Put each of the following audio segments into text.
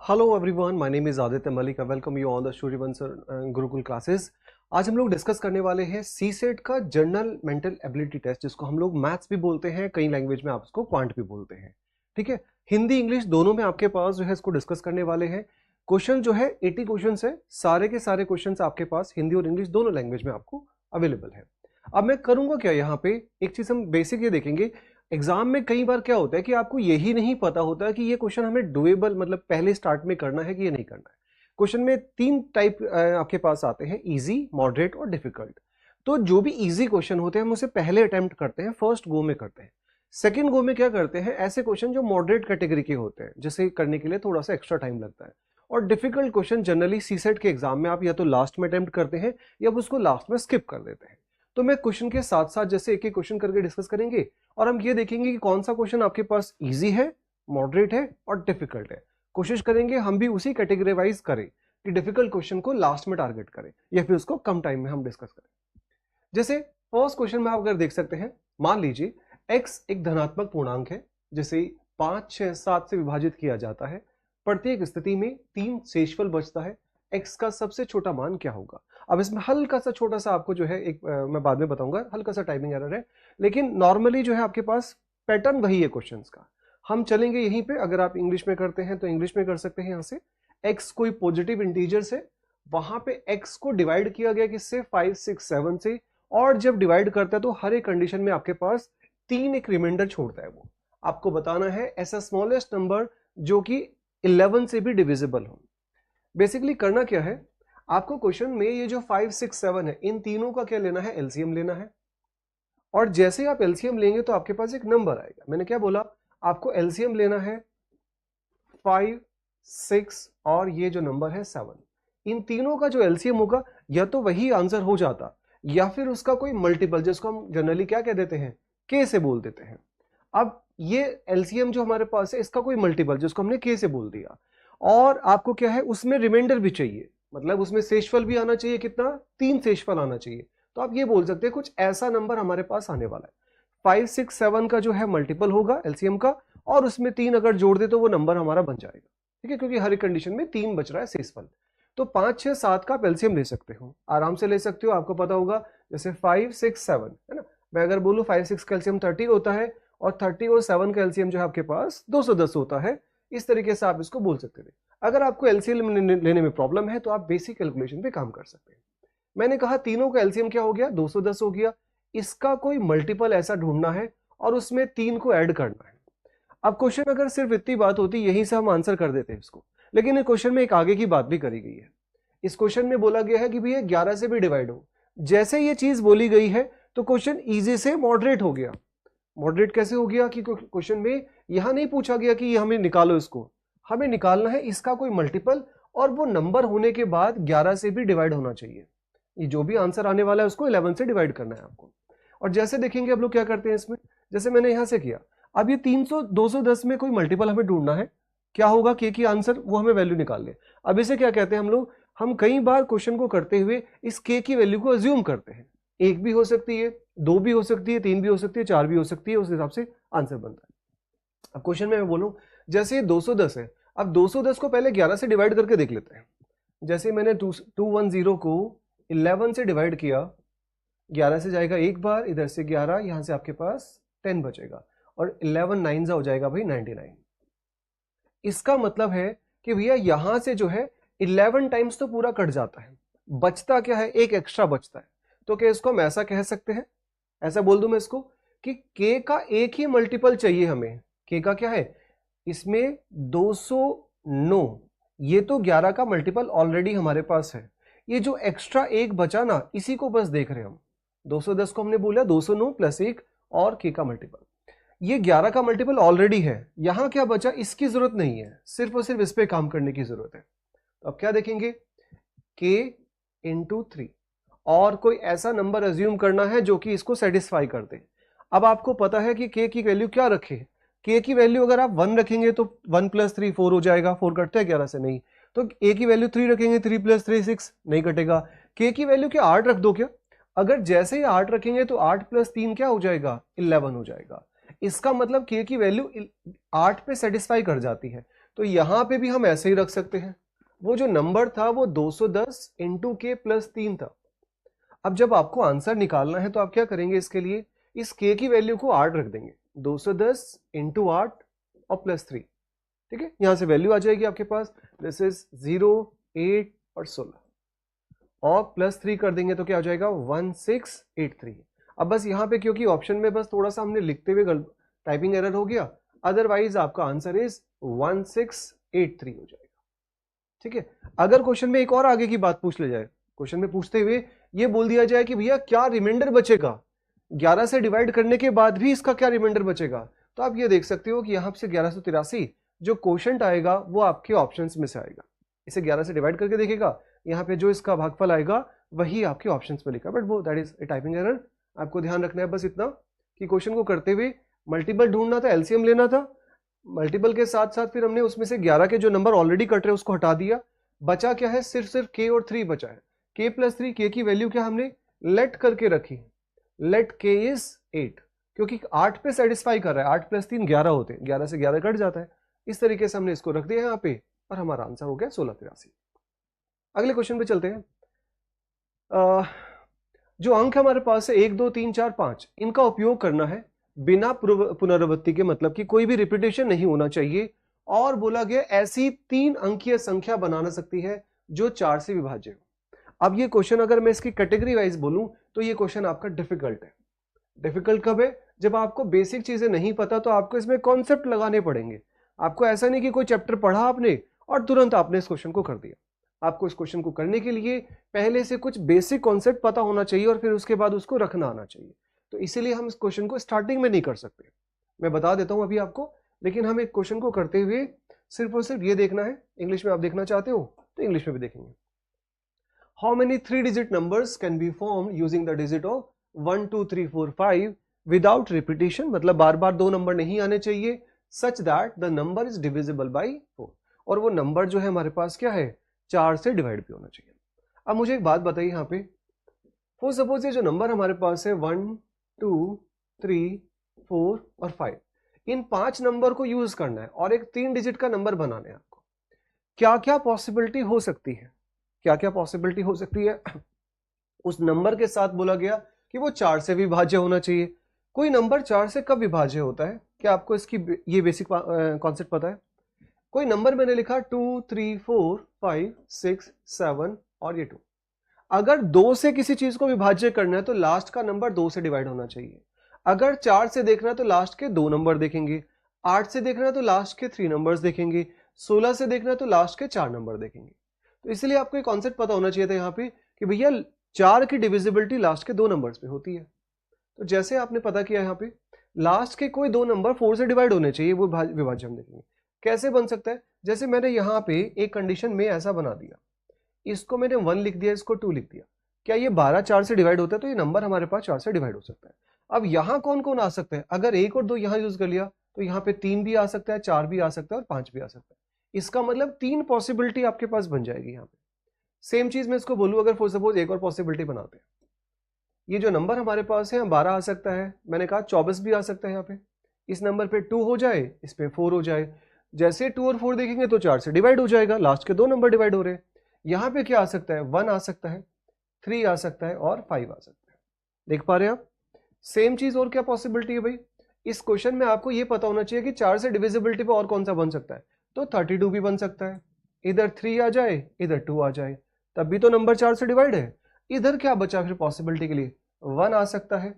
Hello everyone, my name is Aditya Malik. I welcome you on the Suryavanshi Gurukul classes. आज हम लोग discuss करने वाले हैं सीसेट का जनरल मेंटल एबिलिटी टेस्ट, जिसको हम लोग मैथ्स भी बोलते हैं, कई लैंग्वेज में आप उसको क्वांट भी बोलते हैं। ठीक है, हिंदी इंग्लिश दोनों में आपके पास जो है इसको डिस्कस करने वाले हैं। क्वेश्चन जो है 80 क्वेश्चन है, सारे के सारे क्वेश्चन आपके पास हिंदी और इंग्लिश दोनों लैंग्वेज में आपको अवेलेबल है। अब मैं करूंगा क्या, यहाँ पे एक चीज हम बेसिक ये देखेंगे। एग्जाम में कई बार क्या होता है कि आपको यही नहीं पता होता कि ये क्वेश्चन हमें डुएबल मतलब पहले स्टार्ट में करना है कि ये नहीं करना है। क्वेश्चन में तीन टाइप आपके पास आते हैं, इजी, मॉडरेट और डिफिकल्ट। तो जो भी इजी क्वेश्चन होते हैं हम उसे पहले अटेम्प्ट करते हैं, फर्स्ट गो में करते हैं। सेकंड गो में क्या करते हैं, ऐसे क्वेश्चन जो मॉडरेट कैटेगरी के होते हैं जिसे करने के लिए थोड़ा सा एक्स्ट्रा टाइम लगता है। और डिफिकल्ट क्वेश्चन जनरली सीसेट के एग्जाम में आप या तो लास्ट में अटेम्प्ट करते हैं या उसको लास्ट में स्किप कर देते हैं। तो मैं क्वेश्चन के साथ साथ जैसे एक एक क्वेश्चन करके डिस्कस करेंगे और हम ये देखेंगे कि कौन सा क्वेश्चन आपके पास इजी है, मॉडरेट है और डिफिकल्ट है। कोशिश करेंगे हम भी उसी कैटेगरी वाइज करें कि डिफिकल्ट क्वेश्चन को लास्ट में टारगेट करें या फिर उसको कम टाइम में हम डिस्कस करें। जैसे फर्स्ट क्वेश्चन में आप अगर देख सकते हैं, मान लीजिए x एक धनात्मक पूर्णांक है जिसे 5, 6, 7 से विभाजित किया जाता है। प्रत्येक स्थिति में 3 शेषफल बचता है। x का सबसे छोटा मान क्या होगा? अब इसमें हल्का सा छोटा सा आपको जो है एक मैं बाद में बताऊंगा, हल्का सा टाइपिंग एरर है, लेकिन नॉर्मली जो है आपके पास पैटर्न वही है क्वेश्चंस का। हम चलेंगे यहीं पे, अगर आप इंग्लिश में करते हैं तो इंग्लिश में कर सकते हैं। यहाँ से x कोई पॉजिटिव इंटीजर से, वहां पे x को डिवाइड किया गया किससे, 5, 6, 7 से, और जब डिवाइड करता है तो हर एक कंडीशन में आपके पास 3 एक रिमाइंडर छोड़ता है। वो आपको बताना है ऐसा स्मॉलेस्ट नंबर जो कि 11 से भी डिविजिबल हो। बेसिकली करना क्या है, आपको क्वेश्चन में ये जो 5, 6, 7 है, इन तीनों का क्या लेना है, एलसीएम लेना है। और जैसे ही आप एलसीएम लेंगे तो आपके पास एक नंबर आएगा। मैंने क्या बोला, आपको एलसीएम लेना है 5, 6 और ये जो नंबर है 7। इन तीनों का जो एलसीएम होगा या तो वही आंसर हो जाता या फिर उसका कोई मल्टीपल, जिसको हम जनरली क्या कह देते हैं, के से बोल देते हैं। अब ये एलसीएम जो हमारे पास है इसका कोई मल्टीपल जिसको हमने के से बोल दिया, और आपको क्या है उसमें रिमाइंडर भी चाहिए, मतलब उसमें शेषफल भी आना चाहिए। कितना? 3 शेषफल आना चाहिए। तो आप ये बोल सकते हैं कुछ ऐसा नंबर हमारे पास आने वाला है। 5, 6, 7 का जो है मल्टीपल होगा एलसीएम का, और उसमें 3 अगर जोड़ दे तो वो नंबर हमारा बन जाएगा। ठीक है, क्योंकि हर एक कंडीशन में 3 बच रहा है शेषफल। तो 5, 6, 7 का आप एलसीएम ले सकते हो, आराम से ले सकते हो। आपको पता होगा जैसे 5, 6, 7 है ना, मैं अगर बोलूं 5, 6 का एलसीएम 30 होता है और 30 और 7 का एलसीएम जो है आपके पास 210 होता है। इस तरीके से आप इसको बोल सकते थे। अगर आपको एलसीएम लेने में प्रॉब्लम है तो आप बेसिक कैलकुलेशन पे काम कर सकते हैं। मैंने कहा तीनों का एलसीएम क्या हो गया, 210 हो गया। इसका कोई मल्टीपल ऐसा ढूंढना है और उसमें 3 को ऐड करना है। अब क्वेश्चन अगर सिर्फ इतनी बात होती, यहीं से हम आंसर कर देते हैं इसको, लेकिन इस क्वेश्चन में एक आगे की बात भी करी गई है। इस क्वेश्चन में बोला गया है कि भैया 11 से भी डिवाइड हो। जैसे ये चीज बोली गई है तो क्वेश्चन इजी से मॉडरेट हो गया। मॉडरेट कैसे हो गया कि क्वेश्चन में यहां नहीं पूछा गया कि हमें निकालो, इसको हमें निकालना है इसका कोई मल्टीपल, और वो नंबर होने के बाद 11 से भी डिवाइड होना चाहिए। ये जो भी आंसर आने वाला है उसको 11 से डिवाइड करना है आपको। और जैसे देखेंगे अब लोग क्या करते हैं इसमें, जैसे मैंने यहां से किया, अब ये 300 210 में कोई मल्टीपल हमें ढूंढना है, क्या होगा के की आंसर, वो हमें वैल्यू निकाल ले। अब इसे क्या कहते हैं हम लोग, हम कई बार क्वेश्चन को करते हुए इस के की वैल्यू को अज्यूम करते हैं। 1 भी हो सकती है, 2 भी हो सकती है, 3 भी हो सकती है, 4 भी हो सकती है, उस हिसाब से आंसर बनता है। अब क्वेश्चन में मैं बोलूं जैसे ये 210 है, अब 210 को पहले 11 से डिवाइड करके देख लेते हैं। जैसे मैंने 210 को 11 से डिवाइड किया, 11 से जाएगा एक बार, इधर से 11, यहां से आपके पास 10 बचेगा, और 11 9 हो जाएगा भाई 99। इसका मतलब है कि भैया यहां से जो है 11 टाइम्स तो पूरा कट जाता है, बचता क्या है, एक एक्स्ट्रा बचता है। तो क्या इसको हम ऐसा कह सकते हैं, ऐसा बोल दूं मैं इसको कि k का एक ही मल्टीपल चाहिए हमें। k का क्या है, इसमें 209, ये तो 11 का मल्टीपल ऑलरेडी हमारे पास है। ये जो एक्स्ट्रा एक बचा ना, इसी को बस देख रहे हैं हम। 210 को हमने बोला 209 प्लस 1 और k का मल्टीपल, ये 11 का मल्टीपल ऑलरेडी है। यहां क्या बचा, इसकी जरूरत नहीं है, सिर्फ और सिर्फ इस पे काम करने की जरूरत है। तो अब क्या देखेंगे, k इंटू 3, और कोई ऐसा नंबर अज्यूम करना है जो कि इसको सेटिस्फाई कर दे। अब आपको पता है कि k की वैल्यू क्या रखे, k की वैल्यू अगर आप 1 रखेंगे तो 1 प्लस 3 4 हो जाएगा, 4 कटता है 11 से, नहीं। तो a की वैल्यू 3 रखेंगे, 3 प्लस 3 6, नहीं कटेगा। k की वैल्यू क्या 8 रख दो क्या, अगर जैसे ही 8 रखेंगे तो 8 प्लस 3 क्या हो जाएगा, 11 हो जाएगा। इसका मतलब k की वैल्यू 8 पे सेटिस्फाई कर जाती है। तो यहाँ पे भी हम ऐसे ही रख सकते हैं। वो जो नंबर था वो 210 इंटू के प्लस 3 था। अब जब आपको आंसर निकालना है तो आप क्या करेंगे, इसके लिए इस के की वैल्यू को 8 रख देंगे, 210 इंटू 8 और प्लस 3। ठीक है, यहां से वैल्यू आ जाएगी आपके पास, दिस इज 0, 8 और 16 और प्लस 3 कर देंगे तो क्या हो जाएगा 1683। अब बस यहाँ पे क्योंकि ऑप्शन में बस थोड़ा सा हमने लिखते हुए टाइपिंग एरर हो गया, अदरवाइज आपका आंसर इज 1683 हो जाएगा। ठीक है, अगर क्वेश्चन में एक और आगे की बात पूछ ले जाए, क्वेश्चन में पूछते हुए ये बोल दिया जाए कि भैया क्या रिमाइंडर बचेगा, 11 से डिवाइड करने के बाद भी इसका क्या रिमाइंडर बचेगा, तो आप ये देख सकते हो कि यहां से 1183 जो क्वोशंट आएगा वो आपके ऑप्शंस में से आएगा। इसे 11 से डिवाइड करके देखेगा, यहाँ पे जो इसका भागफल आएगा वही आपके ऑप्शंस में लिखा, बट वो that is a typing error. आपको ध्यान रखना है बस इतना कि क्वेश्चन को करते हुए मल्टीपल ढूंढना था, एलसीएम लेना था, मल्टीपल के साथ साथ फिर हमने उसमें से 11 के जो नंबर ऑलरेडी कट रहे उसको हटा दिया, बचा क्या है, सिर्फ के और 3 बचा है। के प्लस 3, के की वैल्यू क्या हमने लेट करके रखी, लेट के इज 8, क्योंकि 8 पे सेटिस्फाई कर रहा है, 8 प्लस 3 11 होते हैं, 11 से 11 कट जाता है, इस तरीके से हमने इसको रख दिया यहाँ पे और हमारा आंसर हो गया 1683। अगले क्वेश्चन पे चलते हैं। जो अंक हमारे पास है 1 2 3 4 5, इनका उपयोग करना है बिना पुनरावृत्ति के, मतलब कि कोई भी रिपीटेशन नहीं होना चाहिए, और बोला गया ऐसी 3 अंकीय संख्या बना सकती है जो 4 से विभाज्य हो। अब ये क्वेश्चन अगर मैं इसकी कैटेगरी वाइज बोलूं तो ये क्वेश्चन आपका डिफिकल्ट है। डिफिकल्ट कब है, जब आपको बेसिक चीजें नहीं पता तो आपको इसमें कॉन्सेप्ट लगाने पड़ेंगे। आपको ऐसा नहीं कि कोई चैप्टर पढ़ा आपने और तुरंत आपने इस क्वेश्चन को कर दिया। आपको इस क्वेश्चन को करने के लिए पहले से कुछ बेसिक कॉन्सेप्ट पता होना चाहिए और फिर उसके बाद उसको रखना आना चाहिए। तो इसीलिए हम इस क्वेश्चन को स्टार्टिंग में नहीं कर सकते, मैं बता देता हूं अभी आपको, लेकिन हम एक क्वेश्चन को करते हुए सिर्फ और सिर्फ ये देखना है, इंग्लिश में आप देखना चाहते हो तो इंग्लिश में भी देखेंगे। How many 3 digit numbers can be form using the digit of 1 2 3 4 5 without repetition, मतलब बार बार 2 नंबर नहीं आने चाहिए, सच that the number is divisible by 4, और वो नंबर जो है हमारे पास क्या है 4 से डिवाइड भी होना चाहिए। अब मुझे एक बात बताइए यहाँ पे, फॉर सपोज ये जो नंबर हमारे पास है 1 2 3 4 और 5, इन 5 नंबर को यूज करना है और एक 3 डिजिट का नंबर बनाना है आपको, क्या क्या पॉसिबिलिटी हो सकती है, क्या क्या पॉसिबिलिटी हो सकती है। उस नंबर के साथ बोला गया कि वो 4 से विभाज्य होना चाहिए। कोई नंबर 4 से कब विभाज्य होता है, क्या आपको इसकी ये बेसिक कॉन्सेप्ट पता है? कोई नंबर मैंने लिखा 2 3 4 5 6 7 और ये 2, अगर 2 से किसी चीज को विभाज्य करना है तो लास्ट का नंबर 2 से डिवाइड होना चाहिए। अगर 4 से देखना है तो लास्ट के 2 नंबर देखेंगे, 8 से देखना है तो लास्ट के 3 नंबर्स देखेंगे, 16 से देखना है तो लास्ट के 4 नंबर देखेंगे। तो इसलिए आपको एक कॉन्सेप्ट पता होना चाहिए था यहाँ पे कि भैया 4 की डिविजिबिलिटी लास्ट के 2 नंबर्स पे होती है। तो जैसे आपने पता किया यहाँ पे लास्ट के कोई 2 नंबर 4 से डिवाइड होने चाहिए, वो विभाज्य हम देखेंगे कैसे बन सकता है। जैसे मैंने यहाँ पे एक कंडीशन में ऐसा बना दिया, इसको मैंने 1 लिख दिया, इसको 2 लिख दिया, क्या ये 12 4 से डिवाइड होता है? तो ये नंबर हमारे पास 4 से डिवाइड हो सकता है। अब यहाँ कौन कौन आ सकता है, अगर 1 और 2 यहाँ यूज कर लिया तो यहाँ पे 3 भी आ सकता है, 4 भी आ सकता है और 5 भी आ सकता है। इसका मतलब 3 पॉसिबिलिटी आपके पास बन जाएगी यहाँ पे। सेम चीज मैं इसको बोलूँ, अगर फॉर सपोज एक और पॉसिबिलिटी बनाते हैं, ये जो नंबर हमारे पास है 12 आ सकता है, मैंने कहा 24 भी आ सकता है यहाँ पे, इस नंबर पे 2 हो जाए, इस पे 4 हो जाए, जैसे 2 और 4 देखेंगे तो 4 से डिवाइड हो जाएगा, लास्ट के 2 नंबर डिवाइड हो रहे हैं। यहाँ पे क्या आ सकता है, 1 आ सकता है, 3 आ सकता है और 5 आ सकता है। देख पा रहे हैं आप? सेम चीज और क्या पॉसिबिलिटी है भाई, इस क्वेश्चन में आपको ये पता होना चाहिए कि 4 से डिविजिबिलिटी पे और कौन सा बन सकता है, तो 32 भी बन सकता है, इधर 3 आ जाए इधर 2 आ जाए, तब भी तो नंबर 4 से डिवाइड है। इधर क्या बचा फिर पॉसिबिलिटी के लिए, 1 आ सकता है,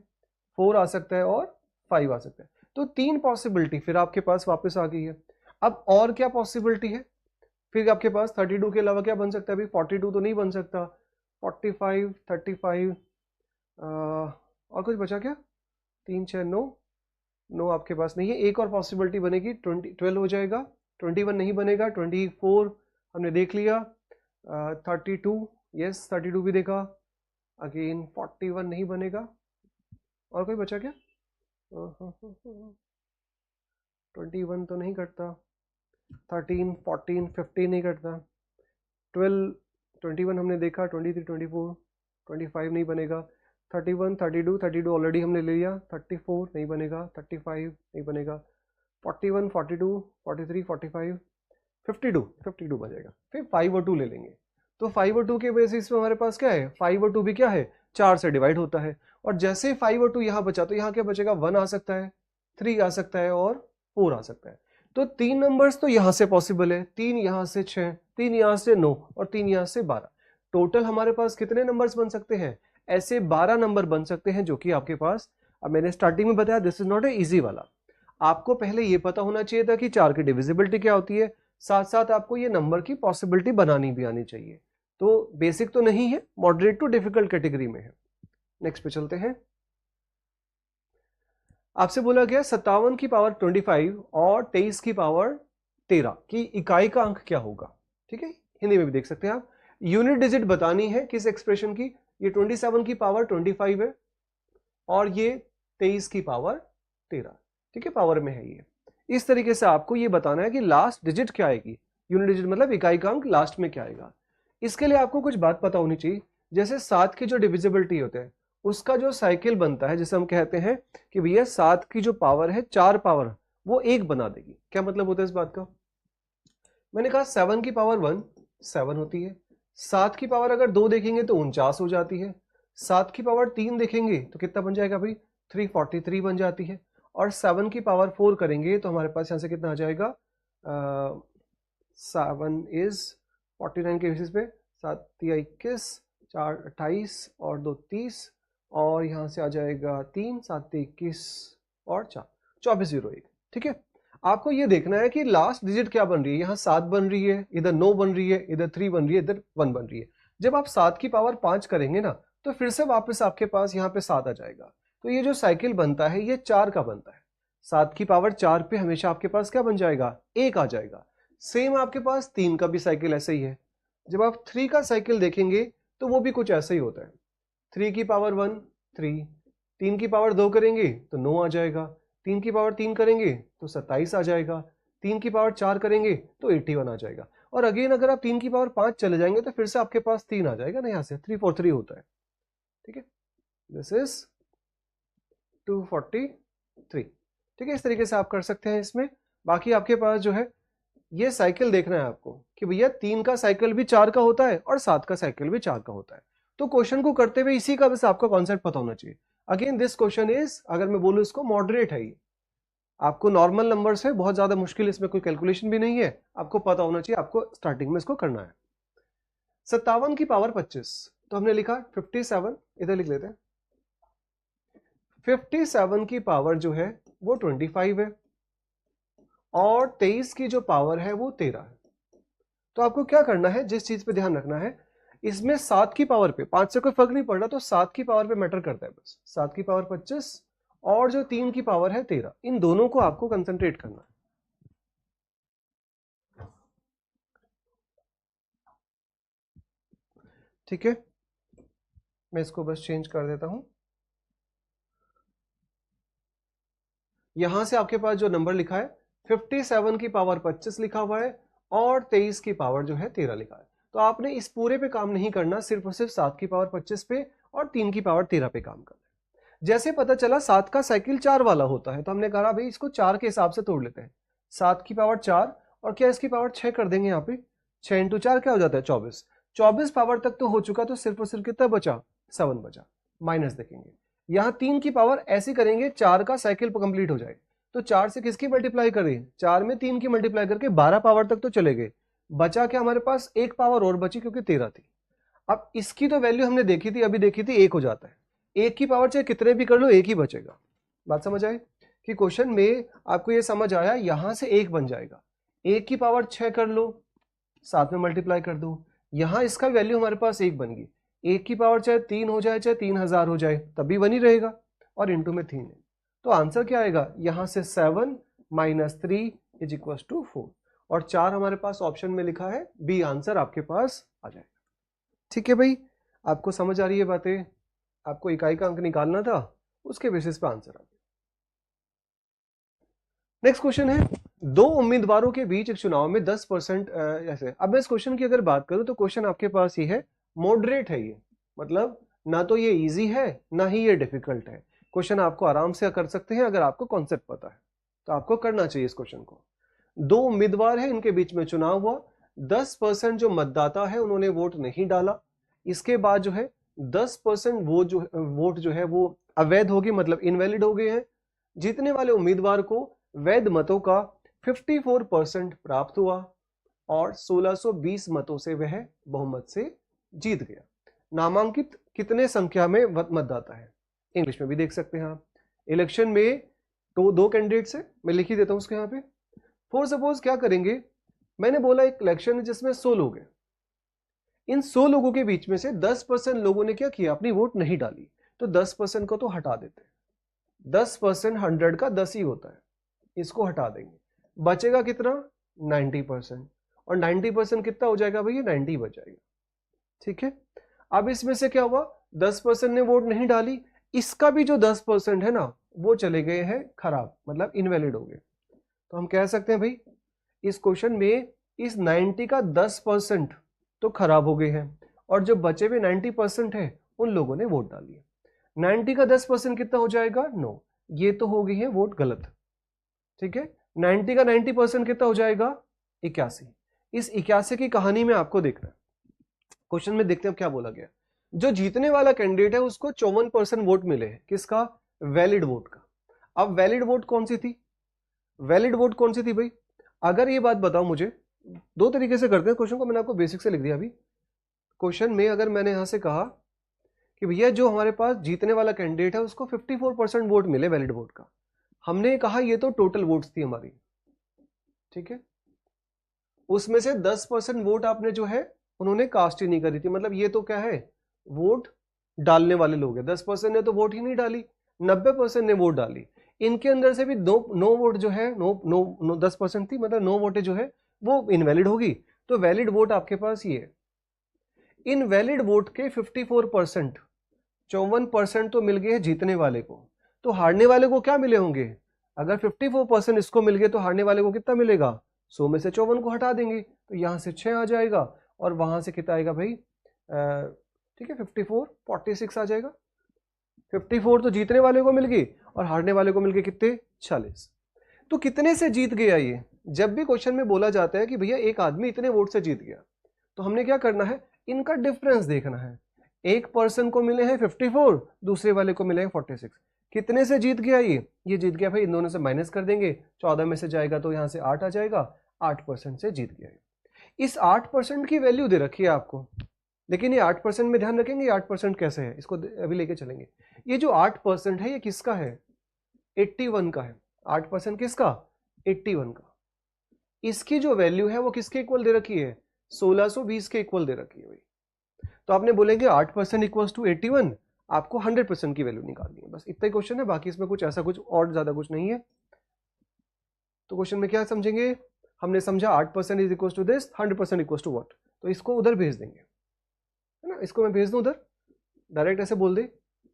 4 आ सकता है और 5 आ सकता है। तो 3 पॉसिबिलिटी फिर आपके पास वापस आ गई है। अब और क्या पॉसिबिलिटी है फिर आपके पास, 32 के अलावा क्या बन सकता है अभी, 42 तो नहीं बन सकता, 45 35 और कुछ बचा क्या, 3 6 9, 9 आपके पास नहीं है। एक और पॉसिबिलिटी बनेगी, 12 हो जाएगा, 21 नहीं बनेगा, 24 हमने देख लिया, 32 यस 32 भी देखा, अगेन 41 नहीं बनेगा, और कोई बचा क्या, 21 तो नहीं करता, 13 14 15 नहीं करता, 12 21 हमने देखा, 23 24 25 नहीं बनेगा, 31 32 32 ऑलरेडी हमने ले लिया, 34 नहीं बनेगा, 35 नहीं बनेगा, 41 42 43 45 52 बचेगा। फिर 5 और 2 ले लेंगे, तो 5 और 2 के बेसिस पे हमारे पास क्या है, 5 और 2 भी क्या है, 4 से डिवाइड होता है। और जैसे 5 और 2 यहाँ बचा, तो यहाँ क्या बचेगा, 1 आ सकता है, 3 आ सकता है और 4 आ सकता है। तो 3 नंबर्स तो यहाँ से पॉसिबल है, 3 यहाँ से 6, 3 यहाँ से 9 और 3 यहाँ से 12। टोटल हमारे पास कितने नंबर्स बन सकते हैं, ऐसे 12 नंबर बन सकते हैं, जो कि आपके पास, अब मैंने स्टार्टिंग में बताया this is not a easy वाला। आपको पहले ये पता होना चाहिए था कि 4 की डिविजिबिलिटी क्या होती है, साथ साथ आपको ये नंबर की पॉसिबिलिटी बनानी भी आनी चाहिए। तो बेसिक तो नहीं है, मॉडरेट टू डिफिकल्ट कैटेगरी में है। नेक्स्ट पे चलते हैं। आपसे बोला गया 57 की पावर 25 और 23 की पावर 13 की इकाई का अंक क्या होगा। ठीक है, हिंदी में भी देख सकते हैं आप। यूनिट डिजिट बतानी है किस एक्सप्रेशन की, ये 27 की पावर 25 है और ये 23 की पावर 13। ठीक है, पावर में है ये। इस तरीके से आपको ये बताना है कि लास्ट डिजिट क्या आएगी, यूनिट डिजिट मतलब इकाई का अंक लास्ट में क्या आएगा। इसके लिए आपको कुछ बात पता होनी चाहिए, जैसे 7 की जो डिविजिबिलिटी होते हैं उसका जो साइकिल बनता है, जैसे हम कहते हैं कि भैया 7 की जो पावर है 4 पावर वो 1 बना देगी। क्या मतलब होता है इस बात का, मैंने कहा 7 की पावर 1 7 होती है, 7 की पावर अगर 2 देखेंगे तो 49 हो जाती है, 7 की पावर 3 देखेंगे तो कितना बन जाएगा भाई, 343 बन जाती है। और 7 की पावर 4 करेंगे तो हमारे पास यहां से कितना आ जाएगा, 7 इज 49 के बेसिस पे 7 या 21, 4 28 और 2 30 और यहां से आ जाएगा 3 7 21 और 4 2401। ठीक है, आपको ये देखना है कि लास्ट डिजिट क्या बन रही है, यहाँ 7 बन रही है, इधर 9 बन रही है, इधर 3 बन रही है, इधर 1 बन रही है। जब आप 7 की पावर 5 करेंगे ना तो फिर से वापस आपके पास यहाँ पे 7 आ जाएगा। तो ये जो साइकिल बनता है ये 4 का बनता है, 7 की पावर 4 पे हमेशा आपके पास क्या बन जाएगा, 1 आ जाएगा। सेम आपके पास 3 का भी साइकिल ऐसे ही है। जब आप 3 का साइकिल देखेंगे तो वो भी कुछ ऐसा ही होता है, 3 की पावर 1 3, 3 की पावर 2 करेंगे तो 9 आ जाएगा, 3 की पावर 3 करेंगे तो 27 आ जाएगा, 3 की पावर 4 करेंगे तो 81 आ जाएगा। और अगेन अगर आप 3 की पावर 5 चले जाएंगे तो फिर से आपके पास 3 आ जाएगा ना, यहाँ से 343 होता है। ठीक है, दिस इज 243। ठीक है, इस तरीके से आप कर सकते हैं इसमें। बाकी आपके पास जो है ये साइकिल देखना है आपको कि भैया 3 का साइकिल भी 4 का होता है और 7 का साइकिल भी 4 का होता है। तो क्वेश्चन को करते हुए इसी का बस आपका कॉन्सेप्ट पता होना चाहिए। अगेन दिस क्वेश्चन इज, अगर मैं बोलूं इसको मॉडरेट है, ये आपको नॉर्मल नंबर्स है, बहुत ज्यादा मुश्किल इसमें कोई कैलकुलेशन भी नहीं है, आपको पता होना चाहिए, आपको स्टार्टिंग में इसको करना है। 57 की पावर 25, तो हमने लिखा 57, इधर लिख लेते हैं। 57 की पावर जो है वो 25 है और 23 की जो पावर है वो 13 है। तो आपको क्या करना है, जिस चीज पे ध्यान रखना है, इसमें 7 की पावर पे 5 से कोई फर्क नहीं पड़ रहा, तो 7 की पावर पे मैटर करता है बस। 7 की पावर 25 और जो 3 की पावर है 13, इन दोनों को आपको कंसंट्रेट करना है। ठीक है, मैं इसको बस चेंज कर देता हूं। यहां से आपके पास जो नंबर लिखा है 57 की पावर 25 लिखा हुआ है और 23 की पावर जो है 13 लिखा है। तो आपने इस पूरे पे काम नहीं करना, सिर्फ और सिर्फ 7 की पावर 25 पे और 3 की पावर 13 पे काम करना है। जैसे पता चला 7 का साइकिल 4 वाला होता है, तो हमने कहा भाई इसको 4 के हिसाब से तोड़ लेते हैं। 7 की पावर 4 और क्या इसकी पावर 6 कर देंगे, यहाँ पे 6 इंटू 4 क्या हो जाता है 24। 24 पावर तक तो हो चुका, तो सिर्फ और सिर्फ कितना बचा, 7 बचा। माइनस देखेंगे, यहाँ 3 की पावर ऐसी करेंगे 4 का साइकिल कंप्लीट हो जाए, तो 4 से किसकी मल्टीप्लाई करें, 4 में 3 की मल्टीप्लाई करके 12 पावर तक तो चले गए। बचा क्या हमारे पास, एक पावर और बची क्योंकि 13 थी। अब इसकी तो वैल्यू हमने देखी थी, अभी देखी थी, 1 हो जाता है। 1 की पावर चाहे कितने भी कर लो 1 ही बचेगा। बात समझ आए कि क्वेश्चन में आपको ये समझ आया, यहां से 1 बन जाएगा। 1 की पावर 6 कर लो, साथ में मल्टीप्लाई कर दो, यहां इसका वैल्यू हमारे पास 1 बन गई। 1 की पावर चाहे 3 हो जाए चाहे 3000 हो जाए तब भी 1 ही रहेगा, और इंटू में 3 है। तो आंसर क्या आएगा, यहां से 7 - 3 इज इक्वल टू 4, और 4 हमारे पास ऑप्शन में लिखा है, बी आंसर आपके पास आ जाएगा। ठीक है भाई, आपको समझ आ रही है बातें, आपको इकाई का अंक निकालना था, उसके बेसिस पे आंसर आ गया। नेक्स्ट क्वेश्चन है, दो उम्मीदवारों के बीच एक चुनाव में 10% ऐसे। अब मैं इस क्वेश्चन की अगर बात करूं तो क्वेश्चन आपके पास ये है, मॉडरेट है ये, मतलब ना तो ये इजी है ना ही ये डिफिकल्ट है। क्वेश्चन आपको आराम से कर सकते हैं अगर आपको कॉन्सेप्ट पता है, तो आपको करना चाहिए इस क्वेश्चन को। दो उम्मीदवार हैं, इनके बीच में चुनाव हुआ, 10% जो मतदाता है उन्होंने वोट नहीं डाला, इसके बाद जो है 10% वोट जो है वो अवैध होगी, मतलब इनवैलिड हो गए हैं। जीतने वाले उम्मीदवार को वैध मतों का 54% प्राप्त हुआ और 1620 मतों से वह बहुमत से जीत गया। नामांकित कितने संख्या में मतदाता है, इंग्लिश में भी देख सकते हैं आप। इलेक्शन में तो दो कैंडिडेट्स है, मैं लिख ही देता हूं उसके यहाँ पे। फॉर सपोज क्या करेंगे, मैंने बोला एक इलेक्शन है जिसमें 100 लोग हैं, इन 100 लोगों के बीच में से 10% लोगों ने क्या किया, अपनी वोट नहीं डाली, तो 10% को तो हटा देते हैं। 10% 100 का 10 ही होता है, इसको हटा देंगे, बचेगा कितना 90%, और 90% कितना हो जाएगा भैया, 90 बच जाएगा। ठीक है, अब इसमें से क्या हुआ, 10% ने वोट नहीं डाली, इसका भी जो 10% है ना वो चले गए हैं खराब, मतलब इनवैलिड हो गए। तो हम कह सकते हैं भाई इस क्वेश्चन में इस 90 का 10% तो खराब हो गए हैं, और जो बचे हुए 90% है उन लोगों ने वोट डाली है। 90 का 10% कितना हो जाएगा, 9, ये तो हो गई है वोट गलत। ठीक है, 90 का 90% कितना हो जाएगा, 81। इस 81 की कहानी में आपको देखना है, क्वेश्चन में देखते हैं क्या बोला गया। जो जीतने वाला कैंडिडेट है उसको 54% वोट मिले हैं, किसका, वैलिड वोट का। अब वैलिड वोट कौन सी थी, वैलिड वोट कौन सी थी भाई, अगर ये बात बताओ मुझे, दो तरीके से करते हैं क्वेश्चन को, मैंने आपको बेसिक से लिख दिया। अभी क्वेश्चन में अगर मैंने यहां से कहा कि भैया जो हमारे पास जीतने वाला कैंडिडेट है उसको 54% वोट मिले वैलिड वोट का, हमने कहा ये तो टोटल वोट्स थी हमारी। ठीक है, उसमें से 10% वोट आपने जो है उन्होंने कास्ट ही नहीं करी थी, मतलब ये तो क्या है, वोट डालने वाले लोग हैं। 10% ने तो वोट ही नहीं डाली, 90% ने वोट डाली। इनके अंदर से भी नो वोट जो है, नो 10% थी, मतलब 9 वोटें जो है वो इनवैलिड होगी। तो वैलिड वोट आपके पास ये है। इनवैलिड वोट के 54%, 54% तो मिल गए हैं जीतने वाले को, तो हारने वाले को क्या मिले होंगे, अगर 54% इसको मिल गए तो हारने वाले को कितना मिलेगा, 100 में से 54 को हटा देंगे तो यहां से 6 आ जाएगा, और वहां से कितना आएगा भाई, ठीक है 54, 46 आ जाएगा। 54 तो जीतने वाले को मिल गई और हारने वाले को मिल गए कितने, 46। तो कितने से जीत गया ये, जब भी क्वेश्चन में बोला जाता है कि भैया एक आदमी इतने वोट से जीत गया, तो हमने क्या करना है, इनका डिफरेंस देखना है। एक पर्सन को मिले हैं 54, दूसरे वाले को मिले हैं 46, कितने से जीत गया ये जीत गया भाई, इन दोनों से माइनस कर देंगे, 14 में से जाएगा तो यहां से 8 आ जाएगा, 8% से जीत गया। इस 8% की वैल्यू दे रखी है आपको, लेकिन ये 8% में ध्यान रखेंगे, 8% कैसे है इसको अभी लेके चलेंगे। ये जो 8% है ये किसका है, 81 का है। 8% किसका, 81 का। इसकी जो वैल्यू है वो किसके इक्वल दे रखी है, 1620 के इक्वल दे रखी है भाई। तो आपने बोलेंगे 8% इक्वल्स टू 81, आपको 100% की वैल्यू निकालनी है, बस इतना ही क्वेश्चन है, बाकी इसमें कुछ ऐसा कुछ और ज्यादा कुछ नहीं है। तो क्वेश्चन में क्या समझेंगे, हमने समझा 8% is equal to this, 100% equal to what, तो इसको उधर भेज देंगे, है ना, इसको मैं भेज दूं उधर, डायरेक्ट ऐसे बोल दे।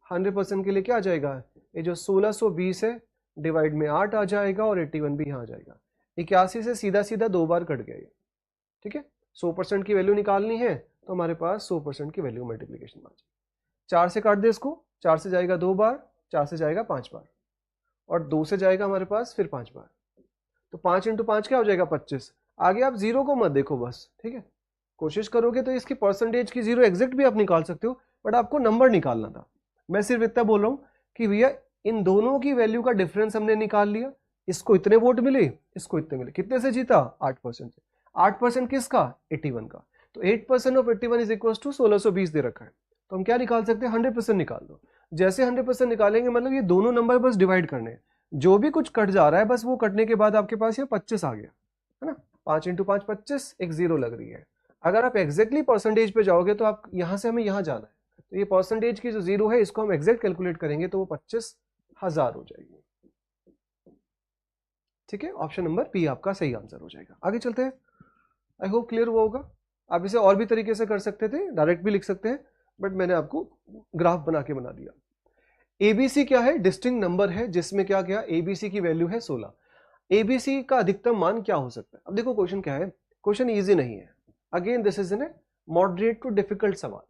100% के लिए क्या आ जाएगा, ये जो 1620 है डिवाइड में 8 आ जाएगा, और 81 भी यहाँ आ जाएगा। 81 से सीधा सीधा 2 बार कट गया ये। ठीक है, 100% की वैल्यू निकालनी है तो हमारे पास 100% की वैल्यू मल्टीप्लीकेशन में आ जाएगी। 4 से काट दे इसको, 4 से जाएगा 2 बार, 4 से जाएगा 5 बार, और 2 से जाएगा हमारे पास फिर 5 बार, तो 5 × 5 क्या हो जाएगा, 25। आगे आप जीरो को मत देखो बस, ठीक है, कोशिश करोगे तो इसकी परसेंटेज की जीरो एग्जैक्ट भी आप निकाल सकते हो, बट आपको नंबर निकालना था। मैं सिर्फ इतना बोल रहा हूं कि भैया इन दोनों की वैल्यू का डिफरेंस हमने निकाल लिया, इसको इतने वोट मिले, इसको इतने मिले, कितने से जीता, 8% से। 8% किसका, 81 का, तो 8% ऑफ 81 इज इक्वल टू 1620 दे रखा है, तो हम क्या निकाल सकते हैं, 100% निकाल दो। जैसे 100% निकालेंगे मतलब ये दोनों नंबर बस डिवाइड करने हैं, जो भी कुछ कट जा रहा है बस वो कटने के बाद आपके पास ये 25 आ गया, है ना, 5 × 5 25, एक जीरो लग रही है। अगर आप एग्जैक्टली परसेंटेज पे जाओगे तो आप यहां से हमें यहां जाना है, तो ये परसेंटेज की जो जीरो है इसको हम एग्जैक्ट कैलकुलेट करेंगे तो वो 25,000 हो जाएगी। ठीक है, ऑप्शन नंबर बी आपका सही आंसर हो जाएगा। आगे चलते हैं, आई होप क्लियर हुआ होगा। आप इसे और भी तरीके से कर सकते थे, डायरेक्ट भी लिख सकते हैं, बट मैंने आपको ग्राफ बना के बना दिया। एबीसी क्या है, डिस्टिंक्ट नंबर है जिसमें क्या क्या, एबीसी की वैल्यू है 16। एबीसी का अधिकतम मान क्या हो सकता है। अब देखो क्वेश्चन क्या है, क्वेश्चन इजी नहीं है, again this is an moderate to difficult सवाल,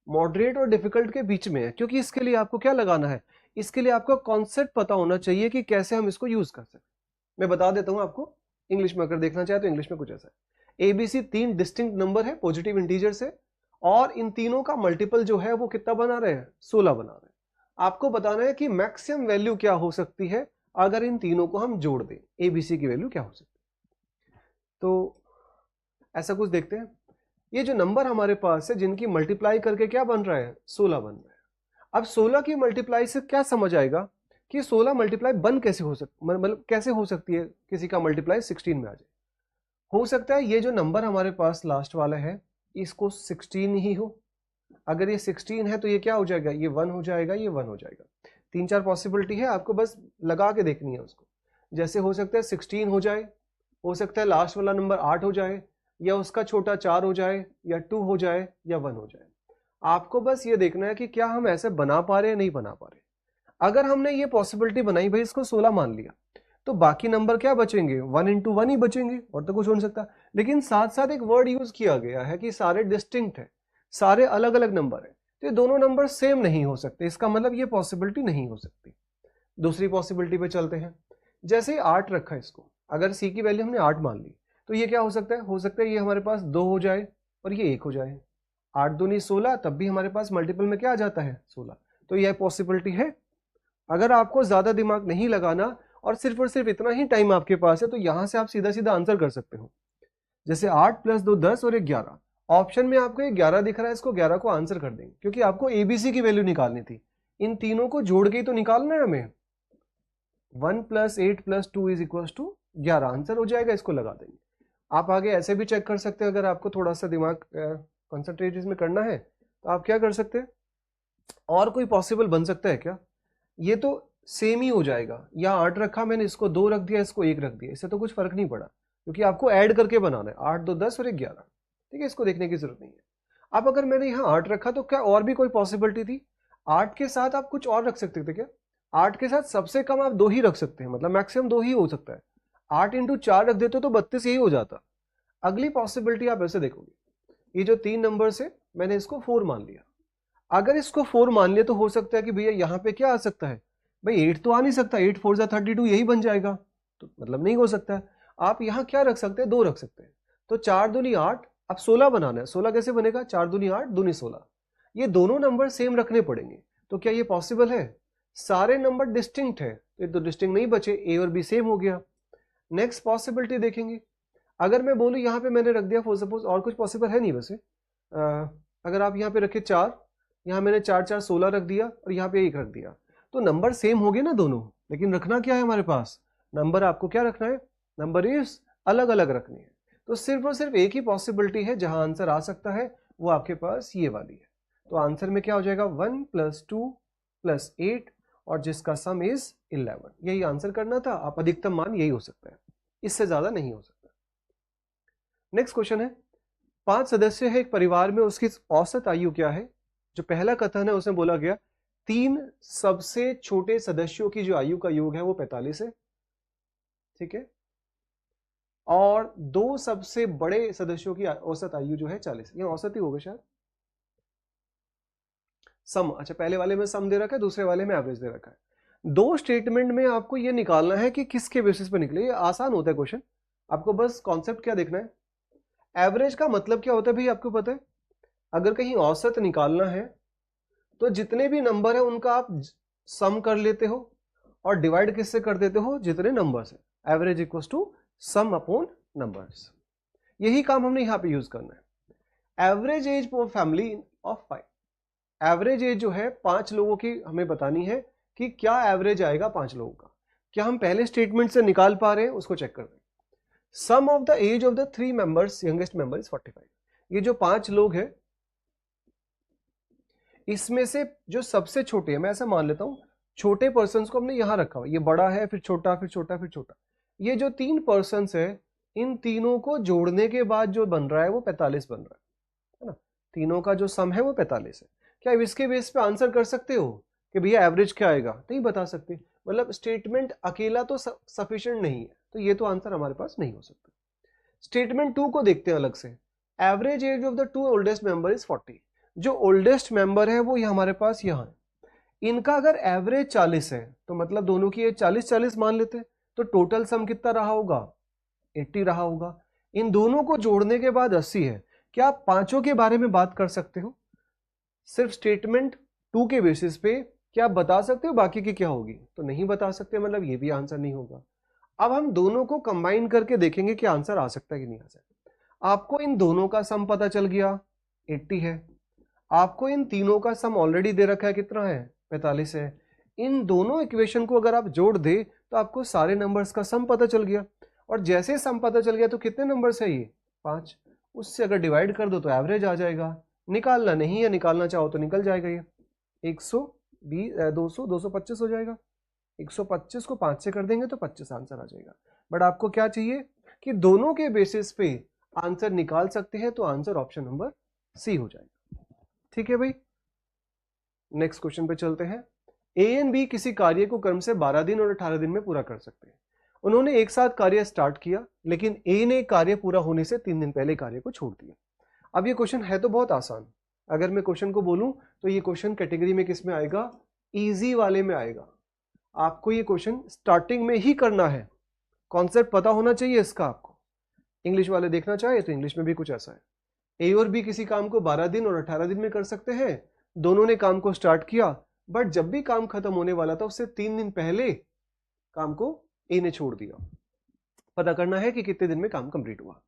मॉडरेट और डिफिकल्ट के बीच में है, क्योंकि इसके लिए आपको क्या लगाना है, इसके लिए आपको कॉन्सेप्ट पता होना चाहिए कि कैसे हम इसको यूज कर सकते हैं। मैं बता देता हूं आपको, इंग्लिश में अगर देखना चाहे तो इंग्लिश में कुछ ऐसा है, ABC 3 डिस्टिंक्ट नंबर है पॉजिटिव इंटीजर से, और इन तीनों का मल्टीपल जो है वो कितना बना रहे हैं, 16 बना रहे हैं। आपको बताना है कि मैक्सिमम वैल्यू क्या हो सकती है अगर इन तीनों को हम जोड़ दें, ABC की वैल्यू क्या हो सकती है। तो ऐसा कुछ देखते हैं, ये जो नंबर हमारे पास है जिनकी मल्टीप्लाई करके क्या बन रहा है, 16 बन रहा है। अब 16 की मल्टीप्लाई से क्या समझ आएगा कि 16 मल्टीप्लाई बन कैसे हो सकती, मतलब कैसे हो सकती है किसी का मल्टीप्लाई 16 में आ जाए। हो सकता है ये जो नंबर हमारे पास लास्ट वाला है इसको 16 ही हो, अगर ये 16 है तो ये क्या हो जाएगा, ये 1 हो जाएगा, ये 1 हो जाएगा। 3-4 पॉसिबिलिटी है, आपको बस लगा के देखनी है उसको। जैसे हो सकता है 16 हो जाए, हो सकता है लास्ट वाला नंबर 8 हो जाए, या उसका छोटा 4 हो जाए, या 2 हो जाए, या 1 हो जाए। आपको बस ये देखना है कि क्या हम ऐसे बना पा रहे हैं, नहीं बना पा रहे। अगर हमने ये पॉसिबिलिटी बनाई, भाई इसको 16 मान लिया, तो बाकी नंबर क्या बचेंगे, 1 into 1 ही बचेंगे, और तो कुछ हो नहीं सकता। लेकिन साथ साथ एक वर्ड यूज किया गया है कि सारे डिस्टिंक्ट है, सारे अलग अलग नंबर है, तो ये दोनों नंबर सेम नहीं हो सकते, इसका मतलब ये पॉसिबिलिटी नहीं हो सकती। दूसरी पॉसिबिलिटी पे चलते हैं, जैसे 8 रखा है, इसको अगर C की वैल्यू हमने 8 मान ली, तो ये क्या हो सकता है, हो सकता है ये हमारे पास 2 हो जाए और ये 1 हो जाए। 8 दूनी 16, तब भी हमारे पास मल्टीपल में क्या आ जाता है, 16। तो यह पॉसिबिलिटी है। अगर आपको ज्यादा दिमाग नहीं लगाना और सिर्फ इतना ही टाइम आपके पास है, तो यहां से आप सीधा सीधा आंसर कर सकते हो। जैसे 8 + 2 10 और 11, ऑप्शन में आपको 11 दिख रहा है, इसको 11 को आंसर कर देंगे, क्योंकि आपको ABC की वैल्यू निकालनी थी। इन तीनों को जोड़ के ही तो निकालना है हमें। 1 + 8 + 2 = 11 आंसर हो जाएगा, इसको लगा देंगे। आप आगे ऐसे भी चेक कर सकते हैं, अगर आपको थोड़ा सा दिमाग कंसंट्रेट इसमें करना है तो आप क्या कर सकते हैं, और कोई पॉसिबल बन सकता है क्या, ये तो सेम ही हो जाएगा। या 8 रखा मैंने, इसको 2 रख दिया, इसको 1 रख दिया, इससे तो कुछ फर्क नहीं पड़ा, क्योंकि आपको ऐड करके बनाना है। 8 2 10 और 11, ठीक है, इसको देखने की जरूरत नहीं है। अब अगर मैंने यहाँ 8 रखा तो क्या और भी कोई पॉसिबिलिटी थी, 8 के साथ आप कुछ और रख सकते थे क्या, 8 के साथ सबसे कम आप 2 ही रख सकते हैं, मतलब मैक्सिमम 2 ही हो सकता है। 8 × 4 रख देते तो 32 यही हो जाता। अगली पॉसिबिलिटी आप ऐसे देखोगे, ये जो 3 नंबर से मैंने इसको 4 मान लिया, अगर इसको 4 मान लिया तो हो सकता है कि भैया यहाँ पे क्या आ सकता है, भाई 8 तो आ नहीं सकता, 8 4 = 32 यही बन जाएगा, तो मतलब नहीं हो सकता है। आप यहाँ क्या रख सकते हैं, 2 रख सकते हैं। तो 4 दूनी 8, अब 16 बनाना है, 16 कैसे बनेगा, 4 दूनी 8 दूनी 16, ये दोनों नंबर सेम रखने पड़ेंगे। तो क्या ये पॉसिबल है, सारे नंबर डिस्टिंक्ट है, तो ये तो डिस्टिंक्ट नहीं बचे, A और B सेम हो गया। नेक्स्ट पॉसिबिलिटी देखेंगे, अगर मैं बोलूँ यहाँ पे मैंने रख दिया फॉर सपोज, और कुछ पॉसिबल है नहीं वैसे, अगर आप यहाँ पे रखे 4, यहाँ मैंने 4 4 16 रख दिया, और यहाँ पे 1 रख दिया, तो नंबर सेम हो गए ना दोनों। लेकिन रखना क्या है हमारे पास, नंबर आपको क्या रखना है, नंबर इज अलग अलग रखनी है। तो सिर्फ और सिर्फ एक ही पॉसिबिलिटी है जहां आंसर आ सकता है, वो आपके पास ये वाली है। तो आंसर में क्या हो जाएगा, 1 + 2 + 8, और जिसका सम इज 11। यही आंसर करना था। आप अधिकतम मान यही हो सकता है, इससे ज्यादा नहीं हो सकता। नेक्स्ट क्वेश्चन है, 5 सदस्य है एक परिवार में, उसकी औसत आयु क्या है। जो पहला कथन है उसमें बोला गया 3 सबसे छोटे सदस्यों की जो आयु का योग है वो 45 है, ठीक है, और 2 सबसे बड़े सदस्यों की औसत आयु जो है 40। ये औसत ही होगा शायद, सम, अच्छा पहले वाले में सम दे रखा है, दूसरे वाले में एवरेज दे रखा है। 2 स्टेटमेंट में आपको ये निकालना है कि किसके बेसिस पे निकले। ये आसान होता है क्वेश्चन, आपको बस कॉन्सेप्ट क्या देखना है। एवरेज का मतलब क्या होता है भाई, आपको पता है, अगर कहीं औसत निकालना है तो जितने भी नंबर है उनका आप सम कर लेते हो और डिवाइड किससे कर देते हो, जितने नंबर्स है। Average equals to sum upon numbers. यही काम हमने यहां पे यूज करना है। Average age for family of 5, average age जो है 5 लोगों की हमें बतानी है कि क्या एवरेज आएगा 5 लोगों का। क्या हम पहले स्टेटमेंट से निकाल पा रहे हैं, उसको चेक करते हैं। Sum of the age of the 3 members, youngest member is 45। ये जो 5 लोग हैं इसमें से जो सबसे छोटे है, मैं ऐसा मान लेता हूं छोटे पर्सन को हमने यहां रखा हुआ, ये बड़ा है, फिर छोटा, फिर छोटा, फिर छोटा। ये जो 3 पर्सन है, इन तीनों को जोड़ने के बाद जो बन रहा है वो 45 बन रहा है ना। तीनों का जो सम है वो 45 है। क्या इसके बेस पे आंसर कर सकते हो कि भैया एवरेज क्या आएगा, नहीं बता सकते, मतलब स्टेटमेंट अकेला तो सफिशिएंट नहीं है, तो ये तो आंसर हमारे पास नहीं हो सकता। स्टेटमेंट 2 को देखते हैं अलग से। Average age of the 2 oldest member is 40। जो ओल्डेस्ट मेंबर है वो ये हमारे पास यहाँ है। इनका अगर एवरेज 40 है तो मतलब दोनों की एज 40 40 मान लेते हैं, तो टोटल सम कितना रहा होगा 80 रहा होगा। इन दोनों को जोड़ने के बाद 80 है। क्या आप पांचों के बारे में बात कर सकते हो? सिर्फ स्टेटमेंट 2 के बेसिस पे क्या आप बता सकते हो बाकी की क्या होगी? तो नहीं बता सकते, मतलब ये भी आंसर नहीं होगा। अब हम दोनों को कंबाइन करके देखेंगे कि आंसर आ सकता है कि नहीं आ सकता। आपको इन दोनों का सम पता चल गया, 80 है। आपको इन तीनों का सम ऑलरेडी दे रखा है, कितना है? 45 है। इन दोनों इक्वेशन को अगर आप जोड़ दे तो आपको सारे नंबर्स का सम पता चल गया। और जैसे सम पता चल गया तो कितने नंबर्स है ये? 5। उससे अगर डिवाइड कर दो तो एवरेज आ जाएगा। निकालना नहीं है, निकालना चाहो तो निकल जाएगा ये 120 200 225 हो जाएगा। 125 को 5 से कर देंगे तो 25 आंसर आ जाएगा। बट आपको क्या चाहिए कि दोनों के बेसिस पे आंसर निकाल सकते हैं, तो आंसर ऑप्शन नंबर सी हो जाएगा। ठीक है भाई, नेक्स्ट क्वेश्चन पे चलते हैं। ए एंड बी किसी कार्य को क्रम से 12 दिन और 18 दिन में पूरा कर सकते हैं। उन्होंने एक साथ कार्य स्टार्ट किया, लेकिन ए ने कार्य पूरा होने से 3 दिन पहले कार्य को छोड़ दिया। अब ये क्वेश्चन है तो बहुत आसान। अगर मैं क्वेश्चन को बोलूं तो ये क्वेश्चन कैटेगरी में किस में आएगा? इजी वाले में आएगा। आपको ये क्वेश्चन स्टार्टिंग में ही करना है, कॉन्सेप्ट पता होना चाहिए इसका आपको। इंग्लिश वाले देखना चाहे तो इंग्लिश में भी कुछ ऐसा है। ए और बी किसी काम को 12 दिन और 18 दिन में कर सकते हैं। दोनों ने काम को स्टार्ट किया, बट जब भी काम खत्म होने वाला था उससे 3 दिन पहले काम को ए ने छोड़ दिया। पता करना है कि कितने दिन में काम कंप्लीट हुआ।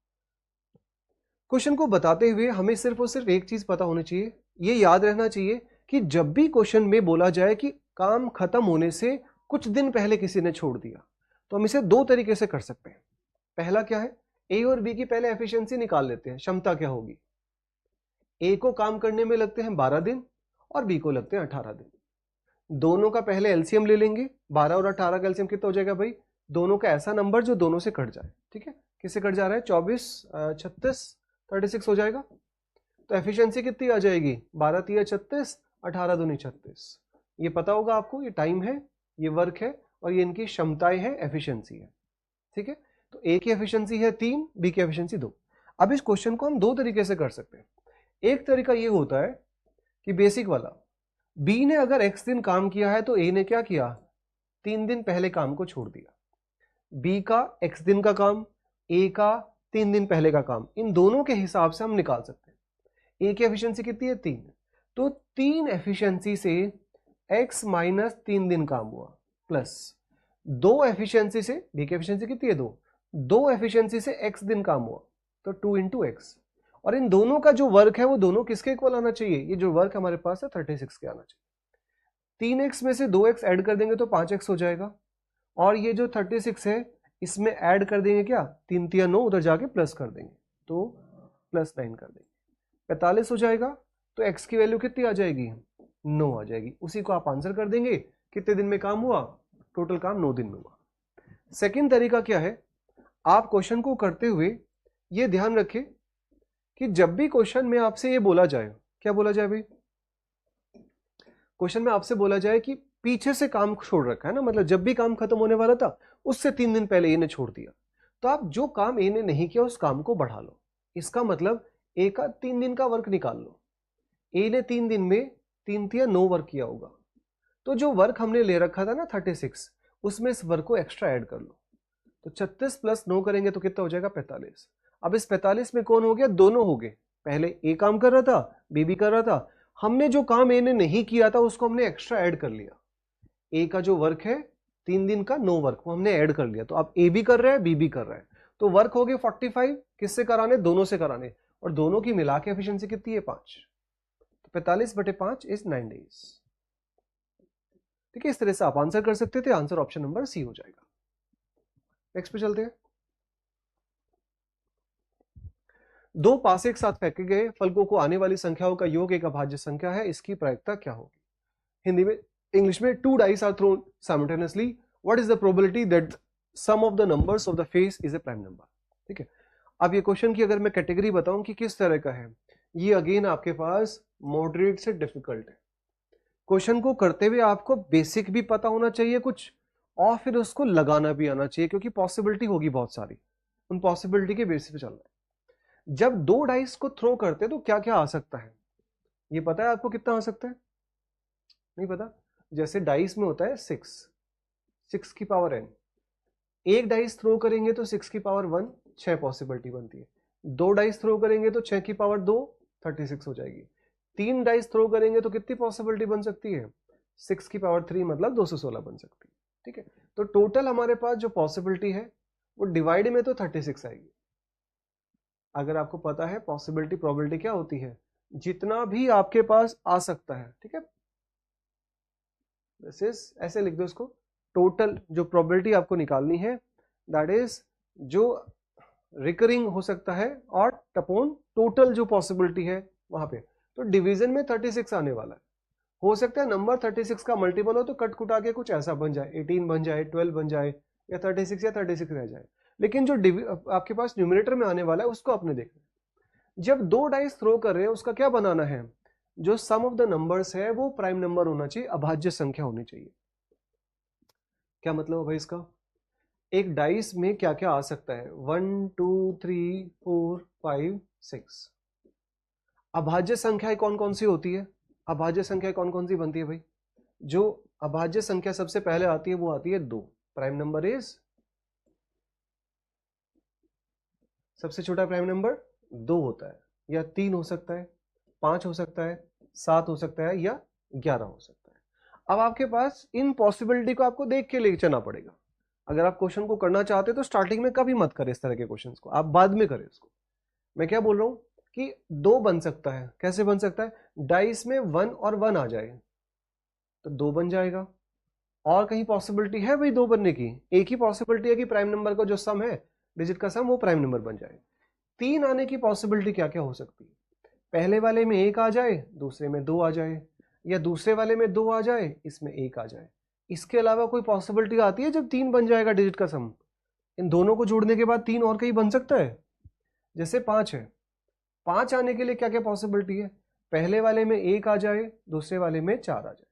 क्वेश्चन को बताते हुए हमें सिर्फ और सिर्फ एक चीज पता होनी चाहिए, ये याद रहना चाहिए कि जब भी क्वेश्चन में बोला जाए कि काम खत्म होने से कुछ दिन पहले किसी ने छोड़ दिया, तो हम इसे दो तरीके से कर सकते हैं। पहला क्या है? ए और बी की पहले एफिशिएंसी निकाल लेते हैं। क्षमता क्या होगी? ए को काम करने में लगते हैं 12 दिन और बी को लगते हैं 18 दिन। दोनों का पहले एलसीएम ले लेंगे। 12 और 18 का एलसीएम कितना हो जाएगा भाई? दोनों का ऐसा नंबर जो दोनों से कट जाए। ठीक है, किससे कट जा रहा है? 24 36 36 हो जाएगा। तो एफिशिएंसी कितनी आ जाएगी? 12 तिया 36, 18 दूनी 36। ये पता होगा आपको, ये टाइम है, ये वर्क है, और ये इनकी क्षमताएं हैं, एफिशिएंसी है। ठीक है, तो ए की एफिशिएंसी है 3, बी की एफिशिएंसी 2। अब इस क्वेश्चन को हम दो तरीके से कर सकते हैं। एक तरीका ये होता है कि बेसिक वाला, बी ने अगर एक्स दिन काम किया है तो ए ने क्या किया? 3 दिन पहले काम को छोड़ दिया। बी का एक्स दिन का काम, ए का 3 दिन पहले का काम, इन दोनों के हिसाब से हम निकाल सकते हैं। ए की एफिशिएंसी कितनी है? 3। तो 3 एफिशिएंसी से x माइनस 3 दिन काम हुआ, प्लस 2 एफिशिएंसी से, बी की एफिशिएंसी कितनी है? 2 एफिशिएंसी से x दिन काम हुआ, तो 2 इंटू एक्स। और इन दोनों का जो वर्क है वो दोनों किसके इक्वल आना चाहिए? ये जो वर्क हमारे पास है 36 के आना चाहिए। 3x में से 2x ऐड कर देंगे तो 5x हो जाएगा। और ये जो 36 है इसमें ऐड कर देंगे क्या? 3 तिया 9, उधर जाके प्लस कर देंगे तो प्लस 9 कर देंगे, 45 हो जाएगा। तो x की वैल्यू कितनी आ जाएगी? 9 आ जाएगी। उसी को आप आंसर कर देंगे। कितने दिन में काम हुआ? टोटल काम 9 दिन में हुआ। सेकंड तरीका क्या है? आप क्वेश्चन को करते हुए ये ध्यान रखें कि जब भी क्वेश्चन में आपसे ये बोला जाए, क्या बोला जाए भाई? क्वेश्चन में आपसे बोला जाए कि पीछे से काम छोड़ रखा है ना, मतलब जब भी काम खत्म होने वाला था उससे 3 दिन पहले ए ने छोड़ दिया, तो आप जो काम ए ने नहीं किया उस काम को बढ़ा लो। इसका मतलब ए का 3 दिन का वर्क निकाल लो। ए ने 3 दिन में 3 तिया 9 वर्क किया होगा, तो जो वर्क हमने ले रखा था ना 36, उसमें इस वर्क को एक्स्ट्रा ऐड कर लो। तो 36 प्लस 9 करेंगे तो कितना हो जाएगा? 45। अब इस 45 में कौन हो गया? दोनों हो गए। पहले ए काम कर रहा था, बी भी कर रहा था। हमने जो काम ए ने नहीं किया था उसको हमने एक्स्ट्रा ऐड कर लिया। ए का जो वर्क है 3 दिन का 9 वर्क, वो हमने ऐड कर लिया। तो अब ए भी कर रहा है, बी भी कर रहा है, तो वर्क हो गए 45। किससे कराने? दोनों से कराने। और दोनों की मिला के एफिशिएंसी कितनी है? 5। तो 45/5 इज 9 डेज। ठीक है, इस तरह से आप आंसर कर सकते थे। आंसर ऑप्शन नंबर सी हो जाएगा। नेक्स्ट पे चलते हैं। दो पास एक साथ फेंके गए फलकों को आने वाली संख्याओं का योग एक अभाज्य संख्या है, इसकी प्रायिकता क्या होगी? हिंदी में, इंग्लिश में, 2 dice are thrown simultaneously. What is the probability that sum of the numbers of the face is a prime number? ठीक है, अब ये क्वेश्चन की अगर मैं कैटेगरी बताऊं कि किस तरह का है, ये अगेन आपके पास मॉडरेट से डिफिकल्ट है। क्वेश्चन को करते हुए आपको बेसिक भी पता होना चाहिए कुछ, और फिर उसको लगाना भी आना चाहिए, क्योंकि पॉसिबिलिटी होगी बहुत सारी, उन पॉसिबिलिटी के बेसिस पे चलना है। जब 2 डाइस को थ्रो करते हैं तो क्या क्या आ सकता है? ये पता है आपको कितना आ सकता है? नहीं पता? जैसे डाइस में होता है 6 की पावर n, एक डाइस थ्रो करेंगे तो 6 की पावर 1 6 पॉसिबिलिटी बनती है, 2 डाइस थ्रो करेंगे तो 6 की पावर 2 36 हो जाएगी, 3 डाइस थ्रो करेंगे तो कितनी पॉसिबिलिटी बन सकती है, 6 की पावर 3 मतलब 216 बन सकती है। ठीक है, तो टोटल हमारे पास जो पॉसिबिलिटी है वो डिवाइड में तो 36 आएगी। अगर आपको पता है पॉसिबिलिटी प्रोबेबिलिटी क्या होती है, जितना भी आपके पास आ सकता है। ठीक है, दिस इज, ऐसे लिख दो इसको, टोटल जो प्रोबेबिलिटी आपको निकालनी है दैट इज जो रिकरिंग हो सकता है और टपोन टोटल जो पॉसिबिलिटी है वहां पे। तो डिवीजन में 36 आने वाला है, हो सकता है नंबर 36 का मल्टीपल हो तो कट कुटा के कुछ ऐसा बन जाए, 18 बन जाए, 12 बन जाए, या 36 या 36 रह जाए, लेकिन जो आपके पास न्यूमरेटर में आने वाला है उसको आपने देखना है। जब 2 डाइस थ्रो कर रहे हैं उसका क्या बनाना है, जो सम ऑफ द नंबर्स है वो प्राइम नंबर होना चाहिए, अभाज्य संख्या होनी चाहिए। क्या मतलब है भाई इसका, एक डाइस में क्या क्या आ सकता है, 1 2 3 4 5 6, अभाज्य संख्याएं कौन कौन सी होती है, अभाज्य संख्या कौन कौन सी बनती है भाई, जो अभाज्य संख्या सबसे पहले आती है वो आती है 2, प्राइम नंबर इज, सबसे छोटा प्राइम नंबर 2 होता है, या 3 हो सकता है, 5 हो सकता है, 7 हो सकता है, या 11 हो सकता है। अब आपके पास इन पॉसिबिलिटी को आपको देख के ले चलना पड़ेगा। अगर आप क्वेश्चन को करना चाहते तो स्टार्टिंग में कभी मत करें इस तरह के क्वेश्चन को, आप बाद में करें इसको। मैं क्या बोल रहा हूं कि 2 बन सकता है, कैसे बन सकता है, डाइस में 1 और 1 आ जाए तो 2 बन जाएगा, और कहीं पॉसिबिलिटी है भाई 2 बनने की, एक ही पॉसिबिलिटी है कि प्राइम नंबर का जो सम है, डिजिट का सम, वो प्राइम नंबर बन जाए। 3 आने की पॉसिबिलिटी क्या क्या हो सकती है, पहले वाले में 1 आ जाए, दूसरे में 2 आ जाए, या दूसरे वाले में 2 आ जाए, इसमें 1 आ जाए। इसके अलावा कोई पॉसिबिलिटी आती है जब 3 बन जाएगा डिजिट का सम, इन दोनों को जोड़ने के बाद 3 और कहीं बन सकता है, जैसे 5 है, 5 आने के लिए क्या क्या पॉसिबिलिटी है, पहले वाले में 1 आ जाए, दूसरे वाले में 4 आ जाए,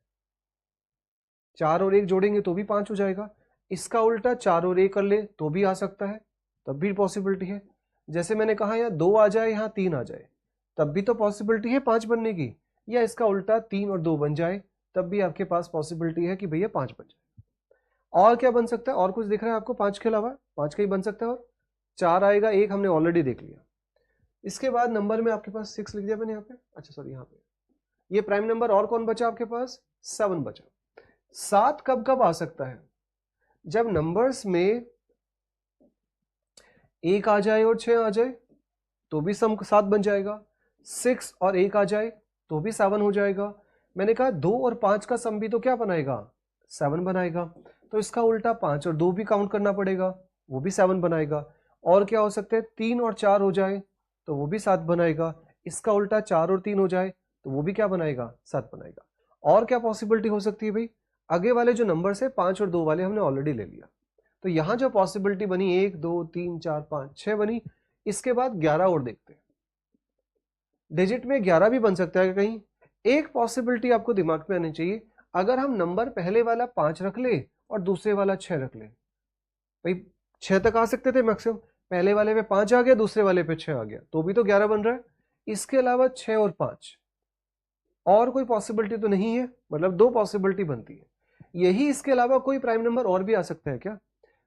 4 और 1 जोड़ेंगे तो भी 5 हो जाएगा। इसका उल्टा 4 और 1 कर ले तो भी आ सकता है, तब भी पॉसिबिलिटी है। जैसे मैंने कहा यहाँ 2 आ जाए, यहाँ 3 आ जाए, तब भी तो पॉसिबिलिटी है 5 बनने की, या इसका उल्टा 3 और 2 बन जाए, तब भी आपके पास पॉसिबिलिटी है कि भैया 5 बन जाए। और क्या बन सकता है, और कुछ दिख रहा है आपको 5 के अलावा, 5 का ही बन सकता है, और 4 आएगा, 1 हमने ऑलरेडी देख लिया। इसके बाद नंबर में आपके पास 6 लिख दिया मैंने यहाँ पे, अच्छा सॉरी यहाँ पे, ये प्राइम नंबर, और कौन बचा आपके पास, 7 बचा। 7 कब कब आ सकता है, जब नंबर्स में 1 आ जाए और 6 आ जाए तो भी सम 7 बन जाएगा, 6 और 1 आ जाए तो भी 7 हो जाएगा। मैंने कहा 2 और 5 का सम भी तो क्या बनाएगा, 7 बनाएगा, तो इसका उल्टा 5 और 2 भी काउंट करना पड़ेगा, वो भी 7 बनाएगा। और क्या हो सकता है, 3 और 4 हो जाए तो वो भी 7 बनाएगा, इसका उल्टा 4 और 3 हो जाए तो वो भी क्या बनाएगा, 7 बनाएगा। और क्या पॉसिबिलिटी हो सकती है भाई, आगे वाले जो नंबर्स है 5 और 2 वाले हमने ऑलरेडी ले लिया, तो यहां जो पॉसिबिलिटी बनी 1 2 3 4 5 6 बनी। इसके बाद 11 और देखते हैं, डिजिट में 11 भी बन सकता है कहीं। एक पॉसिबिलिटी आपको दिमाग में आनी चाहिए, अगर हम नंबर पहले वाला 5 रख ले और दूसरे वाला 6 रख ले, भाई 6 तक आ सकते थे मैक्सिमम, पहले वाले पे 5 आ गया, दूसरे वाले पे 6 आ गया, तो भी तो 11 बन रहा है। इसके अलावा 6 और 5 और कोई पॉसिबिलिटी तो नहीं है, मतलब 2 पॉसिबिलिटी बनती है। यही इसके अलावा कोई प्राइम नंबर और भी आ सकता है क्या,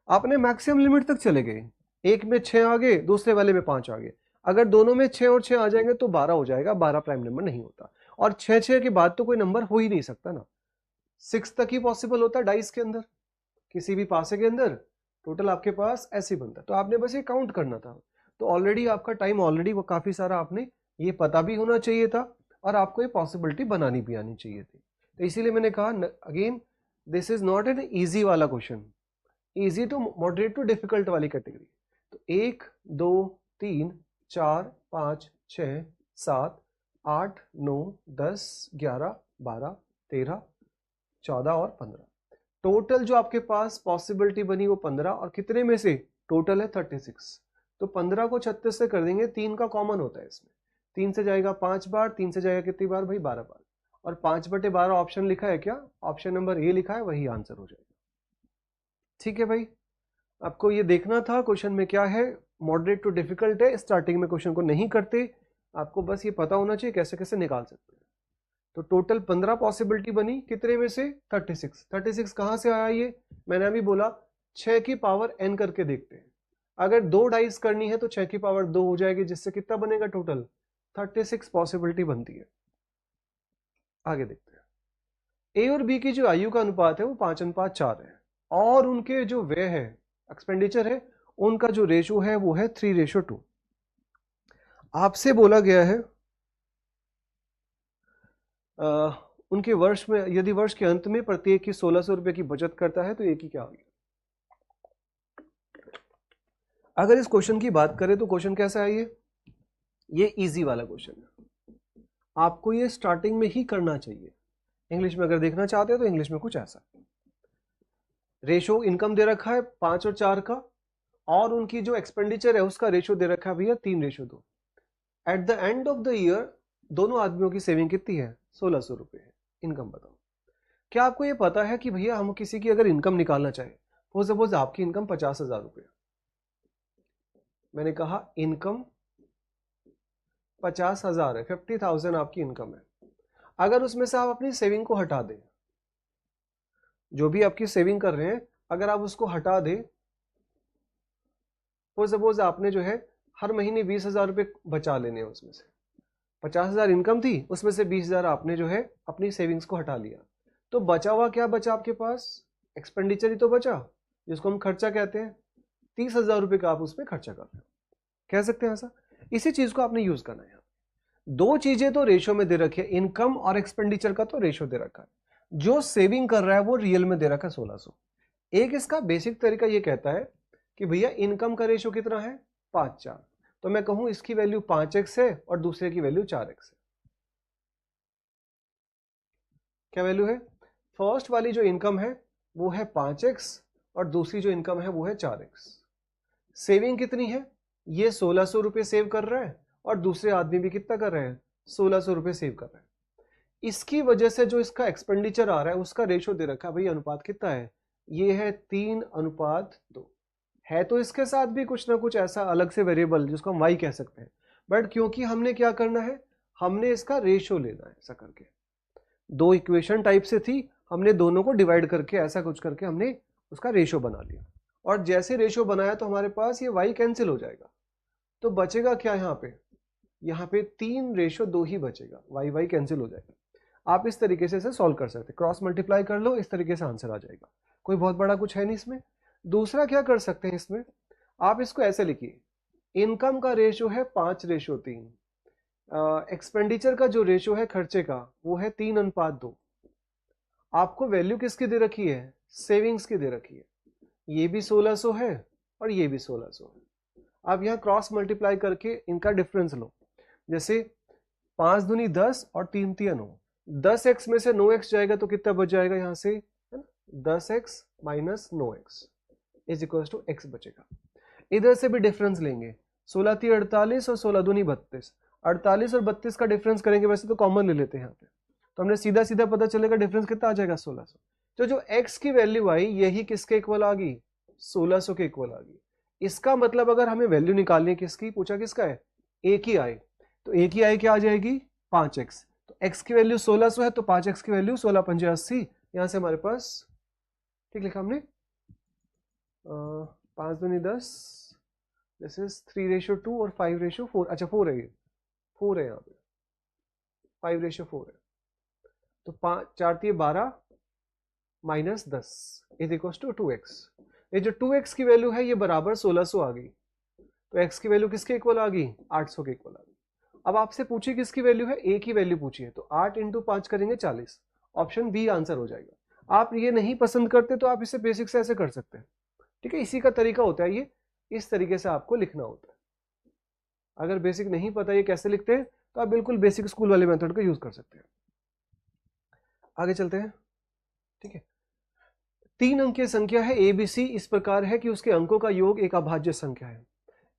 आपने मैक्सिमम लिमिट तक चले गए, एक में 6 आ गए, दूसरे वाले में 5 आ गए, अगर दोनों में 6 और 6 आ जाएंगे तो 12 हो जाएगा, 12 प्राइम नंबर नहीं होता, और 6 के बाद तो कोई नंबर हो ही नहीं सकता ना, 6 तक ही पॉसिबल होता है डाइस के अंदर, किसी भी पासे के अंदर टोटल आपके पास ऐसे ही बनता है। तो आपने बस ये काउंट करना था, तो ऑलरेडी आपका टाइम ऑलरेडी वो काफी सारा, आपने ये पता भी होना चाहिए था और आपको ये पॉसिबिलिटी बनानी भी आनी चाहिए थी। तो इसीलिए मैंने कहा again, this is not an easy वाला question, easy to moderate to difficult वाली कैटेगरी। तो 1 2 3 4 5 6 7 8 9 10 11 12 13 14 और 15, टोटल जो आपके पास पॉसिबिलिटी बनी वो 15, और कितने में से टोटल है 36, तो 15 को 36 से कर देंगे, 3 का कॉमन होता है इसमें, 3 से जाएगा 5 बार, 3 से जाएगा कितनी बार भाई, 12 बार, और 5/12 ऑप्शन लिखा है क्या, ऑप्शन नंबर ए लिखा है, वही आंसर हो जाएगा। ठीक है भाई, आपको ये देखना था क्वेश्चन में क्या है, मॉडरेट टू डिफिकल्ट है, स्टार्टिंग में क्वेश्चन को नहीं करते, आपको बस ये पता होना चाहिए कैसे कैसे निकाल सकते हैं। तो टोटल 15 पॉसिबिलिटी बनी, कितने में से 36, 36 कहां से आया, ये मैंने अभी बोला 6 की पावर n करके देखते हैं। अगर 2 डाइस करनी है तो 6 की पावर 2 हो जाएगी, जिससे कितना बनेगा टोटल 36 पॉसिबिलिटी बनती है। आगे देखते हैं। ए और बी की जो आयु का अनुपात है वो 5:4 है, और उनके जो व्यय है, एक्सपेंडिचर है, उनका जो रेशो है वो है 3:2। आपसे बोला गया है उनके वर्ष में, यदि वर्ष के अंत में प्रत्येक की 1600 रुपए की बचत करता है तो एक ही क्या होगी। अगर इस क्वेश्चन की बात करें तो क्वेश्चन कैसा है, ये इजी वाला क्वेश्चन है, आपको ये स्टार्टिंग में ही करना चाहिए। इंग्लिश में अगर देखना चाहते हो तो इंग्लिश में कुछ ऐसा, रेशो इनकम दे रखा है 5 और 4 का, और उनकी जो एक्सपेंडिचर है उसका रेशो दे रखा है भैया 3:2। At the end of the year दोनों आदमियों की सेविंग कितनी है, 1600 रुपए है। इनकम बताओ। क्या आपको ये पता है कि भैया हम किसी की अगर इनकम निकालना चाहे, फॉर सपोज आपकी इनकम 50,000 रुपये, मैंने कहा इनकम 50,000 है, 50,000 आपकी इनकम है। अगर उसमें से आप अपनी सेविंग को हटा दें, जो भी आपकी सेविंग कर रहे हैं अगर आप उसको हटा दें, फॉर सपोज आपने जो है हर महीने 20,000 रुपये बचा लेने हैं, उसमें से 50,000 इनकम थी, उसमें से 20,000 आपने जो है अपनी सेविंग्स को हटा लिया, तो बचा हुआ क्या बचा आपके पास, एक्सपेंडिचर ही तो बचा, जिसको हम खर्चा कहते हैं। 30,000 रुपये का आप उस पर खर्चा कर रहे हो, कह सकते हैं ऐसा। इसी चीज को आपने यूज करना है। दो चीजें तो रेशो में दे रखी है, इनकम और एक्सपेंडिचर का तो रेशो दे रखा है, जो सेविंग कर रहा है वो रियल में दे रखा है 1600। एक इसका बेसिक तरीका ये कहता है कि भैया इनकम का रेशो कितना है, 5:4, तो मैं कहूं इसकी वैल्यू 5x है और दूसरे की वैल्यू 4x है। क्या वैल्यू है, फर्स्ट वाली जो इनकम है वो है 5x और दूसरी जो इनकम है वो है 4x। सेविंग कितनी है, ये 1600 रुपये सेव कर रहा है और दूसरे आदमी भी कितना कर रहे हैं, 1600 रुपये सेव कर रहे हैं। इसकी वजह से जो इसका एक्सपेंडिचर आ रहा है उसका रेशो दे रखा है, भाई अनुपात कितना है, ये है 3:2। है तो इसके साथ भी कुछ ना कुछ ऐसा अलग से वेरिएबल जिसको हम y कह सकते हैं, बट क्योंकि हमने क्या करना है, हमने इसका रेशो लेना है, ऐसा करके दो इक्वेशन टाइप से थी, हमने दोनों को डिवाइड करके ऐसा कुछ करके हमने उसका रेशो बना लिया, और जैसे रेशो बनाया तो हमारे पास ये y कैंसिल हो जाएगा, तो बचेगा क्या यहाँ पे 3:2 ही बचेगा, y कैंसिल हो जाएगा। आप इस तरीके से इसे सॉल्व कर सकते हैं, क्रॉस मल्टीप्लाई कर लो, इस तरीके से आंसर आ जाएगा, कोई बहुत बड़ा कुछ है नहीं इसमें। दूसरा क्या कर सकते हैं इसमें, आप इसको ऐसे लिखिए, इनकम का रेशो है 5:3, एक्सपेंडिचर का जो रेशो है खर्चे का वो है 3:2। आपको वैल्यू किसकी दे रखी है, सेविंग्स की दे रखी है, ये भी 1600 है और ये भी 1600 है। आप यहाँ क्रॉस मल्टीप्लाई करके इनका डिफरेंस लो, जैसे 5 दूनी 10 और 3 तिया 9, 10x में से 9x जाएगा तो कितना बच जाएगा यहाँ से, है ना, 10x minus 9x is equal to x बचेगा। इधर से भी डिफरेंस लेंगे, 16 × 48 और 16 दूनी 32, 48 और 32 का डिफरेंस करेंगे, वैसे तो कॉमन ले लेते हैं यहाँ पे, तो हमने सीधा सीधा पता चलेगा डिफरेंस कितना आ जाएगा 1600। तो जो x की वैल्यू आई यही किसके इक्वल आ गई, 1600 के इक्वल आ गई। इसका मतलब अगर हमें वैल्यू निकालनी है किसकी, पूछा किसका है, a की आई, तो a की आई क्या आ जाएगी 5x, तो x की वैल्यू 1600 है तो 5x की वैल्यू 16×5 = 80, यहां से हमारे पास, ठीक लिखा हमने, 5 दूनी 10, दिस इज 3:2 और 5:4, अच्छा 4 है, ये 4 है यहाँ पे, 5:4 है, तो 4 12 minus 10 is equal to 2x। ये जो 2x की वैल्यू है ये बराबर 1600 आ गई, तो x की वैल्यू किसके इक्वल आ गई, 800 के इक्वल आ गई। अब आपसे पूछिए किसकी वैल्यू है, a की वैल्यू पूछिए, तो 8 × 5 करेंगे 40, ऑप्शन बी आंसर हो जाएगा। आप ये नहीं पसंद करते तो आप इसे बेसिक से ऐसे कर सकते हैं, ठीक है, इसी का तरीका होता है ये, इस तरीके से आपको लिखना होता है। अगर बेसिक नहीं पता ये कैसे लिखते हैं तो आप बिल्कुल बेसिक स्कूल वाले मेथड का यूज कर सकते हैं। आगे चलते हैं, ठीक है। 3 अंकीय संख्या है ABC, इस प्रकार है कि उसके अंकों का योग एक अभाज्य संख्या है।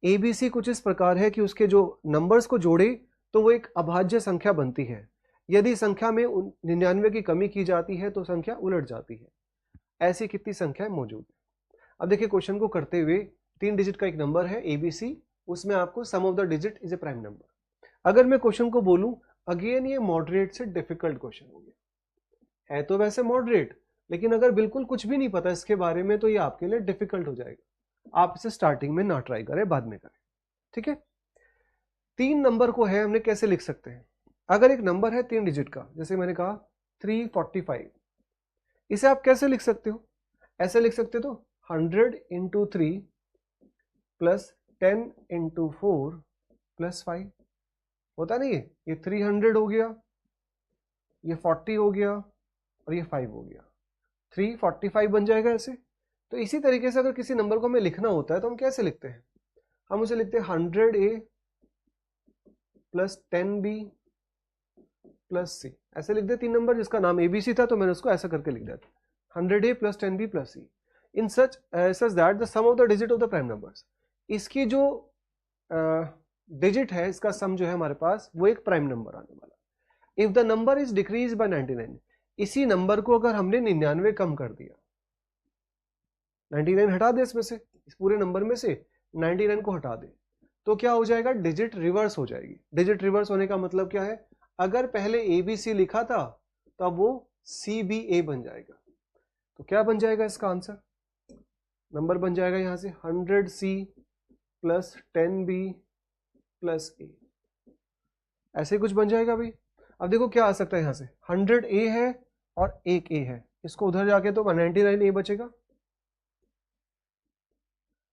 ABC कुछ इस प्रकार है कि उसके जो नंबर्स को जोड़े तो वो एक अभाज्य संख्या बनती है, यदि संख्या में 99 की कमी की जाती है तो संख्या उलट जाती है। ऐसी कितनी संख्याएं मौजूद है। अब देखिए क्वेश्चन को करते हुए 3 डिजिट का एक नंबर है ABC, उसमें आपको sum of the digit is a prime number. अगर मैं क्वेश्चन को बोलूं, अगेन ये मॉडरेट से डिफिकल्ट क्वेश्चन हो गया, है तो वैसे मॉडरेट लेकिन अगर बिल्कुल कुछ भी नहीं पता इसके बारे में तो ये आपके लिए डिफिकल्ट हो जाएगा। आप इसे स्टार्टिंग में ना ट्राई करें, बाद में करें, ठीक है। 3 नंबर को है हमने कैसे लिख सकते हैं? अगर एक नंबर है 3 डिजिट का, जैसे मैंने कहा 345, इसे आप कैसे लिख सकते हो? ऐसे लिख सकते हो तो 100 इंटू 3 प्लस 10 इंटू 4 प्लस 5 होता नहीं है, ये 300 हो गया, ये 40 हो गया और ये 5 हो गया, 345 बन जाएगा ऐसे। तो इसी तरीके से अगर किसी नंबर को हमें लिखना होता है तो हम कैसे लिखते हैं? हम उसे लिखते हैं 100A plus 10B plus C, ऐसे लिख दे 3 नंबर जिसका नाम ABC था तो मैंने उसको ऐसा करके लिख दिया, 100A plus 10B plus C in such that the sum of the digit of the prime numbers. इसकी जो डिजिट है, इसका सम जो है हमारे पास, वो एक प्राइम नंबर आने वाला। If the number is decrease by 99, इसी नंबर को अगर हमने 99 कम कर दिया, 99 हटा दे इसमें से, इस पूरे नंबर में से 99 को हटा दे, तो क्या हो जाएगा? डिजिट रिवर्स हो जाएगी। डिजिट रिवर्स होने का मतलब क्या है? अगर पहले ABC लिखा था तो अब वो CBA बन जाएगा। तो क्या बन जाएगा इसका आंसर? नंबर बन जाएगा यहां से 100C plus 10B plus A, ऐसे कुछ बन जाएगा भाई। अब देखो क्या आ सकता है यहां से, 100A है और एक A है, इसको उधर जाके तो 99A बचेगा।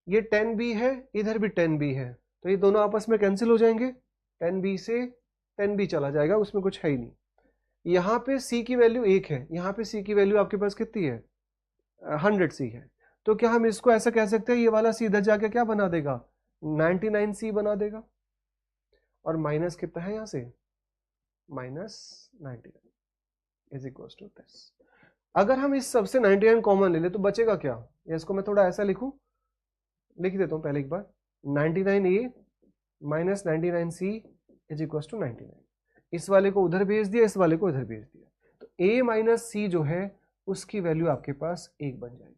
ये 10B है, इधर भी 10B है, तो ये दोनों आपस में कैंसिल हो जाएंगे, 10B से 10B चला जाएगा, उसमें कुछ है ही नहीं। यहाँ पे C की वैल्यू 1 है, यहाँ पे C की वैल्यू आपके पास कितनी है? 100C है। तो क्या हम इसको ऐसा कह सकते हैं, ये वाला C इधर जाके क्या बना देगा? 99C बना देगा। और माइनस कितना है यहाँ से? -99 इज इक्वल टू दिस। अगर हम इस सबसे 99 कॉमन ले ले तो बचेगा क्या? या इसको मैं थोड़ा ऐसा लिखूं, लिख देता हूं पहले एक बार, 99A minus 99C is equal to 99। इस वाले को उधर भेज दिया, इस वाले को इधर भेज दिया, तो A माइनस C जो है उसकी वैल्यू आपके पास 1 बन जाएगी।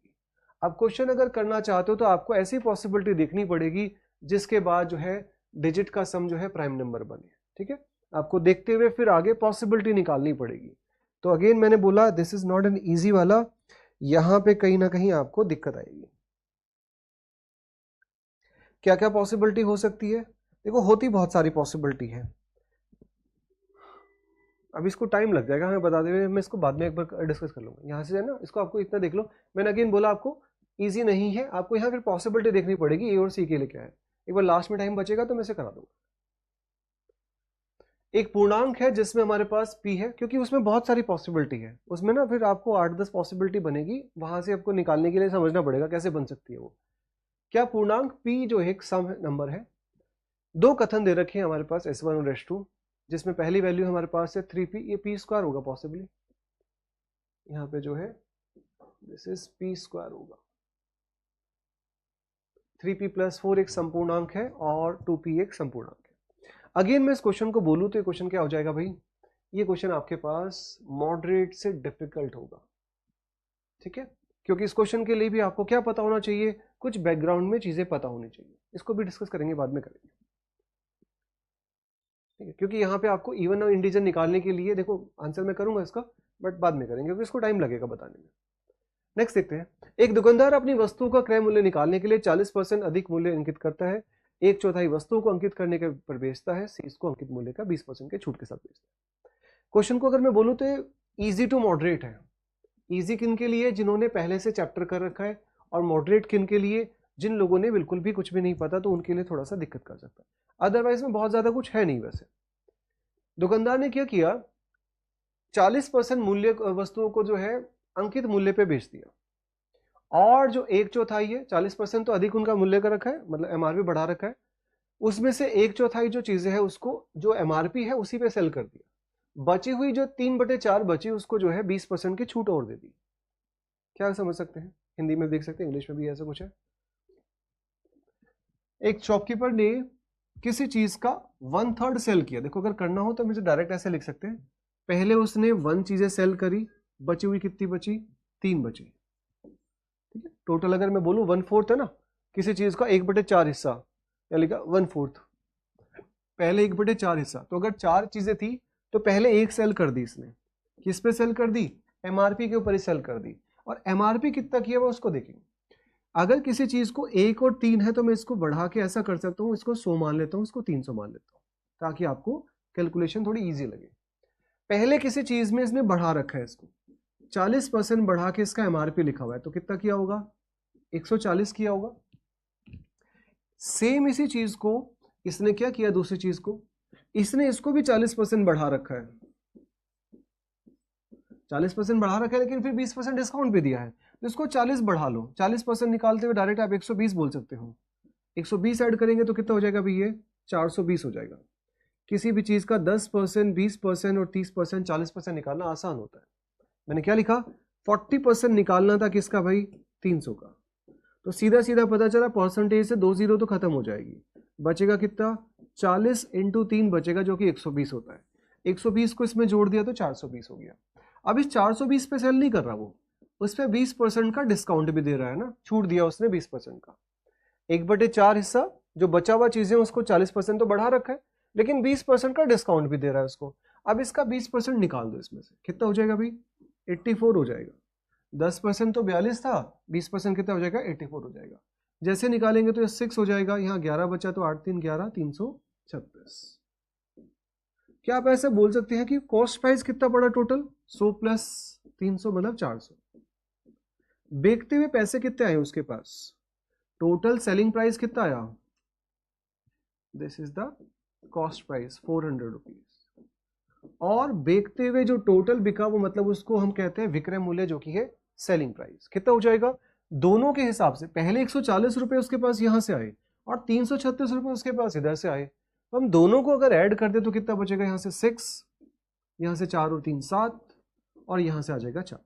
अब क्वेश्चन अगर करना चाहते हो तो आपको ऐसी पॉसिबिलिटी देखनी पड़ेगी जिसके बाद जो है डिजिट का सम जो है प्राइम नंबर बने, ठीक है। आपको देखते हुए फिर आगे पॉसिबिलिटी निकालनी पड़ेगी। तो अगेन मैंने बोला this is not an easy वाला, यहां पे कहीं ना कहीं आपको दिक्कत आएगी। क्या क्या पॉसिबिलिटी हो सकती है? देखो होती बहुत सारी पॉसिबिलिटी है, अब इसको टाइम लग जाएगा हमें बताते हुए, मैं इसको बाद में एक बार डिस्कस कर लूंगा। यहाँ से है ना, इसको आपको इतना देख लो, मैंने अगेन बोला आपको इजी नहीं है, आपको यहाँ फिर पॉसिबिलिटी देखनी पड़ेगी ए और सी के लिए क्या है। एक बार लास्ट में टाइम बचेगा तो मैं इसे करा दूंगा। एक पूर्णांक है जिसमें हमारे पास p है, क्योंकि उसमें बहुत सारी पॉसिबिलिटी है, उसमें ना फिर आपको 8-10 पॉसिबिलिटी बनेगी, वहां से आपको निकालने के लिए समझना पड़ेगा कैसे बन सकती है वो। क्या पूर्णांक p जो एक सम नंबर है, दो कथन दे रखे हैं हमारे पास S1 और S2, जिसमें पहली वैल्यू हमारे पास है 3p, ये p स्क्वायर होगा पॉसिबली, यहाँ पे जो है दिस इज p स्क्वायर होगा। 3p प्लस 4 एक संपूर्णांक है और 2p एक संपूर्णांक है। अगेन मैं इस क्वेश्चन को बोलूं तो ये क्वेश्चन क्या हो जाएगा भाई? ये क्वेश्चन आपके पास मॉडरेट से डिफिकल्ट होगा, ठीक है, क्योंकि इस क्वेश्चन के लिए भी आपको क्या पता होना चाहिए? कुछ बैकग्राउंड में चीजें पता होनी चाहिए। इसको भी डिस्कस करेंगे, बाद में करेंगे, ठीक है, क्योंकि यहाँ पे आपको इवन और इंटीजर निकालने के लिए, देखो आंसर मैं करूंगा इसका बट बाद में करेंगे क्योंकि इसको टाइम लगेगा बताने में। नेक्स्ट देखते हैं, एक दुकानदार अपनी वस्तु का क्रय मूल्य निकालने के लिए 40% अधिक मूल्य अंकित करता है, 1/4 वस्तु को अंकित करने के पर बेचता है, सी इसको अंकित मूल्य का 20% के छूट के साथ बेचता है। क्वेश्चन को अगर मैं बोलूं तो इजी टू मॉडरेट है। इजी किन के लिए? जिन्होंने पहले से चैप्टर कर रखा है, और मॉडरेट किन के लिए? जिन लोगों ने बिल्कुल भी कुछ भी नहीं पता, तो उनके लिए थोड़ा सा दिक्कत कर सकता है। अदरवाइज में बहुत ज्यादा कुछ है नहीं। वैसे दुकानदार ने क्या किया, 40% मूल्य वस्तुओं को जो है अंकित मूल्य पे बेच दिया, और जो 1/4 है, 40% तो अधिक उनका मूल्य का रखा है, मतलब एमआरपी बढ़ा रखा है, उसमें से 1/4 जो चीजें हैं उसको जो एमआरपी है उसी पे सेल कर दिया, बची हुई जो 3/4 बची उसको जो है 20% की छूट और दे दी। क्या समझ सकते हैं? हिंदी में देख सकते हैं, इंग्लिश में भी ऐसा कुछ है। एक शॉपकीपर ने किसी चीज का 1/3 सेल किया। देखो अगर करना हो तो मुझे डायरेक्ट ऐसे लिख सकते हैं, पहले उसने 1 चीजें सेल करी, बची हुई कितनी बची? 3 बची, ठीक है। टोटल अगर मैं बोलूं 1/4 है ना, किसी चीज का 1/4 हिस्सा, या लिखा 1/4, पहले 1/4 हिस्सा, तो अगर 4 चीजें थी तो पहले एक सेल कर दी इसने, किस पे सेल कर दी? एमआरपी के ऊपर ही सेल कर दी। और एमआरपी कितना किया हुआ उसको देखेंगे। अगर किसी चीज को 1 और 3 है तो मैं इसको बढ़ा के ऐसा कर सकता हूँ, इसको 100 मान लेता हूँ, इसको 300 मान लेता हूँ, ताकि आपको कैलकुलेशन थोड़ी इजी लगे। पहले किसी चीज में इसने बढ़ा रखा है, इसको 40% बढ़ा के इसका एमआरपी लिखा हुआ है, तो कितना किया होगा, 140 किया होगा। सेम इसी चीज को इसने क्या किया, दूसरी चीज को इसने इसको भी 40% बढ़ा रखा है, 40% बढ़ा रखा है, लेकिन फिर 20% डिस्काउंट भी दिया है, तो इसको 40 बढ़ा लो। 40% निकालते हुए डायरेक्ट आप 120 बोल सकते हो। 120 ऐड करेंगे तो कितना हो जाएगा भाई, ये 420 हो जाएगा। किसी भी चीज का 10%, 20% और 30%, 40% निकालना आसान होता है। मैंने क्या लिखा, 40% निकालना था किसका भाई, 300 का। तो सीधा सीधा पता चला परसेंटेज से 2 जीरो तो खत्म हो जाएगी, बचेगा कितना, 40 इंटू 3 बचेगा, जो कि 120 होता है। 120 को इसमें जोड़ दिया तो 420 हो गया। अब इस 420 पे सेल नहीं कर रहा वो, उस पर 20% का डिस्काउंट भी दे रहा है ना, छूट दिया उसने 20% का। 1/4 हिस्सा जो बचा हुआ चीजें उसको 40% तो बढ़ा रखा है, लेकिन 20% का डिस्काउंट भी दे रहा है उसको। अब इसका 20% निकाल दो इसमें से, कितना हो जाएगा भाई, 84 हो जाएगा। 10% तो 42 था, 20% कितना हो जाएगा, 84 हो जाएगा। जैसे निकालेंगे तो 6 हो जाएगा, यहाँ 11 बचा तो 8 3 11, 336। क्या आप ऐसे बोल सकते हैं कि कॉस्ट प्राइस कितना पड़ा टोटल, 100 प्लस 300 मतलब 400। बेचते हुए पैसे कितने आए उसके पास, टोटल सेलिंग प्राइस कितना आया, this is the cost price 400 rupees. और बेचते हुए जो टोटल बिका वो मतलब उसको हम कहते हैं विक्रय मूल्य, जो कि है सेलिंग प्राइस। कितना हो जाएगा दोनों के हिसाब से, पहले 140 रुपए उसके पास यहां से आए और 336 रुपए उसके पास इधर से आए, तो हम दोनों को अगर ऐड कर दे तो कितना बचेगा, यहां से 6, यहां से 4 और 3 7, और यहां से आ जाएगा 4,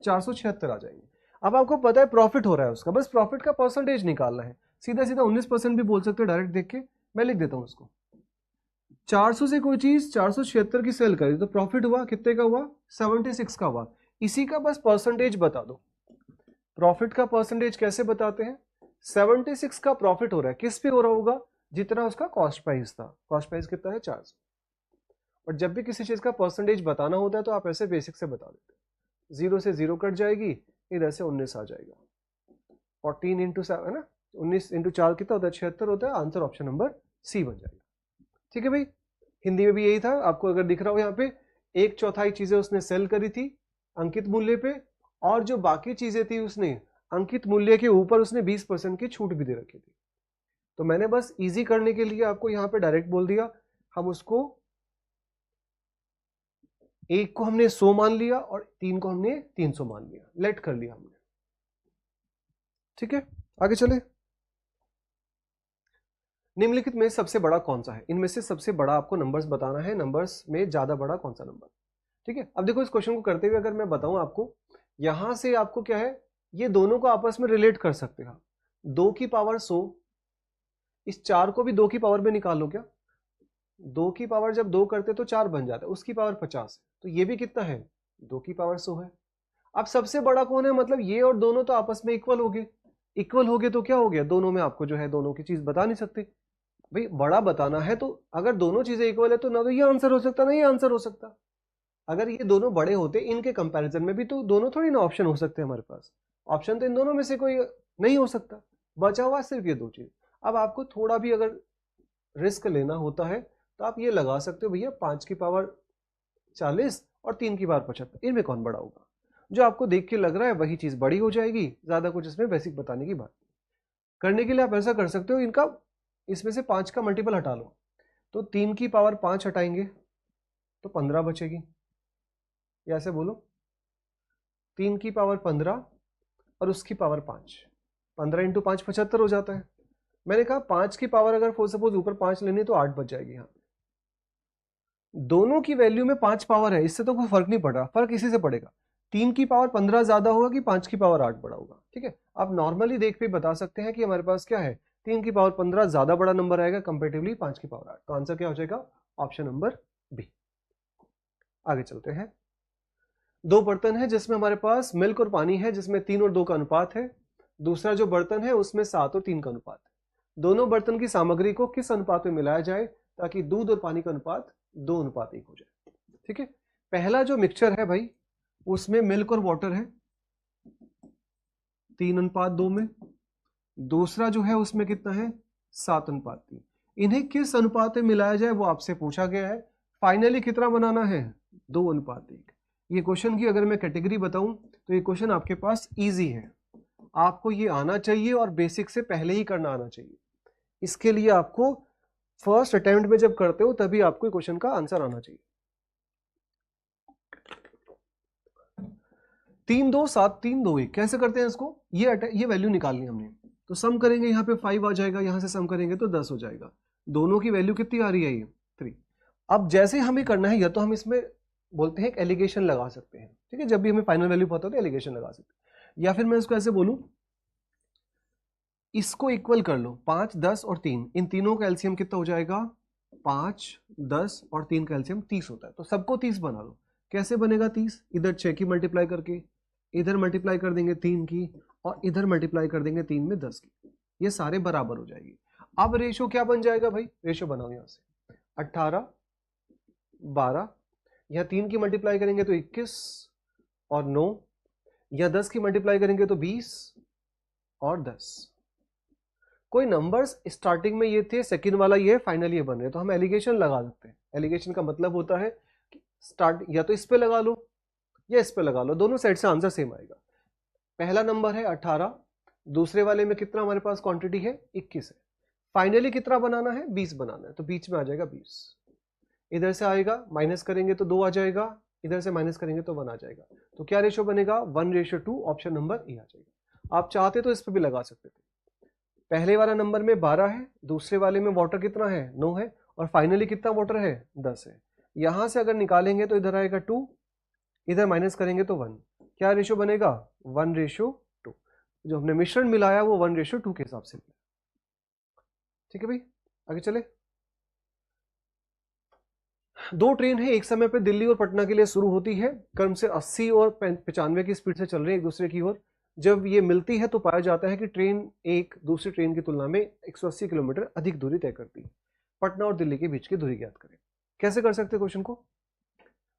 476 आ जाएंगे। अब आपको पता है प्रॉफिट हो रहा है उसका, बस प्रॉफिट का परसेंटेज निकालना है। सीधा सीधा 19% भी बोल सकते हो डायरेक्ट देख के, मैं लिख देता हूं उसको। 400 से कोई चीज 476 की सेल करी तो प्रॉफिट हुआ कितने का हुआ, 76 का हुआ। इसी का बस परसेंटेज बता दो। प्रॉफिट का परसेंटेज कैसे बताते हैं, 76 का प्रॉफिट हो रहा है, किस पे हो रहा होगा, जितना उसका कॉस्ट प्राइस था। कॉस्ट प्राइस कितना है, 400। और जब भी किसी चीज का परसेंटेज बताना होता है तो आप ऐसे बेसिक से बता देते हैं। 0 से 0 कट जाएगी, इधर से 19 आ जाएगा। 14 इंटू 7 है ना, 19 इंटू 4 कितना होता है, 76 होता है। आंसर ऑप्शन नंबर सी बन जाएगा। ठीक है भाई, हिंदी में भी यही था। आपको अगर दिख रहा हो यहाँ पे, 1/4 चीजें उसने सेल करी थी अंकित मूल्य पे, और जो बाकी चीजें थी उसने अंकित मूल्य के ऊपर उसने 20% की छूट भी दे रखी थी। तो मैंने बस इजी करने के लिए आपको यहाँ पे डायरेक्ट बोल दिया। हम उसको 1 को हमने 100 मान लिया और 3 को हमने 300 मान लिया, लेट कर लिया हमने। ठीक है, आगे चले। निम्नलिखित में सबसे बड़ा कौन सा है, इनमें से सबसे बड़ा आपको नंबर्स बताना है, नंबर्स में ज्यादा बड़ा कौन सा नंबर। ठीक है, अब देखो इस क्वेश्चन को करते हुए अगर मैं बताऊं आपको, यहां से आपको क्या है, ये दोनों को आपस में रिलेट कर सकते हैं। 2 की पावर 100, इस 4 को भी 2 की पावर में निकाल लो क्या, 2 की पावर जब 2 करते तो 4 बन जाता है, उसकी पावर 50 है, तो ये भी कितना है, 2 की पावर 100 है। अब सबसे बड़ा कौन है, मतलब ये और दोनों तो आपस में इक्वल हो गए। इक्वल हो गए तो क्या हो गया, दोनों में आपको जो है दोनों की चीज बता नहीं सकते भाई। बड़ा बताना है तो अगर दोनों चीजें इक्वल है तो ना तो ये आंसर हो सकता ना ये आंसर हो सकता। अगर ये दोनों बड़े होते इनके कंपैरिजन में भी तो दोनों थोड़ी ना ऑप्शन हो सकते हैं हमारे पास। ऑप्शन तो इन दोनों में से कोई नहीं हो सकता, बचा हुआ सिर्फ ये दो चीज। अब आपको थोड़ा भी अगर रिस्क लेना होता है तो आप ये लगा सकते हो भैया 5 की पावर 40 और 3 की पावर 75, इनमें कौन बड़ा होगा। जो आपको देख के लग रहा है वही चीज बड़ी हो जाएगी, ज्यादा कुछ इसमें बेसिक बताने की बात। करने के लिए आप ऐसा कर सकते हो, इनका इसमें से 5 का मल्टीपल हटा लो, तो 3 की पावर 5 हटाएंगे तो 15 बचेगी, या ऐसे बोलो 3 की पावर 15 और उसकी पावर 5, 15 इंटू 5 75 हो जाता है। मैंने कहा 5 की पावर अगर फॉर सपोज ऊपर 5 लेनी तो 8 बच जाएगी। यहाँ दोनों की वैल्यू में 5 पावर है, इससे तो कोई फर्क नहीं पड़ रहा, फर्क इसी से पड़ेगा 3 की पावर 15 ज्यादा होगा कि 5 की पावर 8 बड़ा होगा। ठीक है, आप नॉर्मली देख पे बता सकते हैं कि हमारे पास क्या है, 3 की पावर 15 ज्यादा बड़ा नंबर आएगा कंपेरेटिवली 5 की पावर 8। तो आंसर क्या हो जाएगा, ऑप्शन नंबर बी। आगे चलते हैं। 2 बर्तन है जिसमें हमारे पास मिल्क और पानी है, जिसमें 3 और 2 का अनुपात है। दूसरा जो बर्तन है उसमें 7 और 3 का अनुपात है। दोनों बर्तन की सामग्री को किस अनुपात में मिलाया जाए ताकि दूध और पानी का अनुपात 2:1 हो जाए। ठीक है, पहला जो मिक्सचर है भाई उसमें मिल्क और वाटर है, 3:2 में, दूसरा जो है उसमें कितना है 7:3। इन्हें किस अनुपात में मिलाया जाए वो आपसे पूछा गया है। फाइनली कितना बनाना है 2:1। ये क्वेश्चन की अगर मैं कैटेगरी बताऊं तो ये क्वेश्चन आपके पास इजी है, आपको ये आना चाहिए और बेसिक से पहले ही करना आना चाहिए। इसके लिए आपको फर्स्ट अटेम्प्ट में जब करते हो तभी आपको क्वेश्चन का आंसर आना चाहिए। 3, 2, 7, 3, 2, 1 कैसे करते हैं इसको, ये वैल्यू निकालनी हमने, तो सम करेंगे यहाँ पे 5 आ जाएगा, यहां से सम करेंगे तो 10 हो जाएगा। दोनों की वैल्यू कितनी आ रही है, ये 3। अब जैसे हमें करना है या तो हम इसमें बोलते हैं एक एलिगेशन लगा सकते हैं, ठीक है, जब भी हमें फाइनल वैल्यू पता हो तो एलिगेशन लगा सकते हैं, या फिर मैं इसको ऐसे बोलूं, इसको इक्वल कर लो 5, 10 और 3, इन तीनों का एलसीएम कितना हो जाएगा 5, 10 और 3 का एलसीएम 30 होता है, तो सबको 30 बना लो। कैसे बनेगा 30, इधर 6 की मल्टीप्लाई करके, इधर मल्टीप्लाई कर देंगे 3 की, और इधर मल्टीप्लाई कर देंगे 3 में 10 की, ये सारे बराबर हो जाएगी। अब रेशो क्या बन जाएगा भाई, रेशो बनाओ यहां से 18, 12, यहां 3 की मल्टीप्लाई करेंगे तो 21 और 9, या 10 की मल्टीप्लाई करेंगे तो 20 और 10। कोई नंबर्स स्टार्टिंग में ये थे, सेकंड वाला ये, फाइनल ये बन रहे, तो हम एलिगेशन लगा सकते हैं। एलिगेशन का मतलब होता है कि स्टार्ट या तो इस पे लगा लो या इस पे लगा लो, दोनों साइड से आंसर सेम आएगा। पहला नंबर है 18, दूसरे वाले में कितना हमारे पास क्वांटिटी है 21 है, फाइनली कितना बनाना है 20 बनाना है, तो बीच में आ जाएगा 20। इधर से आएगा माइनस करेंगे तो 2 आ जाएगा, इधर से माइनस करेंगे तो 1 आ जाएगा, तो क्या रेशो बनेगा 1:2, ऑप्शन नंबर ए आ जाएगा। आप चाहते तो इस पर भी लगा सकते थे। पहले वाला नंबर में 12 है, दूसरे वाले में वाटर कितना है 9 है, और फाइनली कितना वाटर है 10 है। यहां से अगर निकालेंगे तो इधर आएगा 2, इधर माइनस करेंगे तो 1, क्या रेशो बनेगा 1:2। जो हमने मिश्रण मिलाया वो 1:2 के हिसाब से। ठीक है भाई, आगे चले। दो ट्रेन है एक समय पे दिल्ली और पटना के लिए शुरू होती है, क्रम से 80 और 95 की स्पीड से चल रही है एक दूसरे की ओर। जब ये मिलती है तो पाया जाता है कि ट्रेन एक दूसरी ट्रेन की तुलना में 180 किलोमीटर अधिक दूरी तय करती है। पटना और दिल्ली के बीच की दूरी ज्ञात करें। कैसे कर सकते हैं क्वेश्चन को,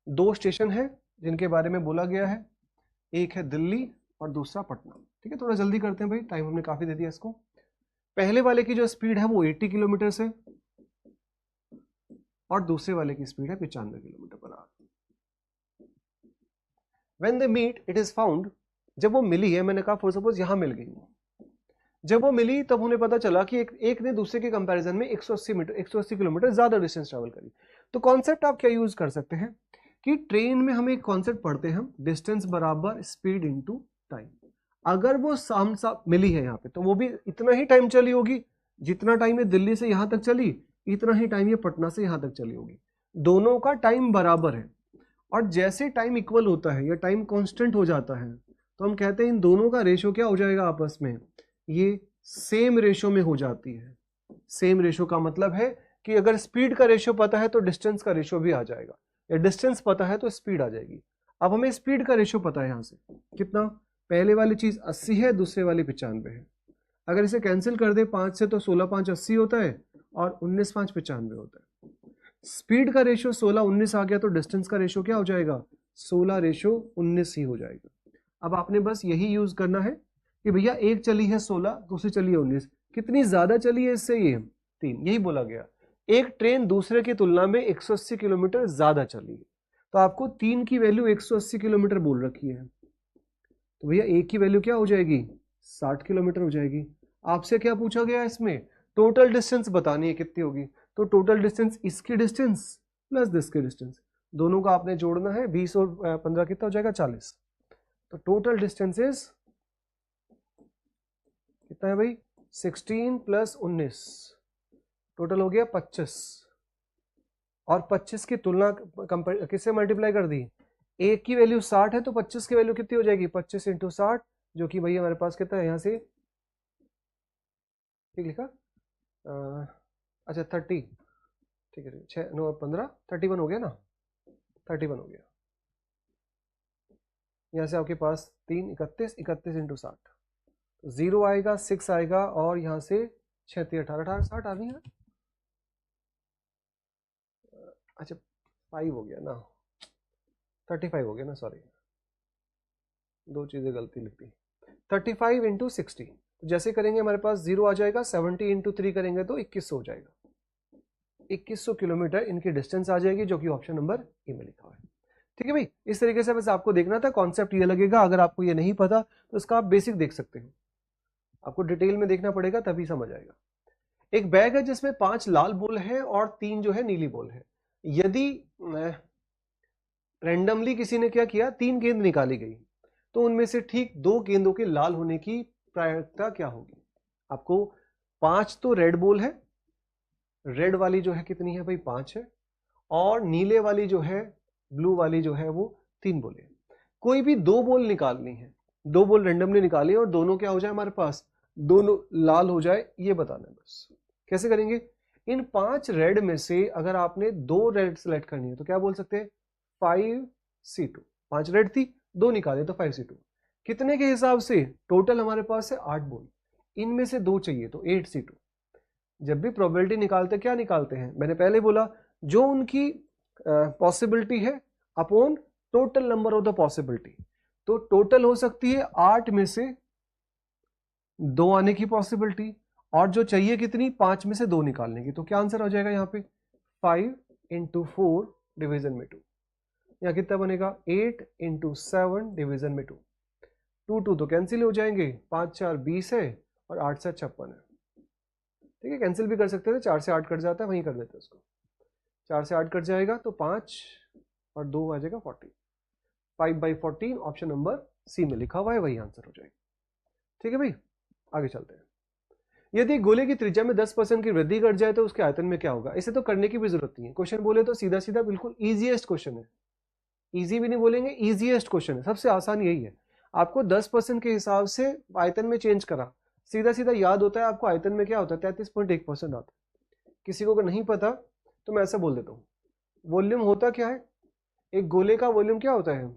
दो स्टेशन है जिनके बारे में बोला गया है, एक है दिल्ली और दूसरा पटना। ठीक है, थोड़ा जल्दी करते हैं भाई, टाइम हमने काफी दे दिया इसको। पहले वाले की जो स्पीड है वो 80 किलोमीटर से, और दूसरे वाले की स्पीड है 95 kilometre per hour. When they meet, it is found, जब वो मिली है, मैंने कहा फॉर सपोज यहां मिल गई, जब वो मिली तब उन्हें पता चला कि एक ने दूसरे के कंपैरिजन में 180 किलोमीटर ज्यादा डिस्टेंस ट्रैवल करी। तो कॉन्सेप्ट आप क्या यूज कर सकते हैं कि ट्रेन में हम एक कॉन्सेप्ट पढ़ते हैं, डिस्टेंस बराबर स्पीड इनटू टाइम। अगर वो साम मिली है यहाँ पे तो वो भी इतना ही टाइम चली होगी, जितना टाइम ये दिल्ली से यहां तक चली इतना ही टाइम ये पटना से यहां तक चली होगी। दोनों का टाइम बराबर है, और जैसे टाइम इक्वल होता है या टाइम कांस्टेंट हो जाता है तो हम कहते हैं इन दोनों का रेशो क्या हो जाएगा आपस में, ये सेम रेशो में हो जाती है। सेम रेशो का मतलब है कि अगर स्पीड का रेशो पता है तो डिस्टेंस का रेशो भी आ जाएगा, या डिस्टेंस पता है तो स्पीड आ जाएगी। अब हमें स्पीड का रेशो पता है, यहां से कितना, पहले वाली चीज 80 है, दूसरे वाली 95 है। अगर इसे कैंसिल कर दे 5 से तो 16 5 80 होता है, और 19 5 95 होता है। स्पीड का रेशो 16 19 आ गया तो डिस्टेंस का रेशो क्या हो जाएगा 16:19 ही हो जाएगा। अब आपने बस यही यूज करना है कि भैया एक चली है 16, दूसरी चली है 19, कितनी ज्यादा चली है इससे, ये 3, यही बोला गया। एक ट्रेन दूसरे की तुलना में 180 किलोमीटर ज्यादा चली है, तो आपको 3 की वैल्यू 180 किलोमीटर बोल रखी है, तो भैया एक की वैल्यू क्या हो जाएगी 60 किलोमीटर हो जाएगी। आपसे क्या पूछा गया इसमें, टोटल डिस्टेंस बतानी है कितनी होगी, तो टोटल डिस्टेंस इसकी डिस्टेंस प्लस दिस की डिस्टेंस, दोनों का आपने जोड़ना है, 20 और 15 कितना हो जाएगा 40। तो टोटल डिस्टेंस इज कितना है भाई 16 + 19, टोटल हो गया 25। और 25 की तुलना किससे मल्टीप्लाई कर दी, एक की वैल्यू 60 है तो 25 की वैल्यू कितनी हो जाएगी 25 × 60, जो कि भैया हमारे पास कितना है यहाँ से, ठीक लिखा, अच्छा 30, ठीक है 6 9 15 31 हो गया ना, 31 हो गया। यहाँ से आपके पास 3 31 31 × 60, 0 आएगा 6 आएगा, और यहाँ से 6 3 18 18 60 आ रही है, अच्छा 5 हो गया ना, 35 हो गया ना, सॉरी दो चीजें गलती लिख दी। 35 इंटू 60, तो जैसे करेंगे हमारे पास 0 आ जाएगा, 70 इंटू 3 करेंगे तो 2100 हो जाएगा। 2100 किलोमीटर इनकी डिस्टेंस आ जाएगी, जो कि ऑप्शन नंबर ए में लिखा हुआ है। ठीक है भाई, इस तरीके से बस आपको देखना था, कॉन्सेप्ट ये लगेगा। अगर आपको ये नहीं पता तो इसका आप बेसिक देख सकते हो, आपको डिटेल में देखना पड़ेगा तभी समझ आएगा। एक बैग है जिसमें 5 लाल बॉल है और 3 जो है नीली बॉल है। यदि रैंडमली किसी ने क्या किया, 3 गेंद निकाली गई, तो उनमें से ठीक 2 गेंदों के लाल होने की प्रायिकता क्या होगी? आपको 5 तो रेड बॉल है, रेड वाली जो है कितनी है भाई, 5 है, और नीले वाली जो है, ब्लू वाली जो है वो 3 बॉल है। कोई भी 2 बॉल निकालनी है, 2 बॉल रैंडमली निकाली और दोनों क्या हो जाए हमारे पास, दोनों लाल हो जाए, ये बताना है बस। कैसे करेंगे? इन 5 रेड में से अगर आपने 2 रेड सेलेक्ट करनी है तो क्या बोल सकते हैं, 5C2। 5 रेड थी, 2 निकाले तो 5C2। कितने के हिसाब से? टोटल हमारे पास है 8 बॉल, इनमें से 2 चाहिए तो 8C2। जब भी प्रोबेबिलिटी निकालते क्या निकालते हैं, मैंने पहले बोला, जो उनकी पॉसिबिलिटी है upon total number of the possibility. तो टोटल हो सकती है 8 में से 2 आने की पॉसिबिलिटी, और जो चाहिए कितनी, 5 में से 2 निकालने की। तो क्या आंसर हो जाएगा यहाँ पे, 5 इंटू 4 डिविजन में 2। यहाँ कितना बनेगा, 8 इंटू 7 डिविजन में 2। 2 तो कैंसिल हो जाएंगे, 5 4 20 है और 8 से 56 है। ठीक है, कैंसिल भी कर सकते थे, 4 से 8 कट जाता है, वहीं कर देते हैं उसको। 4 से 8 कट जाएगा तो 5 और 2 आ जाएगा 40। 5/14 ऑप्शन नंबर सी में लिखा हुआ है, वही आंसर हो जाएगा। ठीक है भाई, आगे चलते हैं। यदि गोले की त्रिज्या में 10% की वृद्धि घट जाए तो उसके आयतन में क्या होगा? इसे तो करने की भी जरूरत नहीं है, क्वेश्चन बोले तो सीधा सीधा बिल्कुल इजीएस्ट क्वेश्चन है। इजी भी नहीं बोलेंगे, इजीएस्ट क्वेश्चन है, सबसे आसान यही है। आपको 10% के हिसाब से आयतन में चेंज करा, सीधा सीधा याद होता है आपको आयतन में क्या होता है, 33.1% आता है। किसी को अगर नहीं पता तो मैं ऐसा बोल देता हूँ, वॉल्यूम होता क्या है, एक गोले का वॉल्यूम क्या होता है,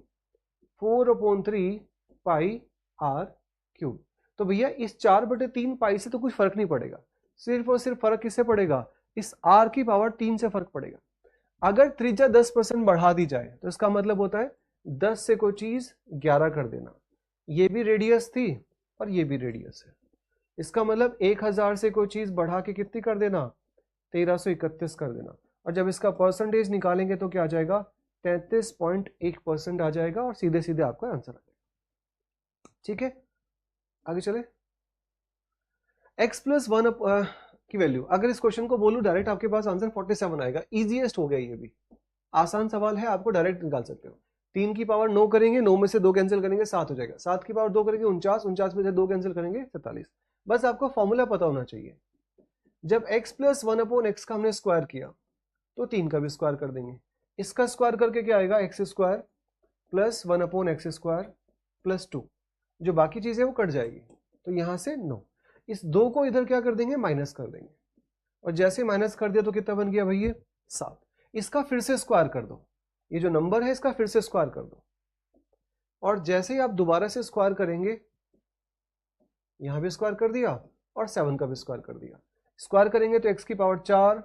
4/3 पाई आर क्यूब। तो भैया इस 4/3 पाई से तो कुछ फर्क नहीं पड़ेगा, सिर्फ और सिर्फ फर्क किससे पड़ेगा, इस आर की पावर 3 से फर्क पड़ेगा। अगर त्रिज्या 10% बढ़ा दी जाए तो इसका मतलब होता है 10 से कोई चीज 11 कर देना। ये भी रेडियस थी और ये भी रेडियस है, इसका मतलब 1000 से कोई चीज बढ़ा के कितनी कर देना, 1331 कर देना। और जब इसका परसेंटेज निकालेंगे तो क्या आ जाएगा, 33.1% आ जाएगा, और सीधे सीधे आपका आंसर आ जाएगा। ठीक है, आगे चले। x+1 की वैल्यू, अगर इस क्वेश्चन को बोलूं डायरेक्ट आपके पास आंसर 47 आएगा। इजीएस्ट हो गया, ये भी आसान सवाल है, आपको डायरेक्ट निकाल सकते हो। 3 की पावर 9 करेंगे, 9 में से 2 कैंसिल करेंगे, 7 हो जाएगा। 7 की पावर 2 करेंगे 49, 49 में से 2 कैंसिल करेंगे 47। बस आपको फॉर्मूला पता होना चाहिए। जब x+1/x का हमने स्क्वायर किया तो 3 का भी स्क्वायर कर देंगे, इसका स्क्वायर करके क्या आएगा, x² प्लस 1/x² प्लस 2। जो बाकी चीज है वो कट जाएगी, तो यहां से 9, इस 2 को इधर क्या कर देंगे, माइनस कर देंगे, और जैसे माइनस कर दिया तो कितना बन गया भैया, 7। इसका फिर से स्क्वायर कर दो, ये जो नंबर है इसका फिर से स्क्वायर कर दो, और जैसे ही आप दोबारा से स्क्वायर करेंगे, यहां भी स्क्वायर कर दिया और 7 का भी स्क्वायर कर दिया। स्क्वायर करेंगे तो x की पावर 4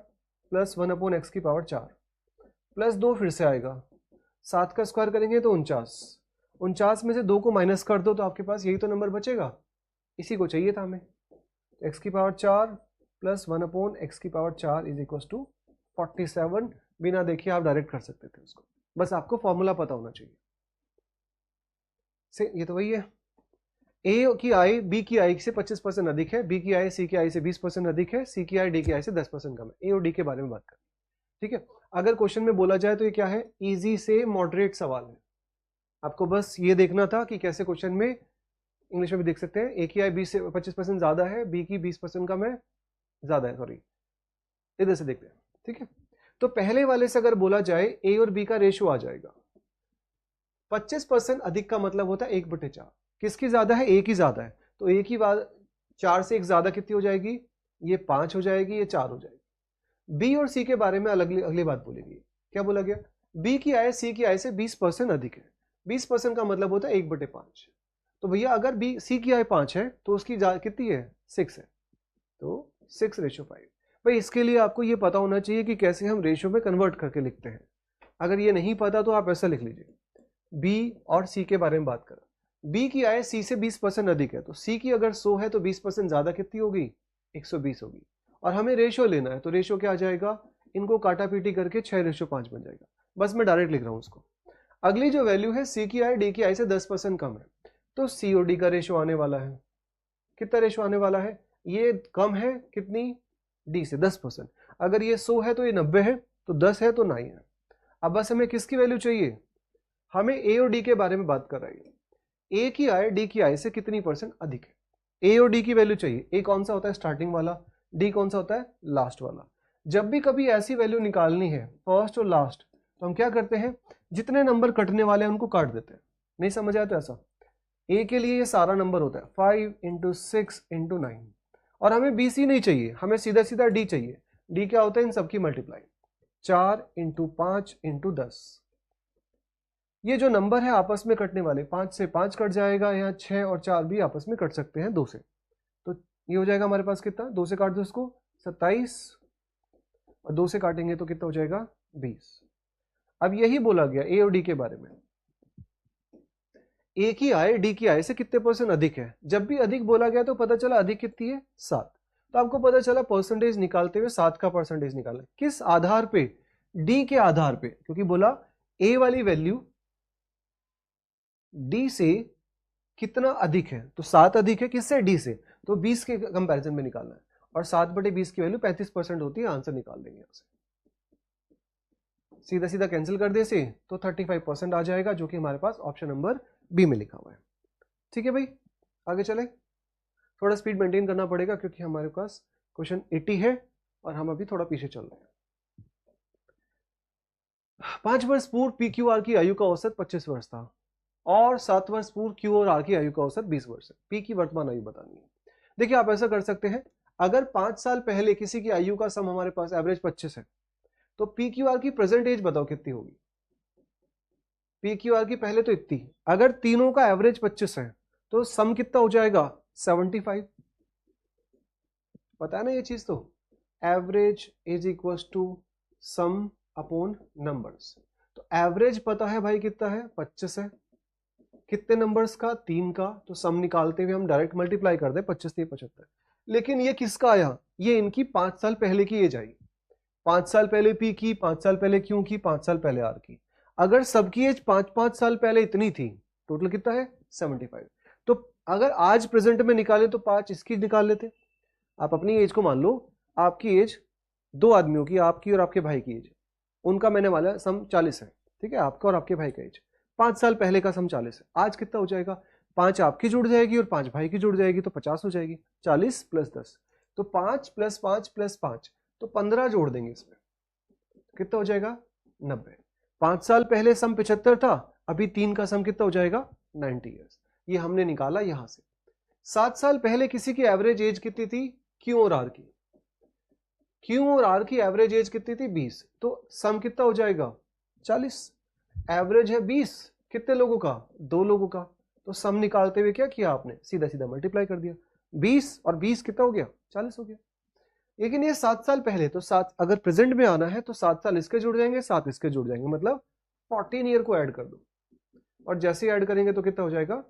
प्लस 1/x की पावर 4 प्लस 2 फिर से आएगा। 7 का स्क्वायर करेंगे तो 49, 49 में से 2 को माइनस कर दो तो आपके पास यही तो नंबर बचेगा, इसी को चाहिए था हमें। x की पावर 4 प्लस 1/x की पावर 4 इज इक्वल टू 47। बिना देखे आप डायरेक्ट कर सकते थे उसको, बस आपको फॉर्मूला पता होना चाहिए। से ये तो वही है, a की आई b की आई से 25% अधिक है, b की आई c की आई से 20% अधिक है, c की आई d की आई से 10% कम है। a और d के बारे में बात करें, ठीक है। अगर क्वेश्चन में बोला जाए तो ये क्या है, इजी से मॉडरेट सवाल है। आपको बस ये देखना था कि कैसे क्वेश्चन में, इंग्लिश में भी देख सकते हैं, a की आई b से 25% ज्यादा है, b की 20% कम है, ज्यादा है, सॉरी, इधर से देखते हैं, ठीक है। तो पहले वाले से अगर बोला जाए a और b का रेशियो आ जाएगा, 25% अधिक का मतलब होता है 1/4। किसकी ज्यादा है, a की ज्यादा है, तो a की 4 से 1 ज्यादा कितनी हो जाएगी, ये 5 हो जाएगी, ये 4 हो जाएगी। b और c के बारे में अगली बात बोलेगी, क्या बोला गया, b की आय c की आय से 20% अधिक है। 20% का मतलब होता है 1/5। तो भैया अगर c की आय 5 है तो उसकी कितनी है, 6 है, तो 6:5। भाई इसके लिए आपको ये पता होना चाहिए कि कैसे हम रेशियो में कन्वर्ट करके लिखते हैं। अगर ये नहीं पता तो आप ऐसा लिख लीजिए, b और c के बारे में बात करें, बी की आय सी से 20% अधिक है, तो सी की अगर 100 है तो 20% ज्यादा कितनी होगी, 120 होगी। और हमें रेशियो लेना है, तो रेशियो क्या आ जाएगा, इनको काटा पीटी करके 6:5 बन जाएगा। बस मैं डायरेक्ट लिख रहा हूं उसको। अगली जो वैल्यू है सी की आय डी की आय से 10% कम है, तो सी और डी का रेशियो आने वाला है, कितना रेशियो आने वाला है, ये कम है कितनी, डी से 10%। अगर ये 100 है तो ये 90 है, तो 10 है तो 9 है। अब बस हमें किसकी वैल्यू चाहिए, हमें ए और डी के बारे में बात कर रही है। ए की आय डी की आय से कितनी परसेंट अधिक है, ए और डी की वैल्यू चाहिए। ए कौन सा होता है, स्टार्टिंग वाला, डी कौन सा होता है, लास्ट वाला। जब भी कभी ऐसी वैल्यू निकालनी है फर्स्ट और लास्ट, तो हम क्या करते हैं, जितने नंबर कटने वाले हैं उनको काट देते हैं। नहीं समझ आया तो ऐसा, ए के लिए ये सारा नंबर होता है 5 इंटू 6 इंटू 9, और हमें बी सी नहीं चाहिए, हमें सीधा सीधा डी चाहिए। डी क्या होता है, इन सबकी मल्टीप्लाई, 4 इंटू 5 इंटू 10। ये जो नंबर है आपस में कटने वाले, 5 से 5 कट जाएगा, यहाँ 6 और 4 भी आपस में कट सकते हैं 2 से, तो ये हो जाएगा हमारे पास कितना, 2 से काट दो इसको 27, और 2 से काटेंगे तो कितना हो जाएगा 20। अब यही बोला गया ए और डी के बारे में, ए की आय डी की आय से कितने परसेंट अधिक है। जब भी अधिक बोला गया तो पता चला अधिक कितनी है, 7। तो आपको पता चला परसेंटेज निकालते हुए 7 का परसेंटेज निकालना, किस आधार पे, डी के आधार पे, क्योंकि बोला ए वाली वैल्यू डी से कितना अधिक है, तो 7 अधिक है किससे, डी से, तो 20 के कंपैरिजन में निकालना है, और 7/20 की वैल्यू 35% होती है। आंसर निकाल देंगे यहां से, सीधा सीधा कैंसिल कर दे से, तो 35% आ जाएगा, जो कि हमारे पास ऑप्शन नंबर बी में लिखा हुआ है। ठीक है भाई, आगे चले, थोड़ा स्पीड मेंटेन करना पड़ेगा क्योंकि हमारे पास क्वेश्चन 80 है और हम अभी थोड़ा पीछे चल रहे हैं। 5 वर्ष पूर्व पी क्यू आर की आयु का औसत 25 वर्ष था, और 7 वर्ष पूर्व क्यू और आर की आयु का औसत 20 वर्ष है। पी की वर्तमान आयु बतानी है। देखिए आप ऐसा कर सकते हैं, अगर 5 साल पहले किसी की आयु का सम हमारे पास एवरेज 25 है, तो पी क्यू आर की प्रेजेंट एज बताओ कितनी होगी। पी क्यू आर की पहले तो इतनी, अगर तीनों का एवरेज 25 है तो सम कितना हो जाएगा 75। पता है ना ये चीज, तो average is equal to sum upon numbers. तो एवरेज पता है भाई कितना है, 25 है, कितने नंबर्स का, 3 का, तो सम निकालते हुए हम डायरेक्ट मल्टीप्लाई कर दे, 25 से 75। लेकिन ये किसका आया, ये इनकी 5 साल पहले की एज आई, 5 साल पहले पी की, 5 साल पहले क्यू की, 5 साल पहले आर की। अगर सबकी एज 5-5 साल पहले इतनी थी, टोटल कितना है 75। तो अगर आज प्रेजेंट में निकाले तो 5 इसकी निकाल लेते। आप अपनी एज को मान लो, आपकी एज 2 आदमियों की, आपकी और आपके भाई की एज, उनका मैंने वाला सम 40 है, ठीक है, आपका और आपके भाई का एज 5 साल पहले का सम 40 है। आज कितना हो जाएगा, 5 आपकी जुड़ जाएगी और 5 भाई की जुड़ जाएगी, तो 50 हो जाएगी, 40 प्लस 10, तो 5 प्लस 5 प्लस 5, तो 15 जोड़ देंगे इसमें, कितना हो जाएगा 90। 5 साल पहले सम 75 था, अभी 3 का सम कितना हो जाएगा 90 ईयर्स, ये हमने निकाला यहां से। 7 साल पहले किसी की एवरेज एज कितनी थी, क्यू और आर की, क्यू और आर की एवरेज एज कितनी थी 20, तो सम कितना हो जाएगा 40, एवरेज है 20, कितने लोगों का, 2 लोगों का, तो सम निकालते हुए क्या किया आपने, सीधा सीधा मल्टीप्लाई कर दिया, 20 और 20 कितना हो गया 40 हो गया। लेकिन ये 7 साल पहले, तो 7 अगर प्रेजेंट में आना है तो 7 साल इसके जुड़ जाएंगे, 7 इसके जुड़ जाएंगे, मतलब 14 ईयर को ऐड कर दो, और जैसे ऐड करेंगे तो कितना हो जाएगा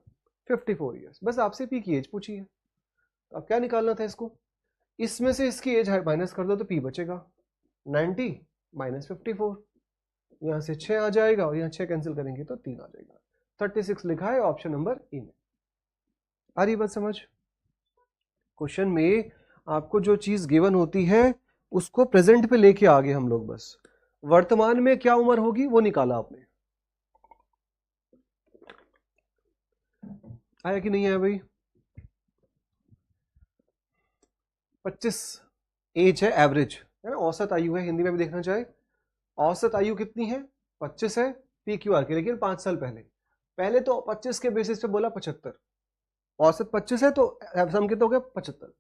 54 ईयर्स। बस आपसे पी की एज पूछी है, तो अब क्या निकालना था इसको, इसमें से इसकी एज माइनस कर दो तो पी बचेगा 90 माइनस 54, यहां से 6 आ जाएगा और यहां 6 कैंसिल करेंगे तो 3 आ जाएगा। 36 लिखा है ऑप्शन नंबर ई में। आ रही बात समझ, क्वेश्चन में आपको जो चीज गिवन होती है उसको प्रेजेंट पे लेके आगे हम लोग, बस वर्तमान में क्या उम्र होगी वो निकाला आपने। आया कि नहीं आया भाई, 25 एज है, एवरेज है ना, औसत आयु है, हिंदी में भी देखना चाहे, औसत आयु कितनी है 25 है पी क्यू आर की, लेकिन 5 साल पहले, पहले तो 25 के बेसिस पे बोला 75, औसत 25 है तो सम कितना हो गया 75,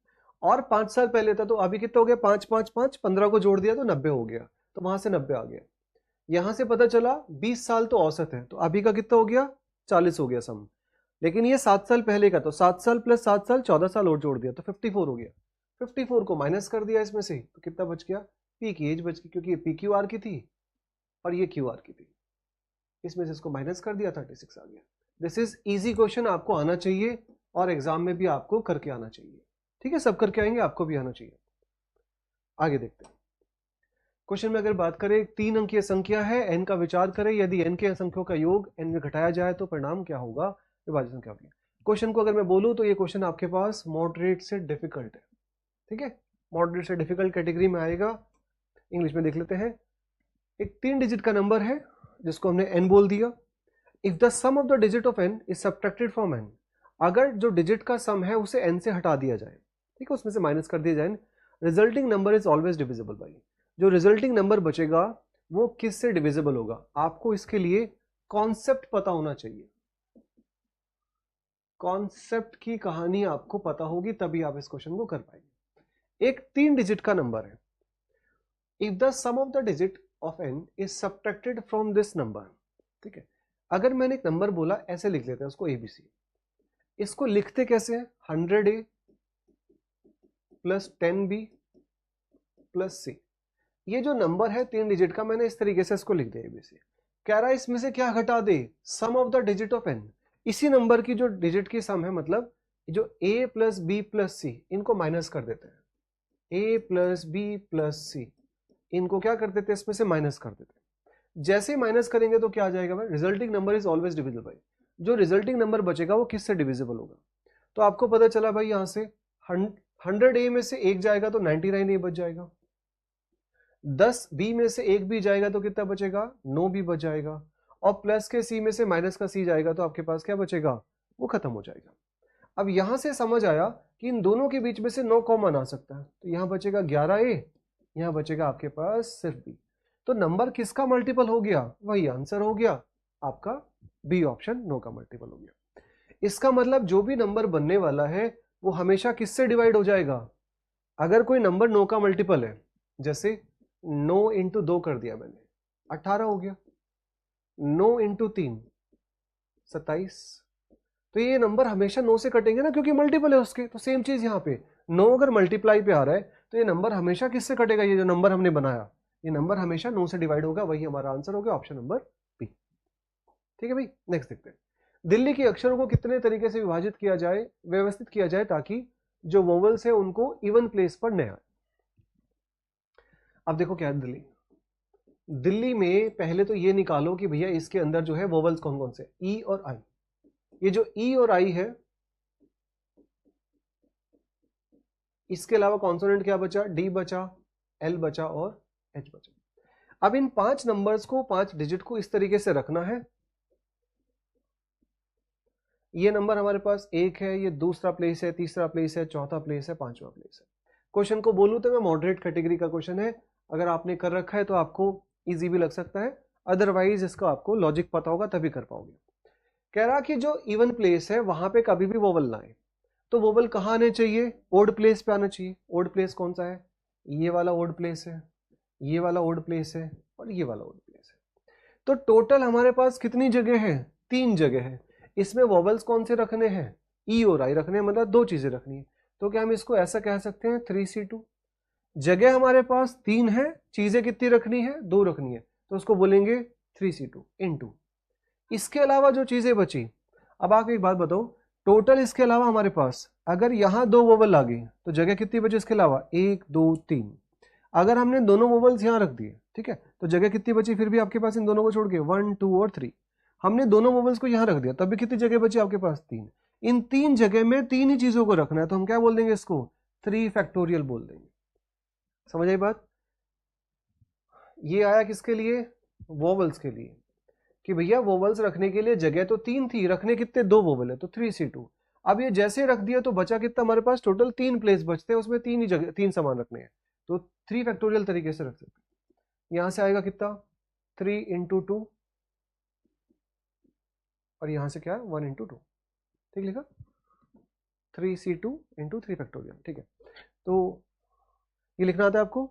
और 5 साल पहले था तो अभी कितना हो गया 5 5 5, 15 को जोड़ दिया तो 90 हो गया, तो वहां से 90 आ गया। यहां से पता चला 20 साल तो औसत है, तो अभी का कितना हो गया 40 हो गया सम, लेकिन ये 7 साल पहले का, तो 7 साल प्लस 7 साल 14 साल और जोड़ दिया तो 54 हो गया, 54 को माइनस कर दिया इसमें से, तो कितना बच गया, पी की एज बच गई, क्योंकि ये पी क्यू आर की थी और ये क्यू आर की थी, इसमें से इसको माइनस कर दिया 36 आ गया। दिस इज इजी क्वेश्चन, आपको आना चाहिए और एग्जाम में भी आपको करके आना चाहिए। ठीक है, सब करके आएंगे, आपको भी आना चाहिए। आगे देखते हैं क्वेश्चन में। अगर बात करें, 3 अंकीय संख्या है, n का विचार करें, यदि n के संख्याओं का योग n में घटाया जाए तो परिणाम क्या होगा, विभाज्य संख्या होगी। क्वेश्चन को अगर मैं बोलूं तो ये क्वेश्चन आपके पास मॉडरेट से डिफिकल्ट है। ठीक है, मॉडरेट से डिफिकल्ट कैटेगरी में आएगा। इंग्लिश में देख लेते हैं। एक 3 डिजिट का नंबर है जिसको हमने n बोल दिया। If the sum of the digit of n is subtracted from n, अगर जो डिजिट का सम है उसे n से हटा दिया जाए, ठीक है, उसमें से माइनस कर दिया जाए, resulting number is always divisible by, जो रिजल्टिंग नंबर बचेगा वो किस से डिविजिबल होगा। आपको इसके लिए कॉन्सेप्ट पता होना चाहिए, कॉन्सेप्ट की कहानी आपको पता होगी तभी आप इस क्वेश्चन को कर पाएंगे। एक 3 डिजिट का नंबर है, if the sum of the digit of n is subtracted from this number, ठीक है। अगर मैंने एक नंबर बोला, ऐसे लिख लेते हैं उसको ABC। इसको लिखते कैसे हैं, 100A plus 10B plus C। ये जो नंबर है 3 डिजिट का, मैंने इस तरीके से इसको लिख दिया ABC। कह रहा है इसमें से क्या घटा दे, sum of the digit of n। इसी नंबर की जो डिजिट की सम है, मतलब जो A plus B plus C, इनको माइनस कर देते हैं। A plus B plus C, इनको क्या कर देते हैं, इसमें से माइनस कर देते हैं। जैसे ही माइनस करेंगे तो क्या आ जाएगा भाई, resulting number is always divisible by, जो रिजल्टिंग नंबर बचेगा वो किससे डिविजिबल होगा। तो आपको पता चला भाई, यहां से 100A में से 1 जाएगा तो 99A बच जाएगा, 10B में से 1 भी जाएगा तो कितना बचेगा, 9B बच जाएगा, और प्लस के C में से माइनस का C जाएगा तो आपके पास क्या बचेगा, वो खत्म हो जाएगा। अब यहां से समझ आया कि इन दोनों के बीच में से 9 कॉमन आ सकता है, तो यहां बचेगा 11A, यहां बचेगा आपके पास सिर्फ B। तो नंबर किसका मल्टीपल हो गया, वही आंसर हो गया आपका बी ऑप्शन, 9 का मल्टीपल हो गया। इसका मतलब जो भी नंबर बनने वाला है वो हमेशा किससे डिवाइड हो जाएगा। अगर कोई नंबर 9 का मल्टीपल है, जैसे 9 इंटू 2 कर दिया मैंने, 18 हो गया, 9 इंटू 3 27, तो ये नंबर हमेशा 9 से कटेंगे ना, क्योंकि मल्टीपल है उसके। तो सेम चीज यहाँ पे 9 अगर मल्टीप्लाई पे आ रहा है तो ये नंबर हमेशा किससे कटेगा, ये जो नंबर हमने बनाया, ये नंबर हमेशा 9 से डिवाइड होगा, वही हमारा आंसर हो गया ऑप्शन नंबर बी। ठीक है भाई, नेक्स्ट देखते हैं। दिल्ली के अक्षरों को कितने तरीके से विभाजित किया जाए, व्यवस्थित किया जाए, ताकि जो वोवल्स है उनको इवन प्लेस पर न आए। अब देखो क्या है, दिल्ली में पहले तो ये निकालो कि भैया इसके अंदर जो है वोवल्स कौन कौन से, ई और आई। ये जो ई और आई है, इसके अलावा कॉन्सोनेंट क्या बचा, डी बचा, एल बचा और एच बचा। अब इन 5 नंबर्स को, 5 डिजिट को इस तरीके से रखना है। ये नंबर हमारे पास 1 है, ये दूसरा प्लेस है, तीसरा प्लेस है, चौथा प्लेस है, 5वां प्लेस है। क्वेश्चन को बोलूं तो मैं मॉडरेट कैटेगरी का क्वेश्चन है, अगर आपने कर रखा है तो आपको इजी भी लग सकता है, अदरवाइज इसका आपको लॉजिक पता होगा तभी कर पाओगे। कह रहा कि जो इवन प्लेस है वहां पे कभी भी वोवल ना आए, तो वोवल कहाँ आने चाहिए, ओड प्लेस पे आना चाहिए। ओड प्लेस कौन सा है, ये वाला ओड प्लेस है, ये वाला ओड प्लेस है और ये वाला ओड प्लेस है। तो टोटल हमारे पास कितनी जगह है, 3 जगह है। इसमें वोवल्स कौन से रखने हैं, ई और आई रखने हैं, मतलब 2 चीजें रखनी है। तो क्या हम इसको ऐसा कह सकते हैं, 3C2। जगह हमारे पास 3 है, चीजें कितनी रखनी है, 2 रखनी है, तो उसको बोलेंगे 3C2 इनटू। इसके अलावा जो चीजें बची, अब आप एक बात बताओ, टोटल इसके अलावा हमारे पास अगर यहां 2 वोवल आ गई तो जगह कितनी बची इसके अलावा, 1 2 3। अगर हमने दोनों वोवल्स यहां रख दिए, ठीक है, तो जगह कितनी बची फिर भी आपके पास इन दोनों को छोड़ के, 1 2 और 3। हमने दोनों वोवल्स को यहां रख दिया, तब भी कितनी जगह बची आपके पास, 3। इन 3 जगह में 3 ही चीजों को रखना है, तो हम क्या बोल देंगे इसको, 3 फैक्टोरियल बोल देंगे। समझ आई बात। ये आया किसके लिए, वोवल्स के लिए, कि भैया वोवल्स रखने के लिए जगह तो 3 थी, रखने कितने, 2 वोवल है, तो 3C2। अब ये जैसे रख दिया तो बचा कितना हमारे पास, टोटल 3 प्लेस बचते हैं, उसमें 3 ही जगह, 3 सामान रखने हैं, तो 3 फैक्टोरियल तरीके से रख सकते हैं। यहां से आएगा कितना, 3 इंटू 2, और यहां से क्या है, 1 इंटू 2। ठीक लिखा, 3C2 इंटू 3 फैक्टोरियल। ठीक है, तो ये लिखना आता है आपको,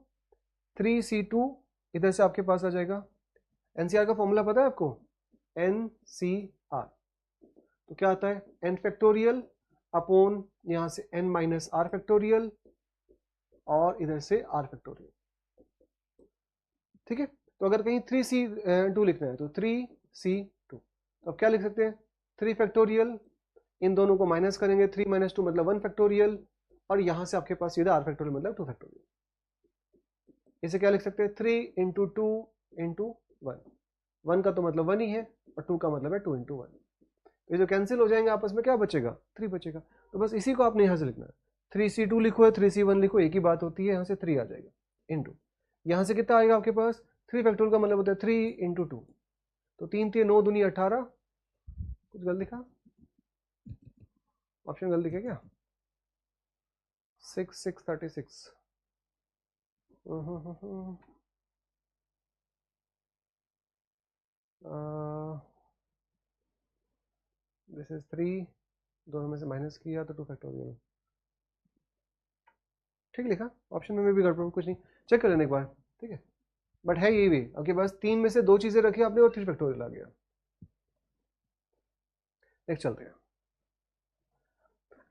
3C2 इधर से आपके पास आ जाएगा। एनसीआर का फॉर्मूला पता है आपको, एनसीआर, तो क्या आता है, एन फैक्टोरियल अपॉन यहां से एन माइनस आर फैक्टोरियल, और इधर से आर फैक्टोरियल। ठीक है, तो अगर कहीं 3C2 लिखना है तो 3C2, तो अब क्या लिख सकते हैं, 3 फैक्टोरियल, इन दोनों को माइनस करेंगे, 3 - 2 मतलब 1 फैक्टोरियल, और यहां से आपके पास सीधा r फैक्टोरियल मतलब 2 फैक्टोरियल। इसे क्या लिख सकते हैं, 3 × 2 × 1, 1 का तो मतलब 1 ही है और 2 का मतलब है 2 × 1। ये जो कैंसिल हो जाएंगे आपस में, क्या बचेगा, 3 बचेगा। तो बस इसी को आपने यहां से लिखना है, 3c2 लिखो या 3c1 लिखो, एक ही बात होती है, यहां से 3 आ जाएगा इंटू, यहां से कितना आएगा आपके पास, 3 फैक्टोरियल का मतलब होता है 3 × 2, तो 3 3 9 दूनी 18, कुछ गलत लिखा, ऑप्शन गलत लिखा क्या, 6 6 36, दिस इज 3, दोनों में से माइनस किया तो 2 फैक्टोरियल, ठीक लिखा, ऑप्शन में भी गड़बड़ कुछ नहीं, चेक कर लेने एक बार, ठीक है, बट है यही भी आपके पास, 3 में से 2 चीजें रखी आपने और 3 फैक्टोरियल आ गया। नेक्स्ट चलते हैं,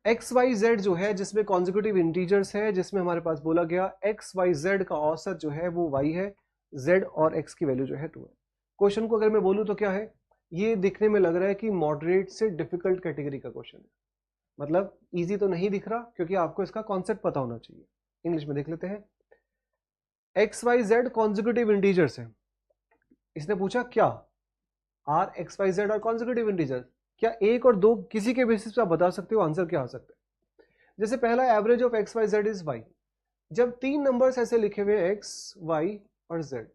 एक्स वाई जेड जो है जिसमें कॉन्जिक्यूटिव इंटीजर्स है, जिसमें हमारे पास बोला गया एक्स वाई जेड का औसत जो है वो y है, z और x की वैल्यू जो है 2 है। क्वेश्चन को अगर मैं बोलूं तो क्या है, ये दिखने में लग रहा है कि मॉडरेट से डिफिकल्ट कैटेगरी का क्वेश्चन है, मतलब इजी तो नहीं दिख रहा क्योंकि आपको इसका कॉन्सेप्ट पता होना चाहिए। इंग्लिश में देख लेते हैं, X Y Z consecutive integers है, इसने पूछा क्या आर एक्स वाई जेड और कॉन्जिक्यूटिव इंटीजर्स, क्या एक और दो किसी के बेसिस पे आप बता सकते हो आंसर क्या आ सकता है। जैसे पहला average of X Y Z is Y, जब 3 नंबर्स ऐसे लिखे हुए एक्स वाई और जेड,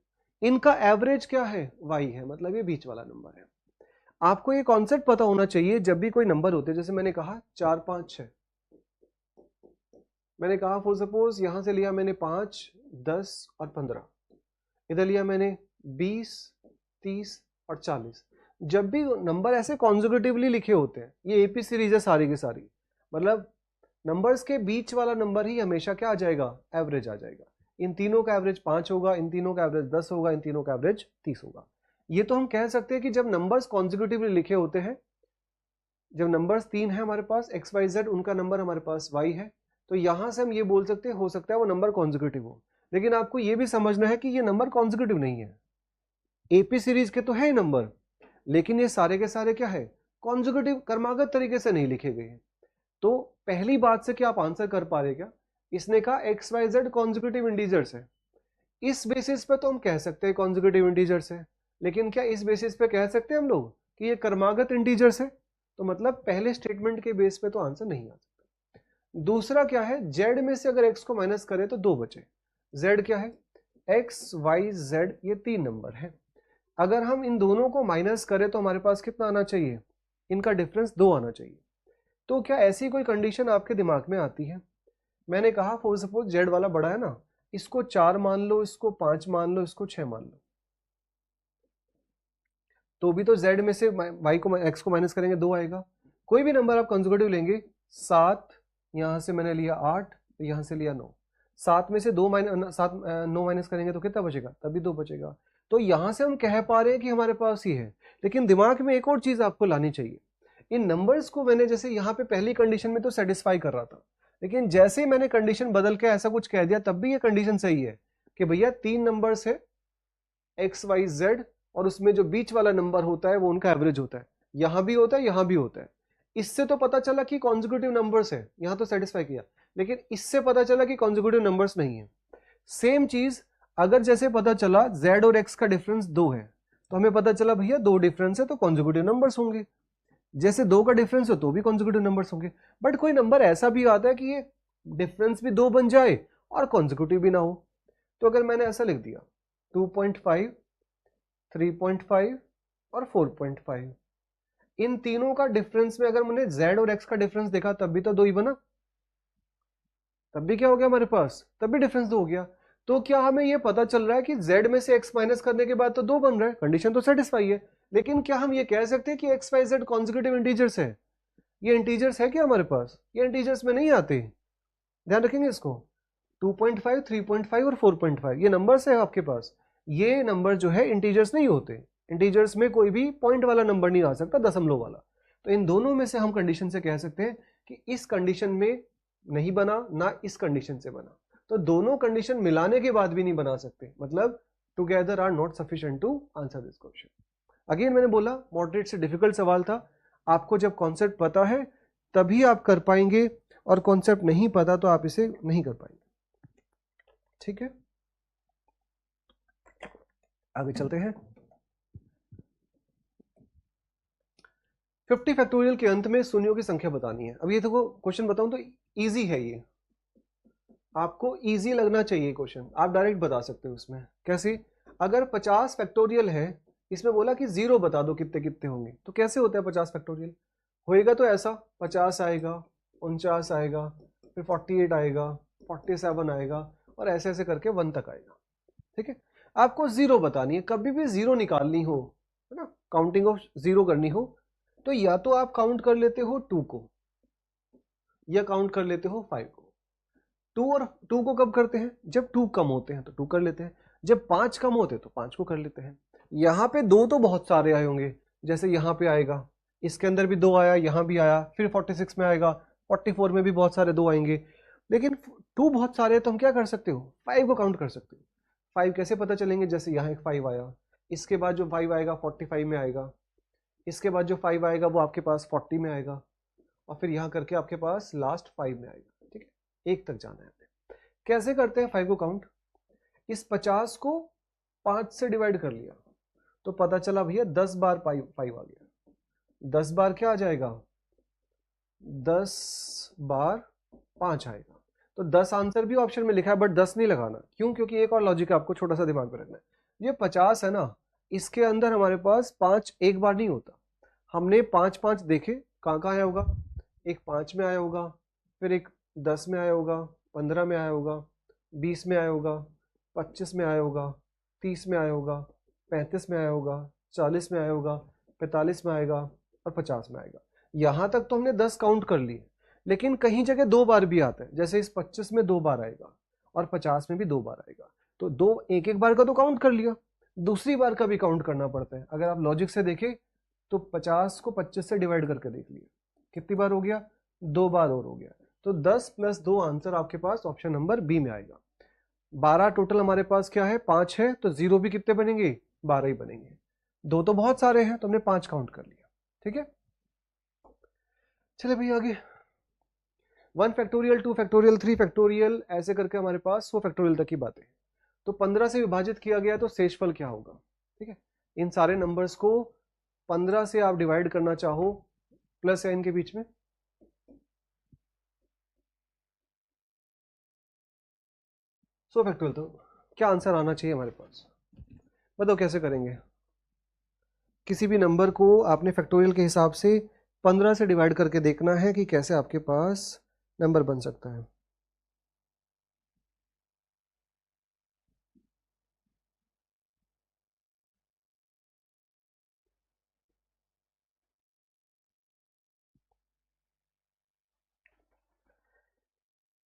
इनका एवरेज क्या है, वाई है, मतलब ये बीच वाला नंबर है। आपको ये कॉन्सेप्ट पता होना चाहिए, जब भी कोई नंबर होते, जैसे मैंने कहा 4 5 6, मैंने कहा फॉर सपोज यहां से लिया मैंने 5 10 और 15, इधर लिया मैंने 20 30 और 40, जब भी नंबर ऐसे कॉन्जिक्यूटिवली लिखे होते हैं, ये एपी सीरीज है सारी की सारी, मतलब नंबर्स के बीच वाला नंबर ही हमेशा क्या आ जाएगा, एवरेज आ जाएगा। इन तीनों का एवरेज 5 होगा, इन तीनों का एवरेज 10 होगा, इन तीनों का एवरेज 30 होगा। ये तो हम कह सकते हैं कि जब नंबर्स कॉन्जिक्यूटिवली लिखे होते हैं, जब नंबर्स 3 है हमारे पास एक्स वाई जेड, उनका नंबर हमारे पास y है, तो यहां से हम ये बोल सकते हैं हो सकता है वो नंबर कॉन्जिक्यूटिव हो, लेकिन आपको ये भी समझना है कि ये नंबर कॉन्जिक्यूटिव नहीं है, एपी सीरीज के तो है नंबर, लेकिन ये सारे के सारे क्या है, कॉन्जिक्यूटिव क्रमागत तरीके से नहीं लिखे गए हैं। तो पहली बात से क्या आप आंसर कर पा रहे क्या, इसने कहा X Y Z consecutive integers है, इस बेसिस पे तो हम कह सकते हैं कॉन्जिक्यूटिव इंटीजर्स है, लेकिन क्या इस बेसिस पे कह सकते हैं हम लोग कि ये क्रमागत इंटीजर्स है, तो मतलब पहले स्टेटमेंट के बेस पे तो आंसर नहीं आ सकता। दूसरा क्या है, जेड में से अगर x को माइनस करें तो 2 बचे, जेड क्या है, एक्स वाई जेड, ये 3 नंबर है, अगर हम इन दोनों को माइनस करें तो हमारे पास कितना आना चाहिए, इनका डिफरेंस 2 आना चाहिए। तो क्या ऐसी कोई कंडीशन आपके दिमाग में आती है, मैंने कहा फॉर सपोज जेड वाला बड़ा है ना, इसको 4 मान लो, इसको 5 मान लो, इसको 6 मान लो, तो भी तो जेड में से y को x को माइनस करेंगे 2 आएगा। कोई भी नंबर आप कंसेक्यूटिव लेंगे, 7 यहां से मैंने लिया 8, यहां से लिया 9, 7 में से 9 माइनस करेंगे तो कितना बचेगा, तभी 2 बचेगा। तो यहां से हम कह पा रहे हैं कि हमारे पास ये है, लेकिन दिमाग में एक और चीज आपको लानी चाहिए, इन नंबर्स को मैंने जैसे यहाँ पे पहली कंडीशन में तो सेटिस्फाई कर रहा था, लेकिन जैसे ही मैंने कंडीशन बदल के ऐसा कुछ कह दिया तब भी ये कंडीशन सही है कि भैया 3 नंबर्स है एक्स वाई जेड, और उसमें जो बीच वाला नंबर होता है वो उनका एवरेज होता है, यहां भी होता है यहां भी होता है। इससे तो पता चला कि कॉन्जिक्यूटिव नंबर्स है, यहां तो सेटिस्फाई किया, लेकिन इससे पता चला कि कॉन्जिक्यूटिव नंबर्स नहीं है। सेम चीज अगर जैसे पता चला z और x का डिफरेंस 2 है, तो हमें पता चला भैया 2 डिफरेंस है तो कॉन्जिक्यूटिव नंबर्स होंगे, जैसे 2 का डिफरेंस हो तो भी कॉन्जिक्यूटिव नंबर्स होंगे। बट कोई नंबर ऐसा भी आता है कि ये डिफरेंस भी 2 बन जाए और कॉन्जिक्यूटिव भी ना हो, तो अगर मैंने ऐसा लिख दिया 2.5 3.5 और 4.5, इन तीनों का डिफरेंस में अगर मैंने z और x का डिफरेंस देखा तब भी तो 2 ही बना, तब भी क्या हो गया हमारे पास, तब भी डिफरेंस 2 हो गया। तो क्या हमें यह पता चल रहा है कि z में से x माइनस करने के बाद तो 2 बन रहा है, कंडीशन तो सेटिस्फाई है, लेकिन क्या हम ये कह सकते हैं कि x y z consecutive integers है, ये इंटीजर्स है क्या हमारे पास, ये इंटीजर्स में नहीं आते, ध्यान रखेंगे इसको। 2.5 3.5 और 4.5 ये नंबर्स है आपके पास, ये नंबर जो है इंटीजर्स नहीं होते, इंटीजर्स में कोई भी पॉइंट वाला नंबर नहीं आ सकता, दशमलव वाला। तो इन दोनों में से हम कंडीशन से कह सकते हैं कि इस कंडीशन में नहीं बना ना इस कंडीशन से बना, तो दोनों कंडीशन मिलाने के बाद भी नहीं बना सकते, मतलब together are not sufficient to answer this question. Again मैंने बोला मॉडरेट से डिफिकल्ट सवाल था, आपको जब कॉन्सेप्ट पता है तभी आप कर पाएंगे, और कॉन्सेप्ट नहीं पता तो आप इसे नहीं कर पाएंगे। ठीक है, आगे चलते हैं। 50 फैक्टोरियल के अंत में शून्यों की संख्या बतानी है। अब ये देखो क्वेश्चन बताऊं तो इजी है, ये आपको इजी लगना चाहिए क्वेश्चन, आप डायरेक्ट बता सकते हो इसमें। कैसे? अगर 50 फैक्टोरियल है, इसमें बोला कि जीरो बता दो कितने कितने होंगे, तो कैसे होता है 50 फैक्टोरियल? होएगा तो ऐसा 50 आएगा, 49 आएगा, फिर 48 आएगा, 47 आएगा, और ऐसे ऐसे करके 1 तक आएगा। ठीक है, आपको जीरो बतानी है, कभी भी जीरो निकालनी हो, है ना, काउंटिंग ऑफ जीरो करनी हो, तो या तो आप काउंट कर लेते हो 2 को, या काउंट कर लेते हो 5 को। 2 को कब करते हैं? जब 2 कम होते हैं तो 2 कर लेते हैं, जब 5 कम होते हैं तो 5 को कर लेते हैं। यहाँ पे 2 तो बहुत सारे आए होंगे, जैसे यहाँ पे आएगा, इसके अंदर भी 2 आया, यहाँ भी आया, फिर 46 में आएगा, 44 में भी बहुत सारे 2 आएंगे, लेकिन 2 बहुत सारे हैं तो हम क्या कर सकते हो? 5 को काउंट कर सकते हो। 5 कैसे पता चलेंगे? जैसे यहाँ एक 5 आया, इसके बाद जो 5 आएगा 45 में आएगा, इसके बाद जो 5 आएगा वो आपके पास 40 में आएगा, और फिर यहाँ करके आपके पास लास्ट 5 में आएगा। ठीक है, 1 तक जाना है। कैसे करते हैं 5 को काउंट? इस 50 को 5 से डिवाइड कर लिया तो पता चला भैया 10 बार 5 आ गया। 10 बार क्या आ जाएगा? 10 बार 5 आएगा। तो 10 आंसर भी ऑप्शन में लिखा है, बट 10 नहीं लगाना। क्यों? क्योंकि एक और लॉजिक है, आपको छोटा सा दिमाग में रखना है। ये 50 है ना, इसके अंदर हमारे पास 5 एक बार नहीं होता। हमने 5 देखे, कहाँ कहाँ आया होगा? एक 5 में आया होगा, फिर एक 10 में आया होगा, 15 में आया होगा, 20 में आया होगा, 25 में आया होगा, 30 में आया होगा, 35 में आया होगा, 40 में आया होगा, 45 में आएगा, और 50 में आएगा। यहाँ तक तो हमने 10 काउंट कर लिए, लेकिन कहीं जगह 2 बार भी आता है, जैसे इस 25 में 2 बार आएगा, और 50 में भी 2 बार आएगा। तो दो एक एक बार का तो काउंट कर लिया, दूसरी बार का भी काउंट करना पड़ता है। अगर आप लॉजिक से देखें तो 50 को 25 से डिवाइड करके देख लिया, कितनी बार हो गया? 2 बार और हो गया। तो 10 + 2 आंसर आपके पास ऑप्शन नंबर बी में आएगा। 12 टोटल हमारे पास क्या है? 5 है, तो जीरो भी कितने बनेंगे? 12 ही बनेंगे। 2 तो बहुत सारे हैं तो हमने 5 काउंट कर लिया। ठीक है, चले भैया आगे। 1 फैक्टोरियल, 2 फैक्टोरियल, 3 फैक्टोरियल, ऐसे करके हमारे पास 100 फैक्टोरियल तक की बातें। तो 15 से विभाजित किया गया तो शेषफल क्या होगा? ठीक है, इन सारे नंबर्स को 15 से आप डिवाइड करना चाहो, प्लस या इनके बीच में, सो फैक्टोरियल, तो क्या आंसर आना चाहिए हमारे पास? बताओ कैसे करेंगे? किसी भी नंबर को आपने फैक्टोरियल के हिसाब से 15 से डिवाइड करके देखना है कि कैसे आपके पास नंबर बन सकता है।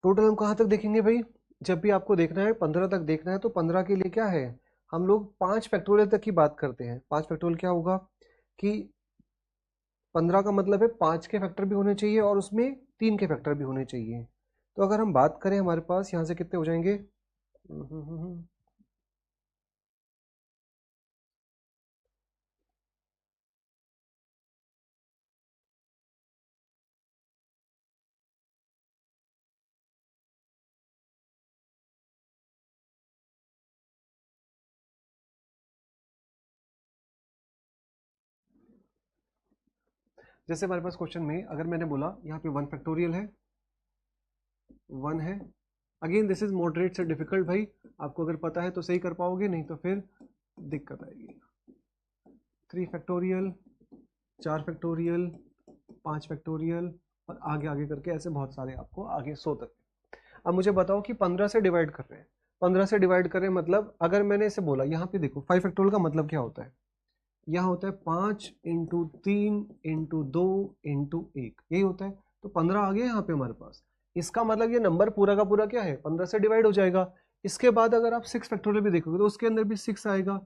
टोटल हम कहाँ तक देखेंगे भाई? जब भी आपको देखना है 15 तक देखना है, तो 15 के लिए क्या है, हम लोग 5 फैक्टोरियल तक की बात करते हैं। 5 फैक्टोरियल क्या होगा कि 15 का मतलब है 5 के फैक्टर भी होने चाहिए और उसमें 3 के फैक्टर भी होने चाहिए। तो अगर हम बात करें, हमारे पास यहाँ से कितने हो जाएंगे? जैसे हमारे पास क्वेश्चन में अगर मैंने बोला यहाँ पे 1 फैक्टोरियल है, 1 है, अगेन दिस इज मॉडरेट से डिफिकल्ट भाई, आपको अगर पता है तो सही कर पाओगे, नहीं तो फिर दिक्कत आएगी। 3 फैक्टोरियल, 4 फैक्टोरियल, 5 फैक्टोरियल, और आगे आगे करके ऐसे बहुत सारे आपको आगे 100 तक। अब मुझे बताओ कि 15 से डिवाइड कर रहे हैं, 15 से डिवाइड कर रहे हैं मतलब अगर मैंने इसे बोला, यहाँ पे देखो 5 फैक्टोरियल का मतलब क्या होता है? यहाँ होता है 5 × 3 × 2 × 1, यही होता है। तो 15 आ गया यहाँ पे हमारे पास। इसका मतलब ये नंबर पूरा का पूरा क्या है? 15 से डिवाइड हो जाएगा। इसके बाद अगर आप 6 फैक्टोरियल भी देखोगे तो उसके अंदर भी 6 आएगा,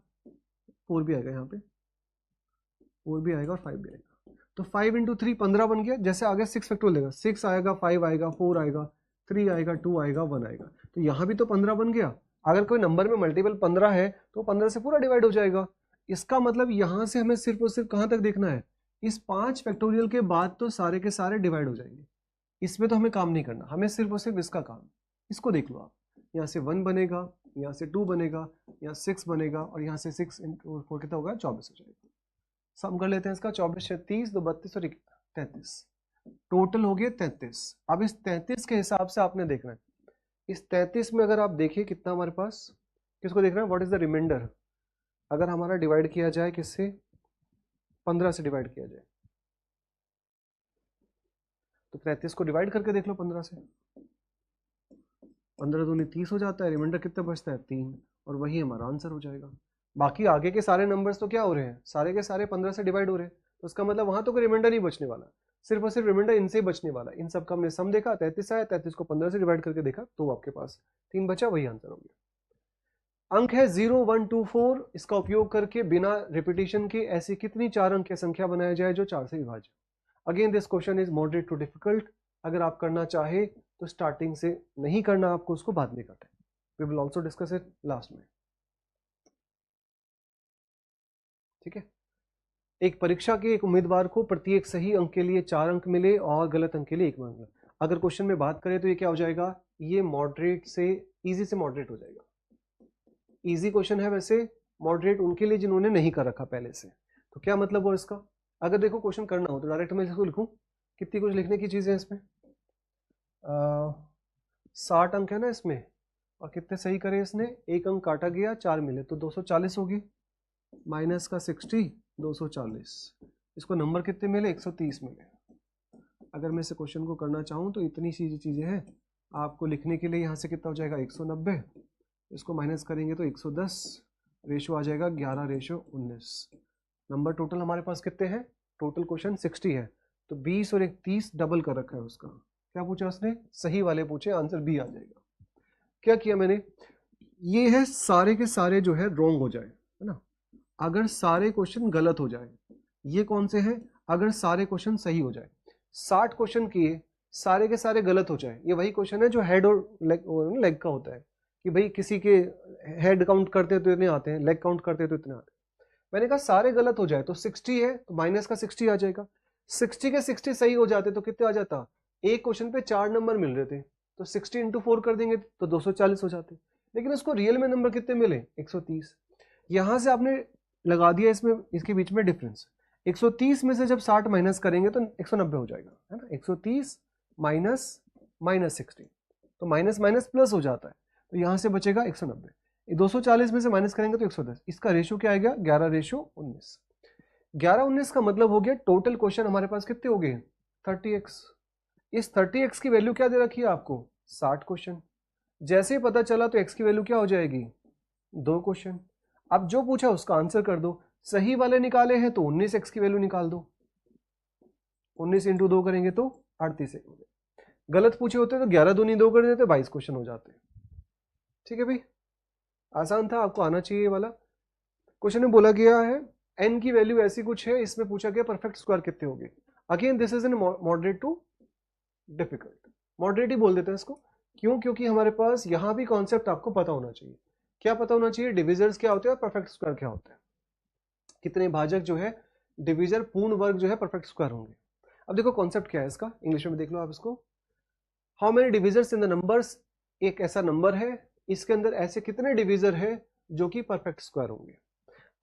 4 भी आएगा, यहाँ पे 4 भी आएगा और 5 भी आएगा। तो 5 × 3 15 बन गया। जैसे आगे 6 फैक्टोरियल लेगा, 6 आएगा, 5 आएगा, 4 आएगा, 3 आएगा, 2 आएगा, 1 आएगा। तो यहाँ भी तो 15 बन गया। अगर कोई नंबर में मल्टीपल 15 है तो 15 से पूरा डिवाइड हो जाएगा। इसका मतलब यहाँ से हमें सिर्फ और सिर्फ कहाँ तक देखना है? इस 5 फैक्टोरियल के बाद तो सारे के सारे डिवाइड हो जाएंगे, इसमें तो हमें काम नहीं करना, हमें सिर्फ और सिर्फ इसका काम। इसको देख लो आप, यहाँ से 1 बनेगा, यहाँ से 2 बनेगा, यहाँ 6 बनेगा, और यहाँ से 6 इंटू 4 कितना होगा, 24 हो जाएगा। सम कर लेते हैं इसका, 24 36 2 32 और 33, टोटल हो गया 33। अब इस 33 के हिसाब से आपने देखना है, इस 33 में अगर आप देखिए कितना हमारे पास, किसको देखना है, व्हाट इज द रिमाइंडर। अगर हमारा डिवाइड किया जाए किससे, 15 से डिवाइड किया जाए, तो 33 को डिवाइड करके देख लो 15 से, 15 दूनी 30 हो जाता है, रिमाइंडर कितना बचता है 3, और वही हमारा आंसर हो जाएगा। बाकी आगे के सारे नंबर्स तो क्या हो रहे हैं, सारे के सारे 15 से डिवाइड हो रहे हैं, तो उसका मतलब वहां तो कोई रिमाइंडर नहीं बचने वाला, सिर्फ और सिर्फ रिमाइंडर इनसे ही बचने वाला। इन सब का हमने सम देखा, 33 आया, 33 को 15 से डिवाइड करके देखा, तो आपके पास 3 बचा, वही आंसर हो गया। अंक है 0 1 2 4, इसका उपयोग करके बिना रिपीटिशन के ऐसी कितनी 4 अंक की संख्या बनाया जाए जो 4 से विभाज्य। Again this question is moderate to difficult, अगर आप करना चाहे तो स्टार्टिंग से नहीं करना, आपको उसको बाद में करना है। We will also discuss it last में, ठीक है। एक परीक्षा के एक उम्मीदवार को प्रत्येक सही अंक के लिए 4 अंक मिले और गलत अंक के लिए 1 अंक मिले। अगर क्वेश्चन में बात करें तो ये क्या हो जाएगा, ये मॉडरेट से इजी से मॉडरेट हो जाएगा। इजी क्वेश्चन है वैसे, मॉडरेट उनके लिए जिन्होंने नहीं कर रखा पहले से। तो क्या मतलब हुआ इसका, अगर देखो क्वेश्चन करना हो तो डायरेक्ट मैं इसको लिखूं, कितनी कुछ लिखने की चीजें हैं इसमें, 60 अंक है ना इसमें, और कितने सही करे इसने, 1 अंक काटा गया, 4 मिले, तो 240 होगी, माइनस का 60 240, इसको नंबर कितने मिले, 130 मिले। अगर मैं इस क्वेश्चन को करना चाहूँ तो इतनी सी चीजें हैं, आपको लिखने के लिए यहाँ से कितना हो जाएगा 190, इसको माइनस करेंगे तो 110, रेशो आ जाएगा 11:19। नंबर टोटल हमारे पास कितने हैं, टोटल क्वेश्चन 60 है, तो 20 और 30 डबल कर रखा है उसका। क्या पूछा उसने, सही वाले पूछे, आंसर बी आ जाएगा। क्या किया मैंने, ये है सारे के सारे जो है रॉन्ग हो जाए, है ना, अगर सारे क्वेश्चन गलत हो जाए। ये कौन से हैं, अगर सारे क्वेश्चन सही हो जाए। 60 क्वेश्चन किए, सारे के सारे गलत हो जाए, ये वही क्वेश्चन है जो हेड और लेग का होता है, कि भाई किसी के हेड काउंट करते तो इतने आते हैं, लेग काउंट करते तो इतने आते हैं। मैंने कहा सारे गलत हो जाए, तो 60 है तो माइनस का 60 आ जाएगा, 60 के 60 सही हो जाते तो कितने आ जाता, एक क्वेश्चन पे 4 नंबर मिल रहे थे, तो 60 इंटू 4 कर देंगे तो 240 हो जाते, लेकिन उसको रियल में नंबर कितने मिले, 130। यहां से आपने लगा दिया इसमें, इसके बीच में डिफरेंस, 130 में से जब 60 माइनस करेंगे तो 190 हो जाएगा, है ना, 130 माइनस माइनस 60, तो माइनस माइनस प्लस हो जाता है, तो यहां से बचेगा 190, 240 में से माइनस करेंगे तो 110, इसका रेशियो क्या आएगा, 11:19। 11:19 का मतलब हो गया टोटल क्वेश्चन हमारे पास कितने हो गए, 30x। इस 30x की वैल्यू क्या दे रखी है आपको, 60 क्वेश्चन। जैसे ही पता चला तो x की वैल्यू क्या हो जाएगी, 2 क्वेश्चन। अब जो पूछा उसका आंसर कर दो, सही वाले निकाले हैं तो 19x की वैल्यू निकाल दो, 19 इंटू 2 करेंगे तो 38 हो गए, गलत पूछे होते तो 11 दूनी 2 कर देते, 22 क्वेश्चन हो जाते। ठीक है भाई, आसान था, आपको आना चाहिए वाला। क्वेश्चन में बोला गया है n की वैल्यू ऐसी कुछ है, इसमें पूछा गया परफेक्ट स्क्वायर कितने होंगे। Again this is an moderate to difficult, moderate ही बोल देते हैं इसको, क्यों, क्योंकि हमारे पास यहां भी कॉन्सेप्ट आपको पता होना चाहिए। क्या पता होना चाहिए, डिविजर्स क्या होते हैं और परफेक्ट स्क्वायर क्या होता है, कितने भाजक जो है डिविजर पूर्ण वर्ग जो है परफेक्ट स्क्वायर होंगे। अब देखो कॉन्सेप्ट क्या है इसका, इंग्लिश में देख लो आप इसको, how many divisors in the numbers, एक ऐसा नंबर है, इसके अंदर ऐसे कितने डिविजर है जो कि परफेक्ट स्क्वायर होंगे।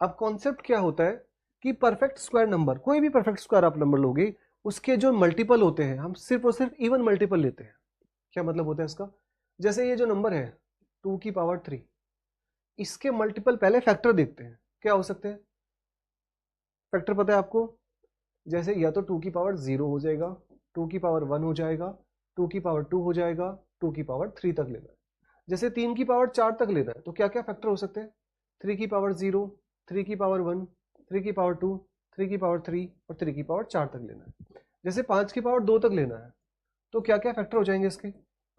अब कॉन्सेप्ट क्या होता है कि परफेक्ट स्क्वायर नंबर, कोई भी परफेक्ट स्क्वायर आप नंबर लोगे, उसके जो मल्टीपल होते हैं हम सिर्फ और सिर्फ इवन मल्टीपल लेते हैं। क्या मतलब होता है इसका, जैसे ये जो नंबर है 2 की पावर 3, इसके मल्टीपल पहले फैक्टर देखते हैं, क्या हो सकते हैं फैक्टर, पता है आपको, जैसे या तो 2 की पावर 0 हो जाएगा, 2 की पावर 1 हो जाएगा, 2 की पावर 2 हो जाएगा, 2 की पावर 3 तक लेना है। जैसे 3 की पावर 4 तक लेना है तो क्या क्या फैक्टर हो सकते हैं, 3 की पावर 0, 3 की पावर 1, 3 की पावर 2, 3 की पावर 3 और 3 की पावर 4 तक लेना है। जैसे 5 की पावर 2 तक लेना है तो क्या क्या फैक्टर हो जाएंगे इसके,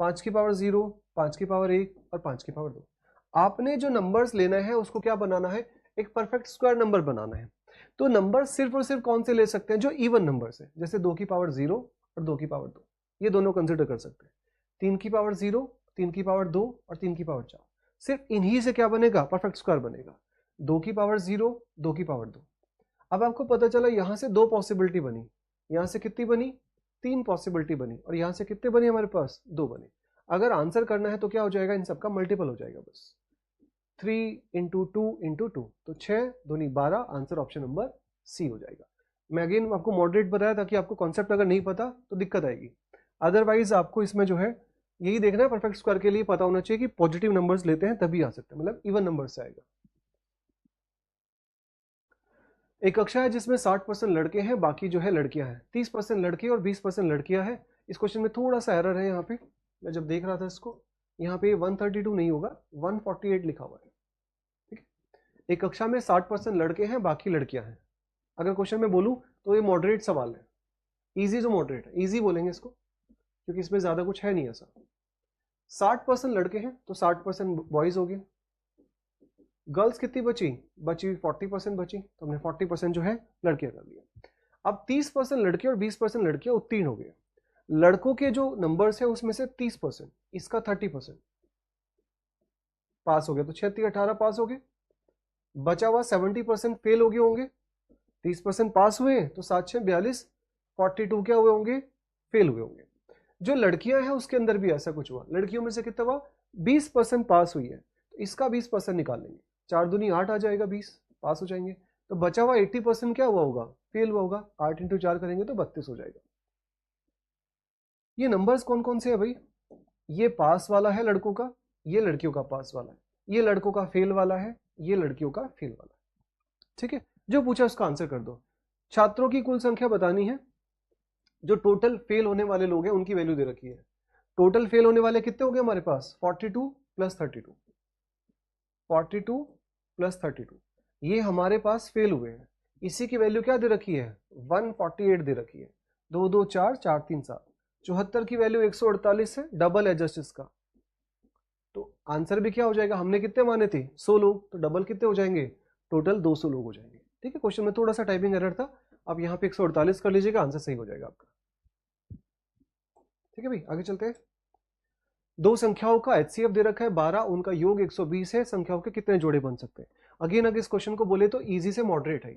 5 की पावर 0, 5 की पावर 1 और 5 की पावर 2। आपने जो नंबर्स लेना है उसको क्या बनाना है, एक परफेक्ट स्क्वायर नंबर बनाना है। तो नंबर सिर्फ और सिर्फ कौन से ले सकते हैं, जो इवन नंबर्स है, जैसे 2 की पावर 0 और 2 की पावर 2, ये दोनों कंसिडर कर सकते हैं। 3 की पावर 0, 3 की पावर 2 और 3 की पावर 4, सिर्फ इन्हीं से क्या बनेगा, परफेक्ट स्क्वायर बनेगा। 2 की पावर 0, 2 की पावर 2। अब आपको पता चला यहाँ से 2 पॉसिबिलिटी बनी, यहाँ से कितनी बनी, 3 पॉसिबिलिटी बनी, और यहाँ से कितने बनी हमारे पास, 2 बने। अगर आंसर करना है तो क्या हो जाएगा, इन सबका मल्टीपल हो जाएगा बस, 3 इंटू 2 इंटू 2, तो 6 दूनी 12, आंसर ऑप्शन नंबर सी हो जाएगा। मैं अगेन आपको मॉडरेट बताया ताकि आपको कॉन्सेप्ट अगर नहीं पता तो दिक्कत आएगी, अदरवाइज आपको इसमें जो है यही देखना है, परफेक्ट स्क्वायर के लिए पता होना चाहिए कि पॉजिटिव नंबर्स लेते हैं तभी आ सकते हैं, मतलब इवन नंबर से आएगा। एक कक्षा है जिसमें 60% लड़के हैं, बाकी जो है लड़कियां हैं, 30% लड़के और 20% लड़कियां हैं। इस क्वेश्चन में थोड़ा सा एरर है यहाँ पे, मैं जब देख रहा था इसको, यहाँ पे 132 नहीं होगा, 148 लिखा हुआ है। ठीक है, एक कक्षा में 60% लड़के हैं, बाकी लड़कियां हैं। अगर क्वेश्चन में बोलूं तो ये मॉडरेट सवाल है, इजी जो मॉडरेट है, इजी बोलेंगे इसको क्योंकि इसमें ज्यादा कुछ है नहीं ऐसा। 60% लड़के हैं तो 60% बॉयज हो गए, गर्ल्स कितनी बची, 40% बची, तो हमने 40% जो है लड़कियां कर लिया। अब 30% लड़के और 20% लड़कियां उत्तीर्ण हो गए। लड़कों के जो नंबर्स है उसमें से 30%, इसका 30% पास हो गया, तो 36 18 पास हो गए। बचा हुआ 70% फेल हो गए होंगे, 30% पास हुए तो 7 6 42, 42 क्या हुए होंगे, फेल हुए होंगे। जो लड़कियां हैं उसके अंदर भी ऐसा कुछ हुआ, लड़कियों में से कितना हुआ, 20% पास हुई है, तो इसका 20% निकाल लेंगे, 4 दूनी 8 आ जाएगा, 20 पास हो जाएंगे। तो बचा हुआ 80% क्या हुआ होगा, फेल हुआ होगा, 8 इंटू 4 करेंगे तो 32 हो जाएगा। ये नंबर्स कौन कौन से है भाई, ये पास वाला है लड़कों का, ये लड़कियों का पास वाला है, ये लड़कों का फेल वाला है, ये लड़कियों का फेल वाला है। ठीक है, जो पूछा उसका आंसर कर दो। छात्रों की कुल संख्या बतानी है, जो टोटल फेल होने वाले लोग हैं उनकी वैल्यू दे रखी है। टोटल फेल होने वाले कितने हो गए हमारे पास, 42 प्लस 32, 42 प्लस 32, ये हमारे पास फेल हुए हैं। इसी की वैल्यू क्या दे रखी है, 148 दे रखी है, 2 2 4 4 3 7, 74 की वैल्यू 148 है, डबल है जस्ट इसका, तो आंसर भी क्या हो जाएगा, हमने कितने माने थे, 100 लोग, तो डबल कितने हो जाएंगे, टोटल 200 लोग हो जाएंगे। ठीक है, क्वेश्चन में थोड़ा सा टाइपिंग एरर था, अब यहाँ पे 148 कर लीजिएगा, आंसर सही हो जाएगा आपका। ठीक है भाई, आगे चलते हैं। दो संख्याओं का HCF दे रखा है 12, उनका योग 120 है, संख्याओं के कितने जोड़े बन सकते हैं। अगेन अगर इस क्वेश्चन को बोले तो इजी से मॉडरेट है,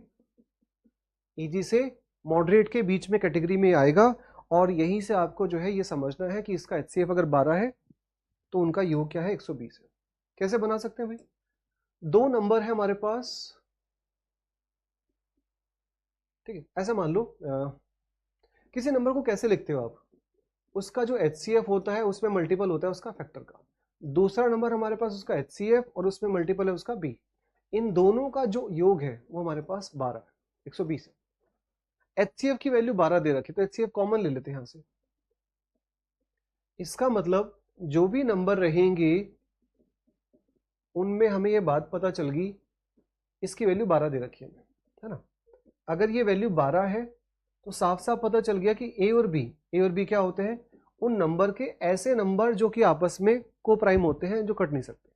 इजी से मॉडरेट के बीच में कैटेगरी में आएगा, और यहीं से आपको जो है ये समझना है कि इसका HCF अगर 12 है तो उनका योग क्या है, 120 है। कैसे बना सकते हैं भाई, दो नंबर है हमारे पास, ठीक है, ऐसा मान लो किसी नंबर को कैसे लिखते हो आप, उसका जो HCF होता है उसमें मल्टीपल होता है उसका फैक्टर का, दूसरा नंबर हमारे पास उसका HCF और उसमें मल्टीपल है उसका B, इन दोनों का जो योग है वो हमारे पास 12 है, 120 है। HCF की वैल्यू 12 दे रखी, तो HCF कॉमन ले लेते हैं यहां से। इसका मतलब जो भी नंबर रहेंगे उनमें हमें ये बात पता चल गई, इसकी वैल्यू 12 दे रखी है ना। अगर ये वैल्यू 12 है तो साफ साफ पता चल गया कि ए और बी क्या होते हैं, उन नंबर के ऐसे नंबर जो कि आपस में को प्राइम होते हैं, जो कट नहीं सकते।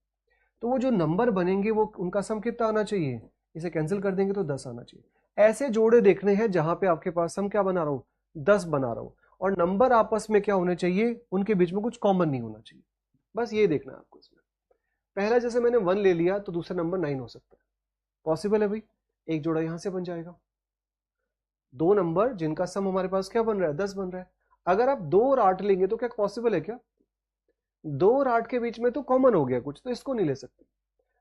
तो वो जो नंबर बनेंगे वो उनका सम कितना आना चाहिए, इसे कैंसिल कर देंगे तो 10 आना चाहिए। ऐसे जोड़े देखने हैं जहां पे आपके पास सम क्या बना रहा हूं, 10 बना रहा हूं, और नंबर आपस में क्या होने चाहिए, उनके बीच में कुछ कॉमन नहीं होना चाहिए, बस ये देखना है आपको इसमें। पहला जैसे मैंने 1 ले लिया तो दूसरा नंबर 9 हो सकता है, पॉसिबल है भाई, एक जोड़ा यहां से बन जाएगा। दो नंबर जिनका सम हमारे पास क्या बन रहा है, 10 बन रहा है। अगर आप 2 और 8 लेंगे तो क्या पॉसिबल है क्या, 2 और 8 के बीच में तो कॉमन हो गया कुछ, तो इसको नहीं ले सकते।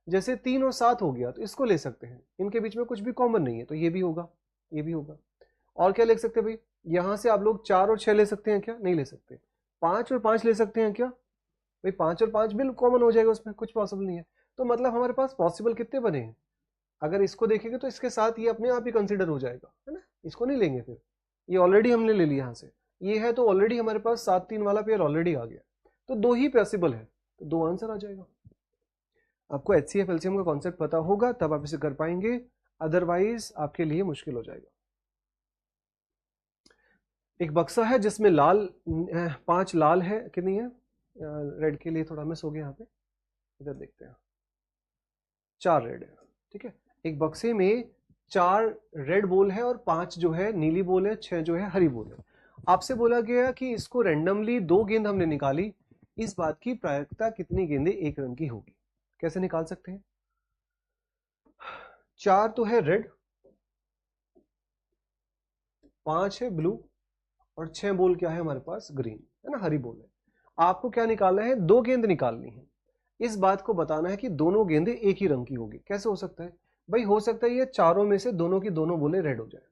जैसे 3 और 7 हो गया तो इसको ले सकते हैं, इनके बीच में कुछ भी कॉमन नहीं है, तो ये भी होगा, ये भी होगा। और क्या ले सकते हैं भाई, यहां से आप लोग 4 और 6 ले सकते हैं क्या, नहीं ले सकते। 5 और 5 ले सकते हैं क्या भाई, 5 और 5 बिल्कुल कॉमन हो जाएगा, उसमें कुछ पॉसिबल नहीं है। तो मतलब हमारे पास पॉसिबल कितने बने हैं, अगर इसको देखेंगे तो इसके साथ ये अपने आप ही कंसीडर हो जाएगा, है ना, इसको नहीं लेंगे फिर, ये ऑलरेडी हमने ले लिया यहाँ से, ये है तो ऑलरेडी हमारे पास 7 3 वाला पेयर ऑलरेडी आ गया, तो 2 ही पॉसिबल है, तो 2 आंसर आ जाएगा। आपको HCF LCM का कॉन्सेप्ट पता होगा तब आप इसे कर पाएंगे, अदरवाइज आपके लिए मुश्किल हो जाएगा। एक बक्सा है जिसमें लाल 5 लाल है, कितनी है, रेड के लिए थोड़ा मिस हो गया यहाँ पे, इधर देखते हैं, 4 रेड है। ठीक है, एक बक्से में 4 रेड बॉल है और 5 जो है नीली बॉल है, 6 जो है हरी बॉल है। आपसे बोला गया कि इसको रैंडमली 2 गेंद हमने निकाली, इस बात की प्रायिकता कितनी गेंदें 1 रन की होगी। कैसे निकाल सकते हैं, 4 तो है रेड, 5 है ब्लू और 6 बॉल क्या है हमारे पास, ग्रीन है ना, हरी बॉल है। आपको क्या निकालना है, 2 गेंद निकालनी है। इस बात को बताना है कि दोनों गेंदें एक ही रंग की होगी। कैसे हो सकता है भाई, हो सकता है ये चारों में से दोनों की दोनों बॉलें रेड हो जाए।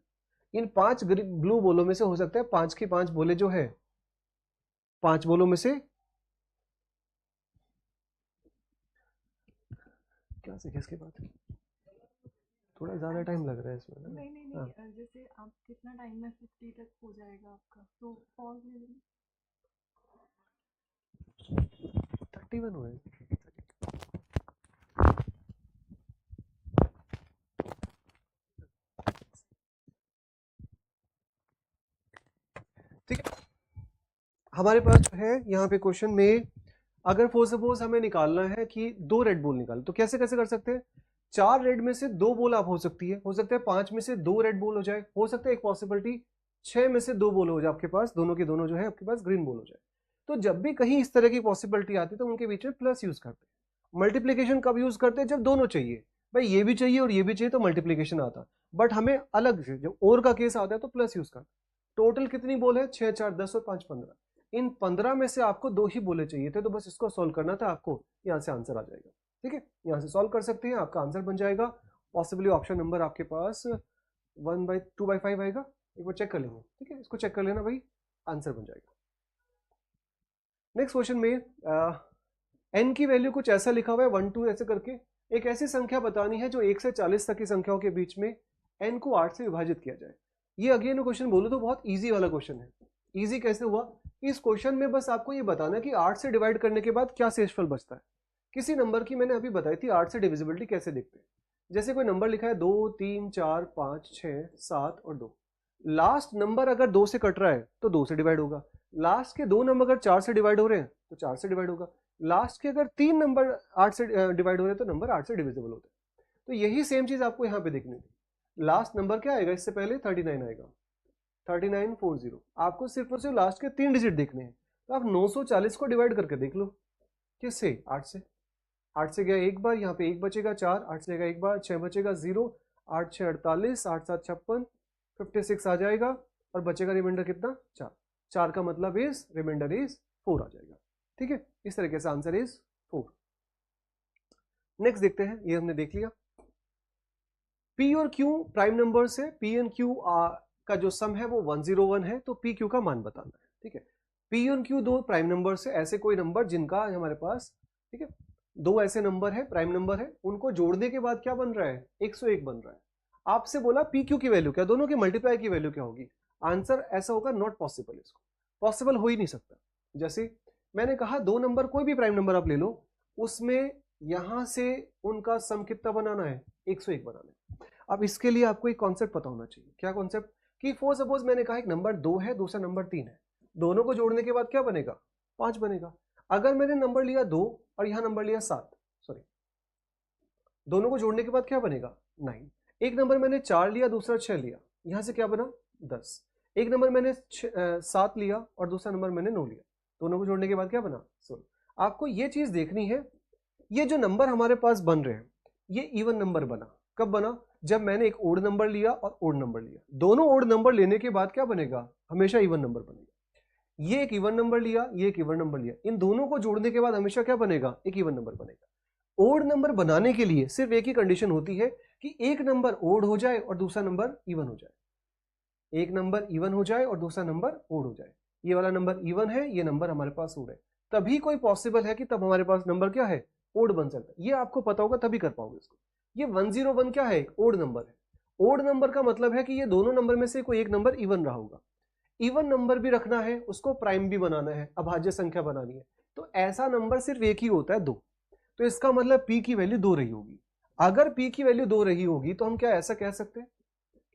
इन 5 ब्लू बॉलों में से हो सकता है 5 की 5 बॉलें जो है, 5 बॉलों में से क्या सीखे इसके बाद, थोड़ा ज्यादा टाइम लग रहा है इसमें ना। नहीं नहीं हाँ, नहीं, जैसे आप कितना टाइम में 50 तक हो जाएगा आपका, तो पॉज ले लेना। 31 हुए। ठीक है, हमारे पास जो है यहाँ पे क्वेश्चन में, अगर फॉर सपोज हमें निकालना है कि 2 रेड बॉल निकाल, तो कैसे कैसे कर सकते हैं। 4 रेड में से 2 बॉल आप हो सकती है, हो सकता है 5 में से 2 रेड बॉल हो जाए, हो सकता है एक पॉसिबिलिटी 6 में से 2 बॉल हो जाए आपके पास, दोनों के दोनों जो है आपके पास ग्रीन बॉल हो जाए। तो जब भी कहीं इस तरह की पॉसिबिलिटी आती है तो उनके बीच में प्लस यूज करते हैं। मल्टीप्लीकेशन कब यूज करते हैं, जब दोनों चाहिए, भाई ये भी चाहिए और ये भी चाहिए तो मल्टीप्लीकेशन आता। बट हमें अलग से जब और का केस आता है तो प्लस यूज करते हैं। टोटल कितनी बॉल है, 6 4 10 और 5 15। इन 15 में से आपको 2 ही बोले चाहिए थे, तो बस इसको सॉल्व करना था आपको, यहाँ से आंसर आ जाएगा। ठीक है, यहाँ से सॉल्व कर सकते हैं, आपका आंसर बन जाएगा। पॉसिबली ऑप्शन नंबर आपके पास 1/2/5 आएगा, एक बार चेक कर लेंगे। ठीक है, इसको चेक कर लेना भाई, आंसर बन जाएगा। नेक्स्ट क्वेश्चन में एन की वैल्यू कुछ ऐसा लिखा हुआ है 1 2 ऐसे करके। एक ऐसी संख्या बतानी है जो 1 से 40 तक की संख्याओं के बीच में एन को 8 से विभाजित किया जाए। ये अगेन क्वेश्चन बोलो तो बहुत इजी वाला क्वेश्चन है। इजी कैसे हुआ, इस क्वेश्चन में बस आपको ये बताना है कि 8 से डिवाइड करने के बाद क्या शेषफल बचता है। किसी नंबर की मैंने अभी बताई थी 8 से डिविजिबिलिटी कैसे देखते हैं। जैसे कोई नंबर लिखा है 2 3 4 5 6 7 और 2। लास्ट नंबर अगर 2 से कट रहा है तो 2 से डिवाइड होगा। लास्ट के 2 नंबर अगर 4 से डिवाइड हो रहे हैं तो 4 से डिवाइड होगा। लास्ट के अगर 3 नंबर 8 से डिवाइड हो रहे हैं तो नंबर 8 से डिविजिबल होता है। तो यही सेम चीज आपको यहाँ पे देखनी थी। लास्ट नंबर क्या आएगा, इससे पहले 39 आएगा, 3940। आपको सिर्फ और सिर्फ लास्ट के 3 डिजिट देखने हैं। तो आप 940 को डिवाइड करके देख लो, किससे, 8 से। 8 से गया एक बार, यहाँ पे 1 बचेगा, 4 8 से गया एक बार, 6 बचेगा 0, 8 6 48, 8 7 56, 56 आ जाएगा और बचेगा रिमाइंडर कितना, 4। 4 का मतलब इज रिमाइंडर इज 4 आ जाएगा। ठीक है, इस तरीके से आंसर इज 4। नेक्स्ट देखते हैं, ये हमने देख लिया। पी और क्यू प्राइम नंबर से, पी एंड क्यू का जो सम है वो 101 है, तो पी क्यू का मान बताना है। ठीक है, पी और क्यू दो प्राइम नंबर से, ऐसे कोई नंबर जिनका हमारे पास, ठीक है, दो ऐसे नंबर है प्राइम नंबर है, उनको जोड़ने के बाद क्या बन रहा है, 101 बन रहा है। आपसे बोला पी क्यू की वैल्यू क्या, दोनों के मल्टीप्लाई की वैल्यू क्या होगी। आंसर ऐसा होगा नॉट पॉसिबल, इसको पॉसिबल हो ही नहीं सकता। जैसे मैंने कहा दो नंबर, कोई भी प्राइम नंबर आप ले लो, उसमें यहां से उनका सम कितना बनाना है, 101 बनाना है। अब इसके लिए आपको एक कॉन्सेप्ट पता होना चाहिए। क्या कॉन्सेप्ट, कि फॉर सपोज मैंने कहा एक नंबर 2 है, दूसरा नंबर 3 है, दोनों को जोड़ने के बाद क्या बनेगा, 5 बनेगा। अगर मैंने नंबर लिया 2 और यहां नंबर लिया 7, सॉरी, दोनों को जोड़ने के बाद क्या बनेगा, 9। एक नंबर मैंने 4 लिया, दूसरा 6 लिया, यहां से क्या बना, 10। एक नंबर मैंने 7 लिया और दूसरा नंबर मैंने 9 लिया, दोनों को जोड़ने के बाद क्या बना, 16। आपको ये चीज देखनी है, ये जो नंबर हमारे पास बन रहे हैं ये इवन नंबर बना, कब बना, जब मैंने एक ओड नंबर लिया और ओड नंबर लिया। दोनों ओड नंबर लेने के बाद क्या बनेगा, हमेशा इवन नंबर बनेगा। ये एक इवन नंबर लिया, ये एक इवन नंबर लिया, इन दोनों को जोड़ने के बाद हमेशा क्या बनेगा, एक इवन नंबर बनेगा। ओड नंबर बनाने के लिए सिर्फ एक ही कंडीशन होती है कि एक नंबर ओड हो जाए और दूसरा नंबर इवन हो जाए। एक नंबर इवन हो जाए और दूसरा नंबर ओड हो जाए। ये वाला नंबर इवन है, ये नंबर हमारे पास ओड है, तभी कोई पॉसिबल है कि तब हमारे पास नंबर क्या है, ओड बन सकता है। ये आपको पता होगा तभी कर पाओगे इसको। ये 101 क्या है, ओड नंबर है। ओड नंबर का मतलब है कि ये दोनों नंबर में से कोई एक नंबर इवन रहा होगा। इवन नंबर भी रखना है, उसको प्राइम भी बनाना है, अभाज्य संख्या बनानी है, तो ऐसा नंबर सिर्फ एक ही होता है, 2। तो इसका मतलब p की वैल्यू 2 रही होगी। अगर p की वैल्यू 2 रही होगी तो हम क्या ऐसा कह सकते हैं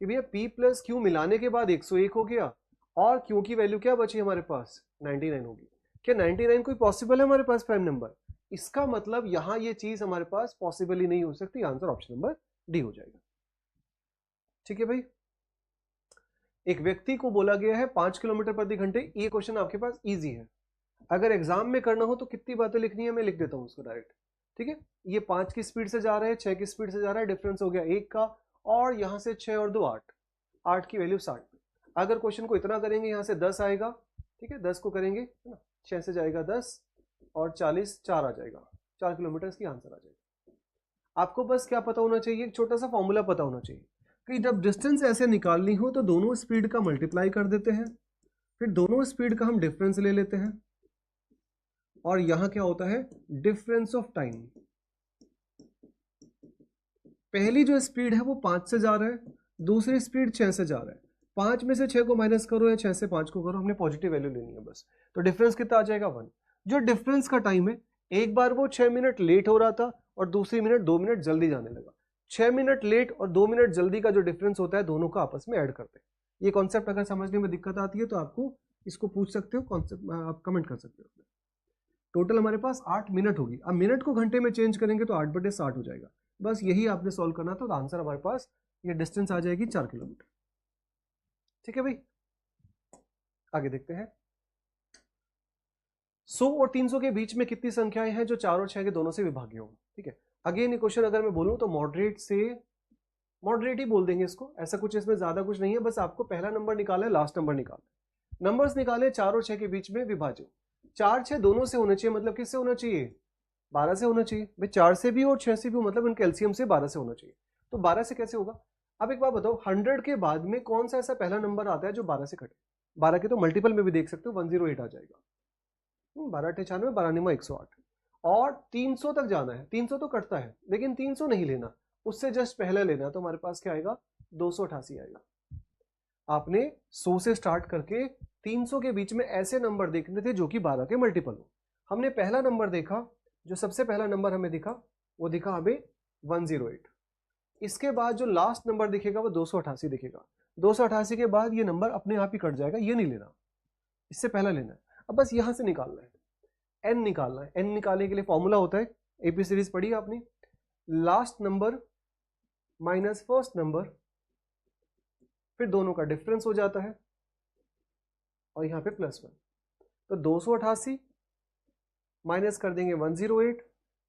कि भैया p प्लस q मिलाने के बाद 101 हो गया और q की वैल्यू क्या बची हमारे पास, 99 होगी। क्या 99 कोई पॉसिबल है हमारे पास प्राइम नंबर, इसका मतलब यहां ये चीज हमारे पास पॉसिबल ही नहीं हो सकती। आंसर ऑप्शन नंबर डी हो जाएगा। ठीक है भाई, एक व्यक्ति को बोला गया है 5 किलोमीटर प्रति घंटे। ये क्वेश्चन आपके पास इजी है, अगर एग्जाम में करना हो तो कितनी बातें लिखनी है मैं लिख देता हूं उसको डायरेक्ट। ठीक है, ये 5 की स्पीड से जा रहा है, 6 की स्पीड से जा रहा है, डिफरेंस हो गया 1 का, और यहां से 6 और 2 8, 8 की वैल्यू 60। अगर क्वेश्चन को इतना करेंगे यहाँ से 10 आएगा, ठीक है, 10 को करेंगे है ना, 6 से जाएगा 10 और 40, 4 आ जाएगा, 4 किलोमीटर इसकी आंसर आ जाएगा। आपको बस क्या पता होना चाहिए, एक छोटा सा फॉर्मूला पता होना चाहिए कि जब डिस्टेंस ऐसे निकालनी हो तो दोनों स्पीड का मल्टीप्लाई कर देते हैं, फिर दोनों स्पीड का हम डिफरेंस ले लेते हैं, और यहां क्या होता है, डिफरेंस ऑफ टाइम। पहली जो स्पीड है वो 5 से जा रहा है, दूसरी स्पीड 6 से जा रहा है, 5 में से 6 को माइनस करो या 6 से 5 को करो, हमने पॉजिटिव वैल्यू लेनी है बस। तो डिफरेंस कितना आ जाएगा 1। जो डिफरेंस का टाइम है, एक बार वो 6 मिनट लेट हो रहा था और दूसरी मिनट 2 मिनट जल्दी जाने लगा। 6 मिनट लेट और 2 मिनट जल्दी का जो डिफरेंस होता है दोनों का आपस में ऐड करते हैं। ये कॉन्सेप्ट अगर समझने में दिक्कत आती है तो आपको इसको पूछ सकते हो, कॉन्सेप्ट आप कमेंट कर सकते हो। टोटल हमारे पास 8 मिनट होगी। अब मिनट को घंटे में चेंज करेंगे तो 8/60 हो जाएगा। बस यही आपने सॉल्व करना था, तो आंसर हमारे पास ये डिस्टेंस आ जाएगी 4 किलोमीटर। ठीक है भाई, आगे देखते हैं। 100 और 300 के बीच में कितनी संख्याएं हैं जो 4 और 6 के दोनों से विभाज्य हो। ठीक है, अगेन ये क्वेश्चन अगर मैं बोलूं तो मॉडरेट से, मॉडरेट ही बोल देंगे इसको, ऐसा कुछ इसमें ज्यादा कुछ नहीं है, बस आपको पहला नंबर निकाला है, लास्ट नंबर निकाला है, नंबर्स निकाले 4 और 6 के बीच में विभाज्य। 4 6 दोनों से होना चाहिए, मतलब किससे होना चाहिए, 12 से होना चाहिए भाई, 4 से भी और 6 से भी, मतलब इनके एलसीएम से 12 से होना चाहिए। तो 12 से कैसे होगा। अब एक बात बताओ, 100 के बाद में कौन सा ऐसा पहला नंबर आता है जो 12 से कटे। 12 के तो मल्टीपल में भी देख सकते हो, 108 आ जाएगा, 12 8 96, 12 9 108। और 300 तक जाना है, 300 तो कटता है लेकिन 300 नहीं लेना, उससे जस्ट पहले लेना, तो हमारे पास क्या आएगा, 288 आएगा। आपने 100 से स्टार्ट करके 300 के बीच में ऐसे नंबर देखने थे जो कि 12 के मल्टीपल हो। हमने पहला नंबर देखा, जो सबसे पहला नंबर हमें दिखा वो दिखा हमें 108। इसके बाद जो लास्ट नंबर दिखेगा वो 288 दिखेगा। 288 के बाद ये नंबर अपने आप ही कट जाएगा, ये नहीं लेना, इससे पहला लेना है। अब बस यहां से निकालना है, एन निकालना है। एन निकालने के लिए फॉर्मूला होता है, एपी सीरीज पढ़ी आपने, last number minus first number, फिर दोनों का डिफरेंस हो जाता है और यहां पे +1। तो 288 माइनस कर देंगे 108,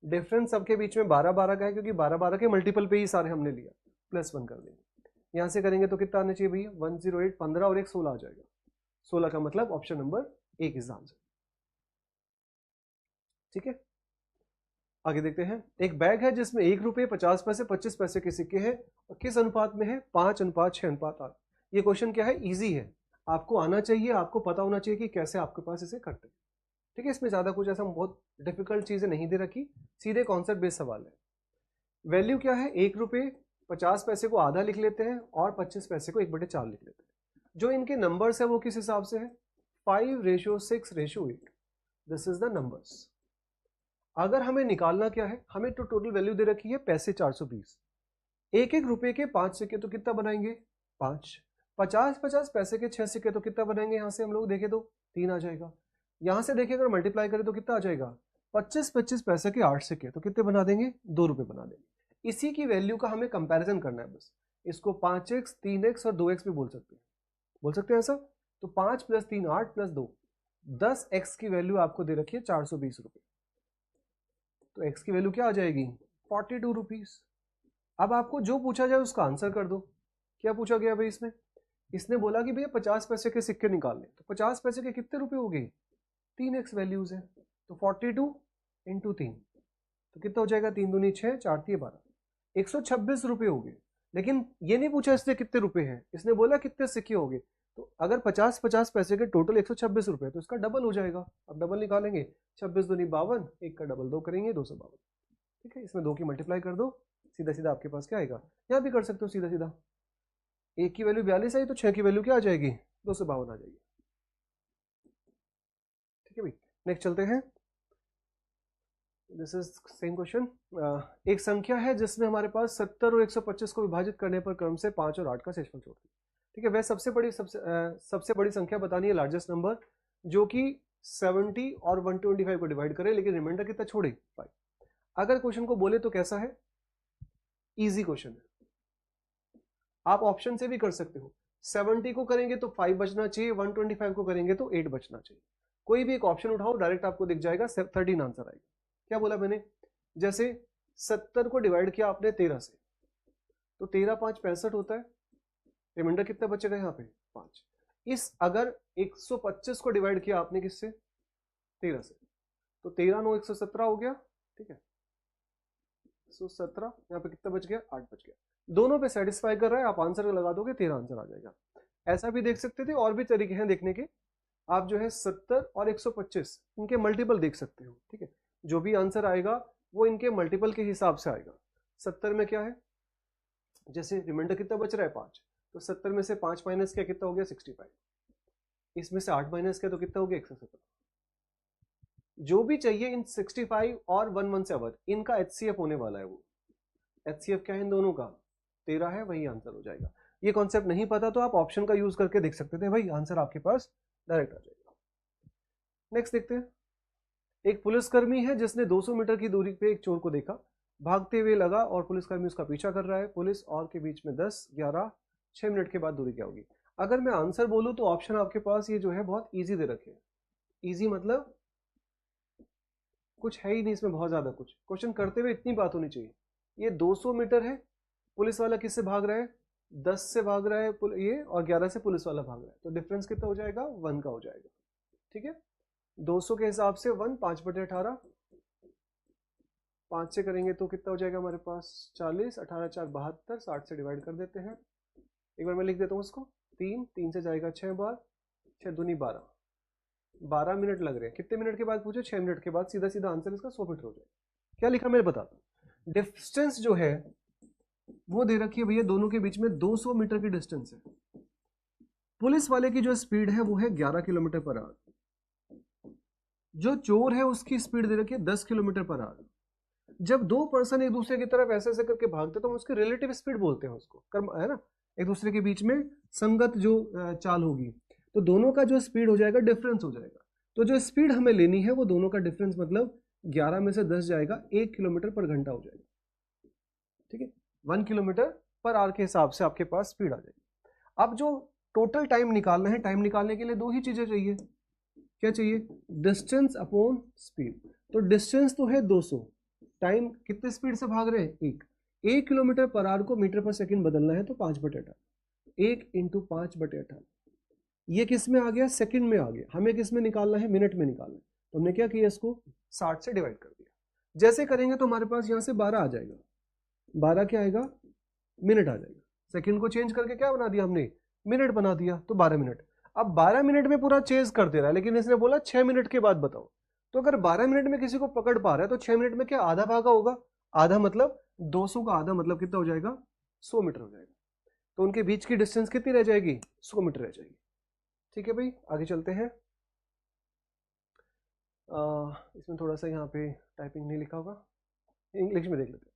डिफरेंस सबके बीच में 12 12 का है क्योंकि 12 12 के मल्टीपल पे ही सारे हमने लिया, +1 कर देंगे। यहां से करेंगे तो कितना आना चाहिए भैया, 108, 15 और 1 16 आ जाएगा। 16 का मतलब ऑप्शन नंबर 1 इज आंसर। ठीक है, आगे देखते हैं। एक बैग है जिसमें 1 रुपये 50 पैसे 25 पैसे के सिक्के हैं और किस अनुपात में है, 5:6:8। ये क्वेश्चन क्या है, इजी है, आपको आना चाहिए, आपको पता होना चाहिए कि कैसे आपके पास इसे करते हैं। ठीक है, इसमें ज्यादा कुछ ऐसा बहुत डिफिकल्ट चीजें नहीं दे रखी, सीधे कॉन्सेप्ट बेस्ड सवाल है। वैल्यू क्या है, 1 रुपये 50 पैसे को आधा लिख लेते हैं और 25 पैसे को 1/4 लिख लेते हैं। जो इनके नंबर्स है वो किस हिसाब से है, 5:6:8। This is the numbers. अगर हमें निकालना क्या है, हमें तो टोटल वैल्यू दे रखी है पैसे 420। एक एक रुपए के 5 सिक्के तो कितना बनाएंगे, 5। 50 पैसे के 6 सिक्के तो कितना बनाएंगे, यहां से हम लोग देखें तो 3 आ जाएगा। यहां से देखें अगर मल्टीप्लाई करें तो कितना आ जाएगा, 25 पैसे के 8 सिक्के तो कितने बना देंगे, 2 रुपए बना देंगे। इसी की वैल्यू का हमें कंपैरिजन करना है बस। इसको 5x 3x और 2x भी बोल सकते हैं ऐसा। तो 5 + 3 8 + 2 10x की वैल्यू आपको दे रखी है 420 रुपए। तो x की वैल्यू क्या आ जाएगी, 42 रुपीज। अब आपको जो पूछा जाए उसका आंसर कर दो। क्या पूछा गया भाई इसमें, इसने बोला कि भैया 50 पैसे के सिक्के निकालने, तो 50 पैसे के कितने रुपए हो गए, 3x वैल्यूज है, तो 42 × 3 तो कितना हो जाएगा, 3 दूनी 6 4 3 12, 126 रुपए हो गए। लेकिन ये नहीं पूछा इसने कितने रुपए हैं, इसने बोला कितने सिक्के हो गए। तो अगर 50 पैसे के टोटल 126 रुपए, तो इसका डबल हो जाएगा। अब डबल निकालेंगे, 26 दूनी 52, एक का डबल 2 करेंगे 252। ठीक है, इसमें 2 की मल्टीप्लाई कर दो, सीधा सीधा आपके पास क्या आएगा, यहाँ भी कर सकते हो सीधा सीधा। 1 की वैल्यू 42 आई तो 6 की वैल्यू क्या आ जाएगी, 252 आ जाएगी। ठीक है भाई, नेक्स्ट चलते हैं। This is same question. एक संख्या है जिसमें हमारे पास 70 और 125 को विभाजित करने पर क्रम से 5 और 8 का शेषफल छोड़ती है। ठीक है, वह सबसे बड़ी संख्या बतानी है, लार्जेस्ट नंबर, जो कि 70 और 125 को डिवाइड करे, लेकिन रिमाइंडर कितना छोड़े, 5। अगर क्वेश्चन को बोले तो कैसा है, इजी क्वेश्चन है, आप ऑप्शन से भी कर सकते हो। 70 को करेंगे तो 5 बचना चाहिए, 125 को करेंगे तो 8 बचना चाहिए। कोई भी एक ऑप्शन उठाओ, डायरेक्ट आपको दिख जाएगा, 13 आंसर आएगा। क्या बोला मैंने, जैसे 70 को डिवाइड किया आपने 13 से, तो 13 5 65 होता है, रिमाइंडर कितना बचेगा यहाँ पे, 5। इस अगर 125 को डिवाइड किया आपने किससे, 13 से, तो 13 9 117 हो गया, ठीक है, 117, यहाँ पे कितना बच गया, 8 बच गया। दोनों पे सेटिस्फाई कर रहा है, आप आंसर लगा दोगे 13 आंसर आ जाएगा। ऐसा भी देख सकते थे, और भी तरीके हैं देखने के, आप जो है 70 और 125 इनके मल्टीपल देख सकते हो, ठीक है, जो भी आंसर आएगा वो इनके मल्टीपल के हिसाब से आएगा। 70 में क्या है, जैसे रिमाइंडर कितना बच रहा है 5, तो 70 में से 5 माइनस किया कितना हो गया 65, इसमें से 8 माइनस किया तो कितना हो गया 117। जो भी चाहिए इन 65 और 11 से अवध, इनका HCF होने वाला है, वो HCF क्या है इन दोनों का, 13 है, वही आंसर हो जाएगा। ये कॉन्सेप्ट नहीं पता तो आप ऑप्शन का यूज करके देख सकते थे, भाई आंसर आपके पास डायरेक्ट आ जाएगा। नेक्स्ट देखते हैं, एक पुलिसकर्मी है जिसने 200 मीटर की दूरी पे एक चोर को देखा, भागते हुए लगा और पुलिसकर्मी उसका पीछा कर रहा है। पुलिस और के बीच में 10 11 6 मिनट के बाद दूरी क्या होगी। अगर मैं आंसर बोलूं तो ऑप्शन आपके पास ये जो है बहुत इजी दे रखे हैं। इजी मतलब कुछ है ही नहीं इसमें, बहुत ज्यादा कुछ क्वेश्चन करते हुए इतनी बात होनी चाहिए। ये 200 मीटर है, पुलिस वाला किससे भाग रहा है, 10 से भाग रहा है ये, और 11 से पुलिस वाला भाग रहा है, तो डिफरेंस कितना हो जाएगा, 1 का हो जाएगा, ठीक है। 200 के हिसाब से 1, 5/18, 5 से करेंगे तो कितना हो जाएगा हमारे पास 40, 18 4 72, 60 से डिवाइड कर देते हैं। एक बार मैं लिख देता हूँ उसको, 3 से जाएगा 6 बार, 6 दूनी 12, 12 मिनट लग रहे हैं। कितने मिनट के बाद पूछे, 6 मिनट के बाद, सीधा सीधा आंसर इसका 100 मीटर हो जाएगा। क्या लिखा मैं बताता हूँ, डिस्टेंस जो है वो दे रखी है भैया, दोनों के बीच में 200 मीटर की डिस्टेंस है। पुलिस वाले की जो स्पीड है वो है 11 किलोमीटर पर आवर, जो चोर है उसकी स्पीड दे रखी है 10 किलोमीटर पर आवर। जब दो पर्सन एक दूसरे की तरफ ऐसे ऐसे करके भागते तो हम उसकी रिलेटिव स्पीड बोलते हैं उसको, कर्म है ना, एक दूसरे के बीच में संगत जो चाल होगी, तो दोनों का जो स्पीड हो जाएगा डिफरेंस हो जाएगा। तो जो स्पीड हमें लेनी है वो दोनों का डिफरेंस, मतलब 11 में से 10 जाएगा, 1 किलोमीटर पर घंटा हो जाएगा, ठीक है, 1 किलोमीटर पर आवर के हिसाब से आपके पास स्पीड आ जाएगी। अब जो टोटल टाइम निकालना है, टाइम निकालने के लिए दो ही चीजें चाहिए, क्या चाहिए, डिस्टेंस अपॉन स्पीड। तो डिस्टेंस तो है 200, टाइम कितने स्पीड से भाग रहे हैं, 1 किलोमीटर पर आवर को मीटर पर सेकंड बदलना है तो 5/18, 1 इंटू 5/18, ये किस में आ गया, सेकंड में आ गया। हमें किस में निकालना है, मिनट में निकालना है, तो हमने क्या किया, इसको 60 से डिवाइड कर दिया। जैसे करेंगे तो हमारे पास यहाँ से 12 आ जाएगा, 12 क्या आएगा, मिनट आ जाएगा। सेकंड को चेंज करके क्या बना दिया हमने, मिनट बना दिया, तो 12 मिनट। अब 12 मिनट में पूरा चेंज कर दे रहा है, लेकिन इसने बोला 6 मिनट के बाद बताओ। तो अगर 12 मिनट में किसी को पकड़ पा रहा है तो 6 मिनट में क्या आधा भागा होगा, आधा मतलब 200 का आधा मतलब कितना हो जाएगा, 100 मीटर हो जाएगा। तो उनके बीच की डिस्टेंस कितनी रह जाएगी, 100 मीटर रह जाएगी, ठीक है भाई। आगे चलते हैं, इसमें थोड़ा सा यहाँ पे टाइपिंग नहीं लिखा होगा, इंग्लिश में देख लेते हैं।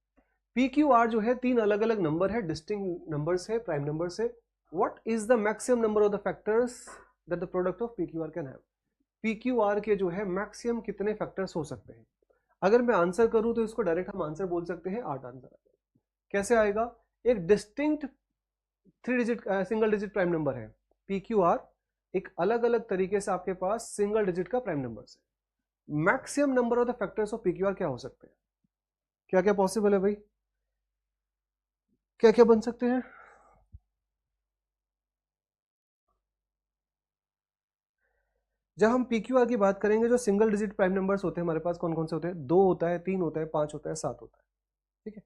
PQR जो है 3 अलग अलग नंबर है, डिस्टिंक्ट नंबर्स है, प्राइम नंबर्स है। What is the maximum number of the factors that the product of PQR can have. PQR के जो है मैक्सिमम कितने फैक्टर्स हो सकते हैं। अगर मैं आंसर करूं तो इसको डायरेक्ट हम आंसर बोल सकते हैं, 8 आंसर आएगा। कैसे आएगा, एक distinct 3 digit single digit prime number है PQR, एक अलग अलग तरीके से आपके पास सिंगल डिजिट का प्राइम नंबर है। Maximum number of the factors of PQR क्या हो सकते हैं, क्या क्या पॉसिबल है भाई, क्या क्या बन सकते हैं। जब हम PQR की बात करेंगे, जो सिंगल डिजिट प्राइम नंबर्स होते हैं हमारे पास कौन कौन से होते हैं, 2 होता है, 3 होता है, 5 होता है, 7 होता है, ठीक है।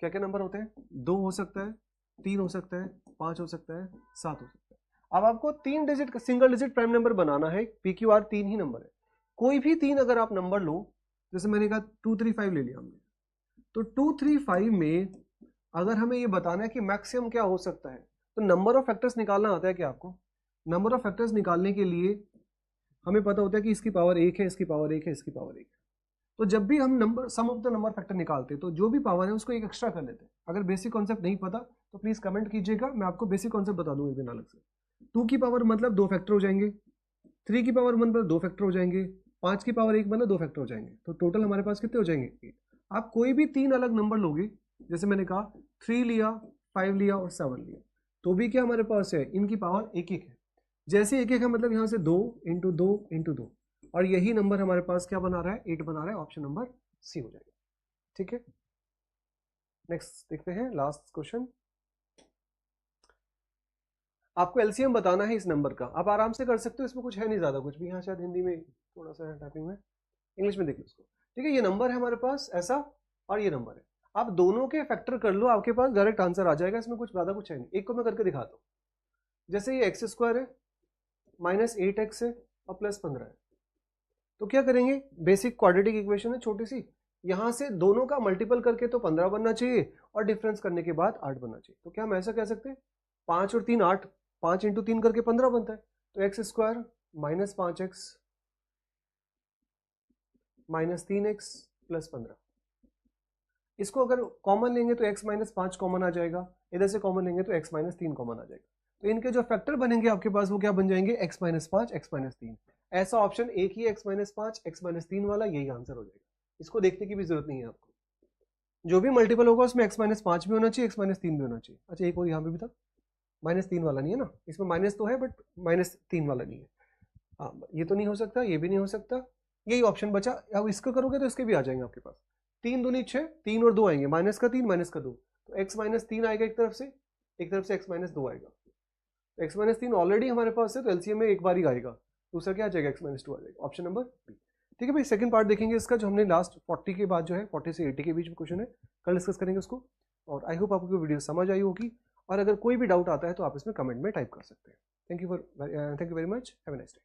क्या क्या नंबर होते हैं, 2 हो सकता है, 3 हो सकता है, 5 हो सकता है, 7 हो सकता है। अब आपको 3 digit single digit prime number बनाना है, PQR 3 ही नंबर है। कोई भी 3 अगर आप नंबर लो, जैसे मैंने कहा 235 ले लिया हमने, तो 235 में अगर हमें ये बताना है कि मैक्सिमम क्या हो सकता है, तो नंबर ऑफ फैक्टर्स निकालना आता है क्या आपको। नंबर ऑफ फैक्टर्स निकालने के लिए हमें पता होता है कि इसकी पावर 1 है, इसकी पावर 1 है, इसकी पावर 1 है। तो जब भी हम number sum of the number factor निकालते हैं तो जो भी पावर है उसको एक एक्स्ट्रा कर लेते हैं। अगर बेसिक कॉन्सेप्ट नहीं पता तो प्लीज कमेंट कीजिएगा, मैं आपको बेसिक कॉन्सेप्ट बता दूंगा एक दिन अलग से। 2 की पावर मतलब 2 फैक्टर हो जाएंगे, 3 की पावर 1 मतलब 2 फैक्टर हो जाएंगे, 5 की पावर 1 मतलब 2 फैक्टर हो जाएंगे, तो टोटल हमारे पास कितने हो जाएंगे 8। आप कोई भी 3 अलग नंबर लोगे, जैसे मैंने कहा 3 लिया, 5 लिया और 7 लिया, तो भी क्या हमारे पास है, इनकी पावर एक एक है। जैसे एक एक है मतलब यहाँ से 2 इंटू 2 इंटू 2, और यही नंबर हमारे पास क्या बना रहा है, 8 बना रहा है, ऑप्शन नंबर सी हो जाएगा, ठीक है। नेक्स्ट देखते हैं, लास्ट क्वेश्चन। आपको एलसीएम बताना है इस नंबर का, आप आराम से कर सकते हो, इसमें कुछ है नहीं ज़्यादा कुछ भी। यहाँ शायद हिंदी में थोड़ा सा टाइपिंग में, इंग्लिश में देखिए उसको। ठीक है, ये नंबर है हमारे पास ऐसा, और ये नंबर है। आप दोनों के फैक्टर कर लो, आपके पास डायरेक्ट आंसर आ जाएगा, इसमें कुछ ज़्यादा कुछ है नहीं। एक को मैं करके दिखाता हूँ। जैसे ये एक्स स्क्वायर है, माइनस 8x है और प्लस 15 है, तो क्या करेंगे, बेसिक क्वाड्रेटिक इक्वेशन है छोटी सी, यहाँ से दोनों का मल्टीपल करके तो 15 बनना चाहिए, और डिफरेंस करने के बाद 8 बनना चाहिए। तो क्या हम ऐसा कह सकते हैं, 5 और 3 8, 5 इंटू 3 करके 15 बनता है। तो x square minus 5x minus 3x plus 15, इसको अगर कॉमन लेंगे तो x माइनस 5 कॉमन आ जाएगा, इधर से कॉमन लेंगे तो x माइनस 3 कॉमन आ जाएगा। तो इनके जो फैक्टर बनेंगे आपके पास वो क्या बन जाएंगे, x माइनस 5 x माइनस 3। ऐसा ऑप्शन एक ही x माइनस 5 x माइनस 3 वाला, यही आंसर हो जाएगा। इसको देखने की भी जरूरत नहीं है आपको, जो भी मल्टीपल होगा उसमें x माइनस 5 भी होना चाहिए, x माइनस 3 भी होना चाहिए। अच्छा एक और यहाँ पे भी था, माइनस 3 वाला नहीं है ना, इसमें माइनस तो है बट माइनस 3 वाला नहीं है। हाँ ये तो नहीं हो सकता, ये भी नहीं हो सकता, यही ऑप्शन बचा। अब इसको करोगे तो इसके भी आ जाएंगे आपके पास। 3 दूनी 6, 3 और 2 आएंगे, माइनस का 3 माइनस का 2, तो x माइनस 3 आएगा एक तरफ से x माइनस 2 आएगा। तो x माइनस 3 ऑलरेडी हमारे पास है, तो एलसीएम में एक बार ही आएगा, दूसरा क्या आ जाएगा, x माइनस 2 आ जाएगा, ऑप्शन नंबर बी। ठीक है भाई, सेकंड पार्ट देखेंगे इसका, जो हमने लास्ट 40 के बाद जो है 40 से 80 के बीच में क्वेश्चन है, कल डिस्कस करेंगे उसको। और आई होप आपको वीडियो समझ आई होगी, और अगर कोई भी डाउट आता है तो आप इसमें कमेंट में टाइप कर सकते हैं। Thank you very much, have a nice day.